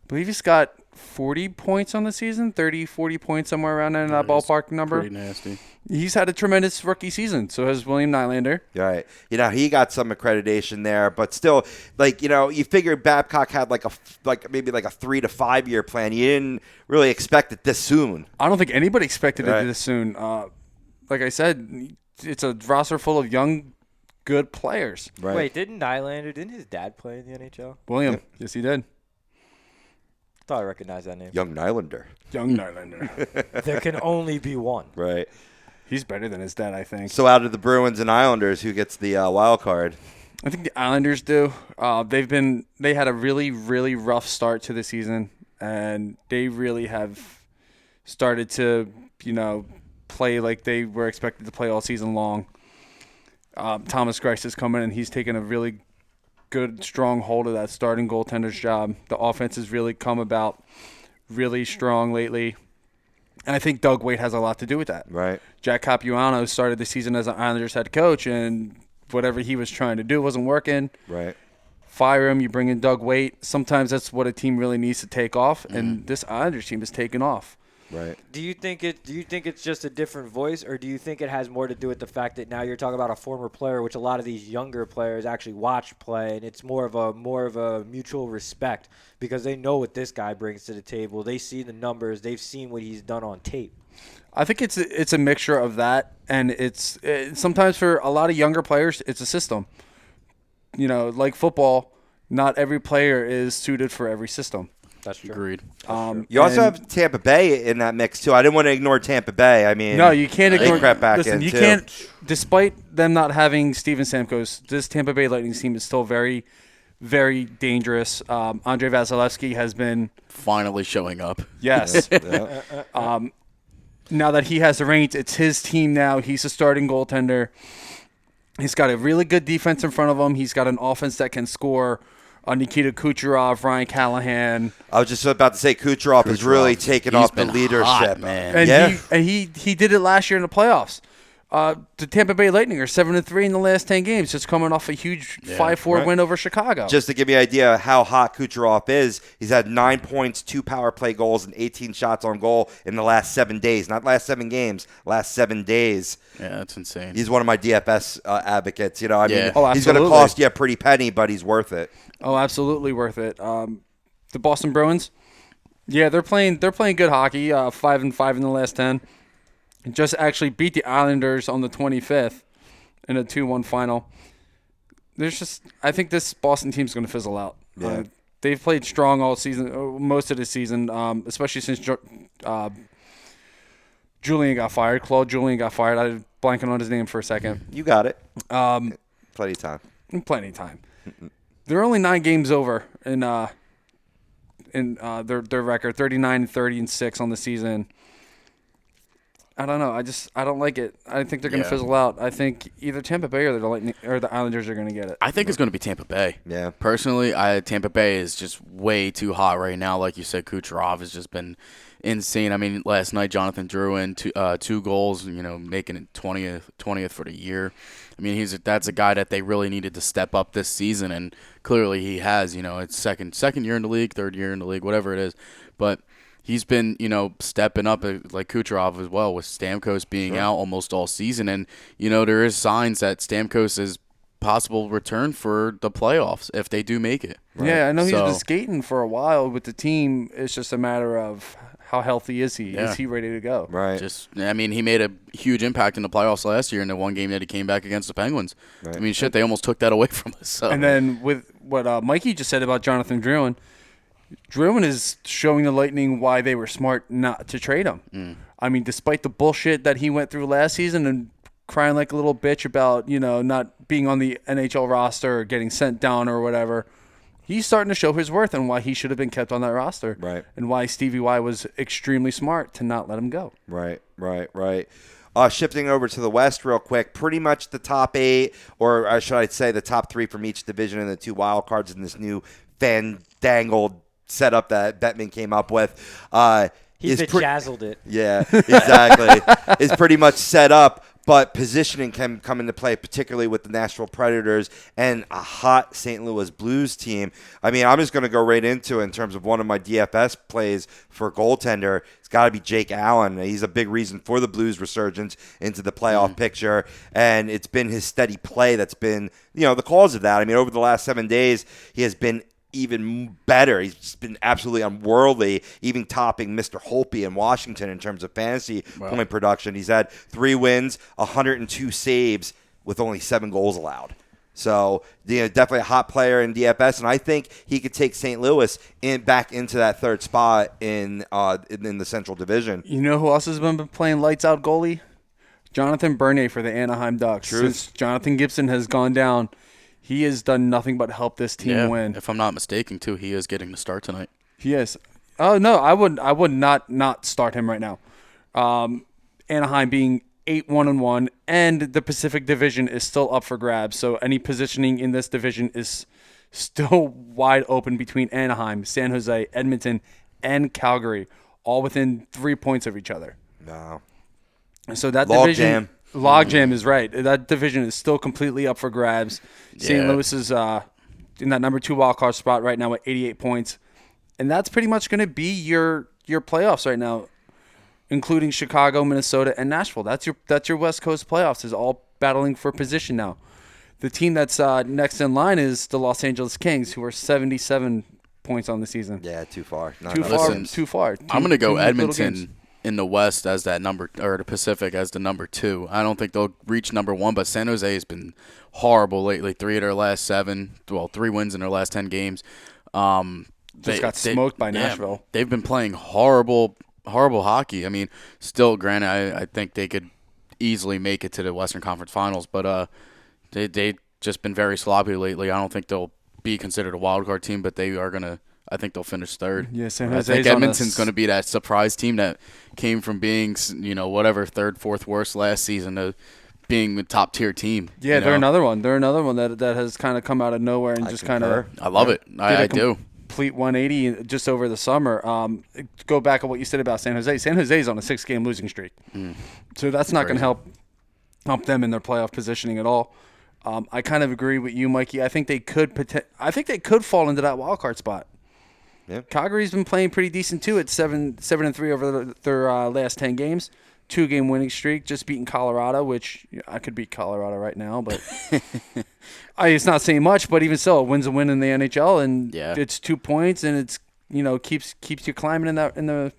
believe he's got 40 points on the season, 30, 40 points, somewhere around there in that ballpark number. Pretty nasty. He's had a tremendous rookie season. So has William Nylander. Right. He got some accreditation there, but still, you figure Babcock had maybe a 3 to 5 year plan. You didn't really expect it this soon. I don't think anybody expected it this soon. Like I said, it's a roster full of young, good players. Right. Wait, didn't his dad play in the NHL? William, yes, he did. Thought I recognized that name. Young Nylander. Young Nylander. There can only be one. Right. He's better than his dad, I think. So out of the Bruins and Islanders, who gets the wild card? I think the Islanders do. They had a really, really rough start to the season, and they really have started to, play like they were expected to play all season long. Thomas Greiss is coming, and he's taken a really good, strong hold of that starting goaltender's job. The offense has really come about really strong lately. And I think Doug Weight has a lot to do with that. Right. Jack Capuano started the season as an Islanders head coach, and whatever he was trying to do wasn't working. Right. Fire him, you bring in Doug Weight. Sometimes that's what a team really needs to take off, and this Islanders team is taking off. Right. Do you think it's just a different voice, or do you think it has more to do with the fact that now you're talking about a former player, which a lot of these younger players actually watch play, and it's more of a mutual respect because they know what this guy brings to the table. They see the numbers, they've seen what he's done on tape. I think it's a mixture of that, and it's sometimes for a lot of younger players, it's a system. Like football, not every player is suited for every system. That's true. Agreed. You also have Tampa Bay in that mix, too. I didn't want to ignore Tampa Bay. I mean, no, you can't ignore. They crept back listen, in, you too. can't. Despite them not having Steven Stamkos, this Tampa Bay Lightning team is still very, very dangerous. Andrei Vasilevsky has been Finally showing up. yes. Now that he has the reins, it's his team now. He's a starting goaltender. He's got a really good defense in front of him. He's got an offense that can score. Nikita Kucherov, Ryan Callahan. I was just about to say Kucherov has really taken off the leadership. Hot, man. And he did it last year in the playoffs. The Tampa Bay Lightning are 7-3 in the last 10 games, just coming off a huge 5-4 win over Chicago. Just to give you an idea of how hot Kucherov is, he's had 9 points, 2 power play goals, and 18 shots on goal in the last 7 days. Not last 7 games, last 7 days. Yeah, that's insane. He's one of my DFS advocates. He's going to absolutely. cost you a pretty penny, but he's worth it. Oh, absolutely worth it. The Boston Bruins, they're playing good hockey. 5-5 in the last 10. Just actually beat the Islanders on the 25th in a 2-1 final. I think this Boston team's going to fizzle out. Yeah. They've played strong all season, most of the season, especially since Julian got fired. Claude Julien got fired. I was blanking on his name for a second. You got it. Plenty of time. Plenty of time. They're only 9 games over in their record, 39-30-6 on the season. I don't know. I don't like it. I think they're going to fizzle out. I think either Tampa Bay or the Lightning or the Islanders are going to get it. I think it's going to be Tampa Bay. Yeah. Personally, Tampa Bay is just way too hot right now. Like you said, Kucherov has just been insane. I mean, last night Jonathan Drouin 2 goals, making it 20th for the year. I mean, that's a guy that they really needed to step up this season, and clearly he has. It's second year in the league, third year in the league, whatever it is, but. He's been, stepping up like Kucherov as well, with Stamkos being out almost all season. And, there is signs that Stamkos is possible return for the playoffs if they do make it. Right? Yeah, I know he's been skating for a while with the team. It's just a matter of how healthy is he? Yeah. Is he ready to go? Right. He made a huge impact in the playoffs last year in the one game that he came back against the Penguins. Right. I mean, they almost took that away from us. So. And then with what Mikey just said about Jonathan Drouin, Drouin is showing the Lightning why they were smart not to trade him. I mean, despite the bullshit that he went through last season and crying like a little bitch about, not being on the NHL roster or getting sent down or whatever, he's starting to show his worth and why he should have been kept on that roster. Right. And why Stevie Y was extremely smart to not let him go. Right. Shifting over to the West real quick, pretty much the top 8, or should I say the top 3 from each division and the 2 wild cards in this new fandangled setup that Bettman came up with. He's bejazzled it. Yeah, exactly. Is pretty much set up, but positioning can come into play, particularly with the Nashville Predators and a hot St. Louis Blues team. I mean, I'm just going to go right into it in terms of one of my DFS plays for goaltender. It's got to be Jake Allen. He's a big reason for the Blues' resurgence into the playoff picture, and it's been his steady play that's been, the cause of that. I mean, over the last 7 days, he has been even better. He's been absolutely unworldly, even topping Mr. Holtby in Washington in terms of fantasy point production. He's had 3 wins, 102 saves with only 7 goals allowed. So, definitely a hot player in DFS, and I think he could take St. Louis back into that 3rd spot in the Central Division. You know who else has been playing lights out goalie? Jonathan Bernier for the Anaheim Ducks. Since Jonathan Gibson has gone down, he has done nothing but help this team win. If I'm not mistaken, too, he is getting the start tonight. He is. Oh no, I would not start him right now. Anaheim being 8-1-1, and the Pacific Division is still up for grabs. So any positioning in this division is still wide open between Anaheim, San Jose, Edmonton, and Calgary, all within 3 points of each other. No. So that Logjam. Logjam is right. That division is still completely up for grabs. St. Louis is in that number 2 wildcard spot right now at 88 points. And that's pretty much going to be your playoffs right now, including Chicago, Minnesota, and Nashville. That's your West Coast playoffs, is all battling for position now. The team that's next in line is the Los Angeles Kings, who are 77 points on the season. Yeah, too far. Too far. I'm going to go Edmonton in the West as that number, or the Pacific as the number 2. I don't think they'll reach number 1, but San Jose has been horrible lately. 3 of their last 7, 3 wins in their last 10 games. Just got smoked by Nashville. They've been playing horrible hockey. I mean, still, granted, I think they could easily make it to the Western Conference Finals, but they've just been very sloppy lately. I don't think they'll be considered a wild card team, but they are going to. I think they'll finish 3rd. Yeah, I think Edmonton's going to be that surprise team that came from being, 3rd, 4th worst last season to being a top tier team. Yeah, they're another one. They're another one that has kind of come out of nowhere and just kind of. I love it. I do. Complete 180 just over the summer. Go back to what you said about San Jose. San Jose is on a 6-game losing streak, so that's not going to help them in their playoff positioning at all. I kind of agree with you, Mikey. I think they could fall into that wild card spot. Yeah. Calgary's been playing pretty decent too at 7-3 over their last 10 games. 2-game winning streak, just beating Colorado, which I could beat Colorado right now, but it's not saying much. But even so, it wins a win in the NHL, and it's 2 points, and it's keeps you climbing in the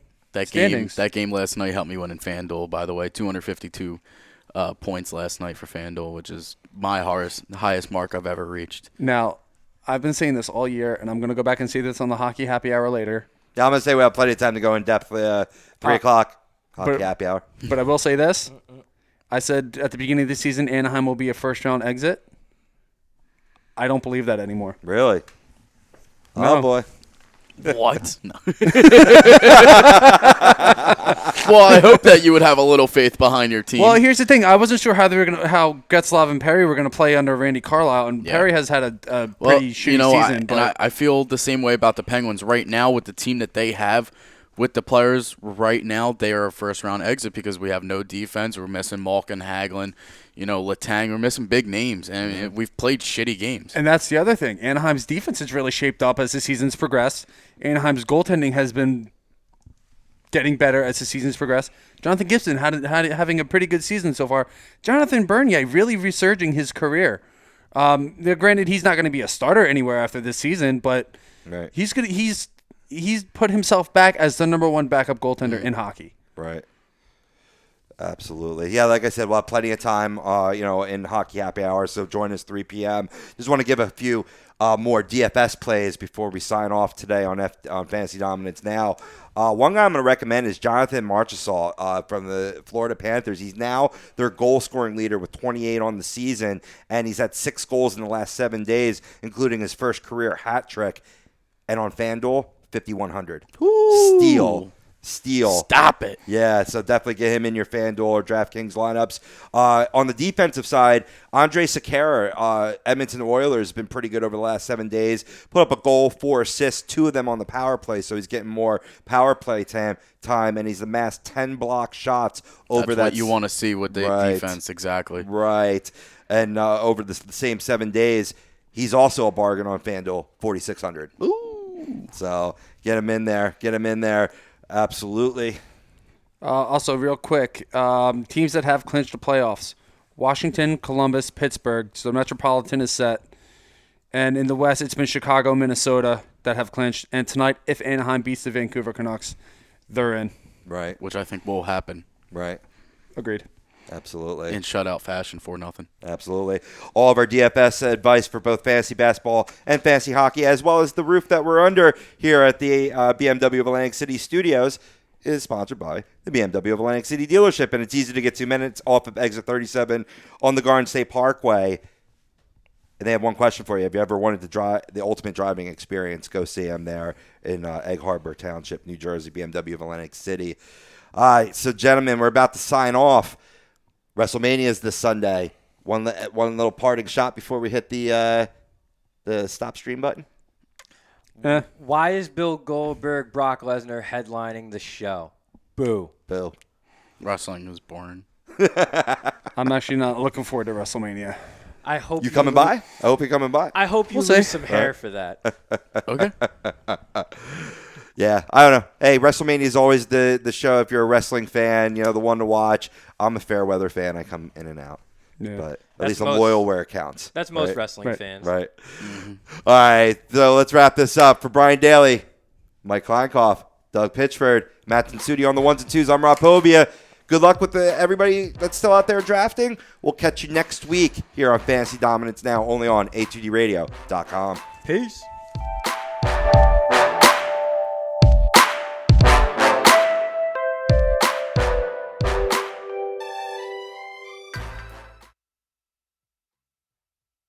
standings. That game last night helped me win in Fanduel. By the way, 252 points last night for Fanduel, which is my highest mark I've ever reached. Now, I've been saying this all year, and I'm going to go back and say this on the Hockey Happy Hour later. Yeah, I'm going to say we have plenty of time to go in depth. 3 o'clock, Hockey Happy Hour. But I will say this. I said at the beginning of the season, Anaheim will be a first-round exit. I don't believe that anymore. Really? No. Oh, boy. What? No. Well, I hope that you would have a little faith behind your team. Well, here's the thing. I wasn't sure how Getzlaf and Perry were going to play under Randy Carlyle, and Perry has had a pretty shitty season. I feel the same way about the Penguins right now with the team that they have. With the players right now, they are a first-round exit because we have no defense. We're missing Malkin, Hagelin, Letang. We're missing big names, and we've played shitty games. And that's the other thing. Anaheim's defense has really shaped up as the season's progressed. Anaheim's goaltending has been getting better as the season's progressed. Jonathan Gibson having a pretty good season so far. Jonathan Bernier really resurging his career. Granted, he's not going to be a starter anywhere after this season, but he's put himself back as the number 1 backup goaltender in hockey. Right. Absolutely. Yeah, like I said, we'll have plenty of time, in Hockey Happy Hour, so join us 3 p.m. Just want to give a few more DFS plays before we sign off today on Fantasy Dominance Now. One guy I'm going to recommend is Jonathan Marchessault from the Florida Panthers. He's now their goal-scoring leader with 28 on the season, and he's had 6 goals in the last 7 days, including his first career hat trick. And on FanDuel, 5,100. Steal. steal. Stop it. Yeah, so definitely get him in your FanDuel or DraftKings lineups. On the defensive side, Andre Sekera, Edmonton Oilers, has been pretty good over the last 7 days. Put up a goal, 4 assists, 2 of them on the power play, so he's getting more power play time, and he's amassed 10 block shots over That's what you want to see with the defense, exactly. Right, and over the same 7 days, he's also a bargain on FanDuel, 4,600. Ooh. So get him in there. Absolutely. Also, real quick, teams that have clinched the playoffs: Washington, Columbus, Pittsburgh. So the Metropolitan is set. And in the West, it's been Chicago, Minnesota that have clinched. And tonight, if Anaheim beats the Vancouver Canucks, they're in. Right. Which I think will happen. Right. Agreed. Absolutely. In shutout fashion, 4-0. Absolutely. All of our DFS advice for both fantasy basketball and fantasy hockey, as well as the roof that we're under here at the BMW of Atlantic City Studios, is sponsored by the BMW of Atlantic City dealership. And it's easy to get 2 minutes off of exit 37 on the Garden State Parkway. And they have one question for you. Have you ever wanted to drive the ultimate driving experience? Go see them there in Egg Harbor Township, New Jersey, BMW of Atlantic City. All right, so gentlemen, we're about to sign off. WrestleMania is this Sunday. One little parting shot before we hit the stop stream button. Why is Bill Goldberg, Brock Lesnar headlining the show? Boo. Bill. Wrestling is boring. I'm actually not looking forward to WrestleMania. I hope you coming by? I hope you're coming by. I hope you lose some hair for that. Okay. Yeah, I don't know. Hey, WrestleMania is always the show if you're a wrestling fan, the one to watch. I'm a fair weather fan. I come in and out. Yeah. But at That's least I'm loyal where it counts. That's most right? wrestling fans. Right. All right, so let's wrap this up. For Brian Daly, Mike Kleinkoff, Doug Pitchford, Matt Tensuti on the ones and twos. I'm Rob Povia. Good luck with everybody that's still out there drafting. We'll catch you next week here on Fantasy Dominance Now, only on a2dradio.com. Peace.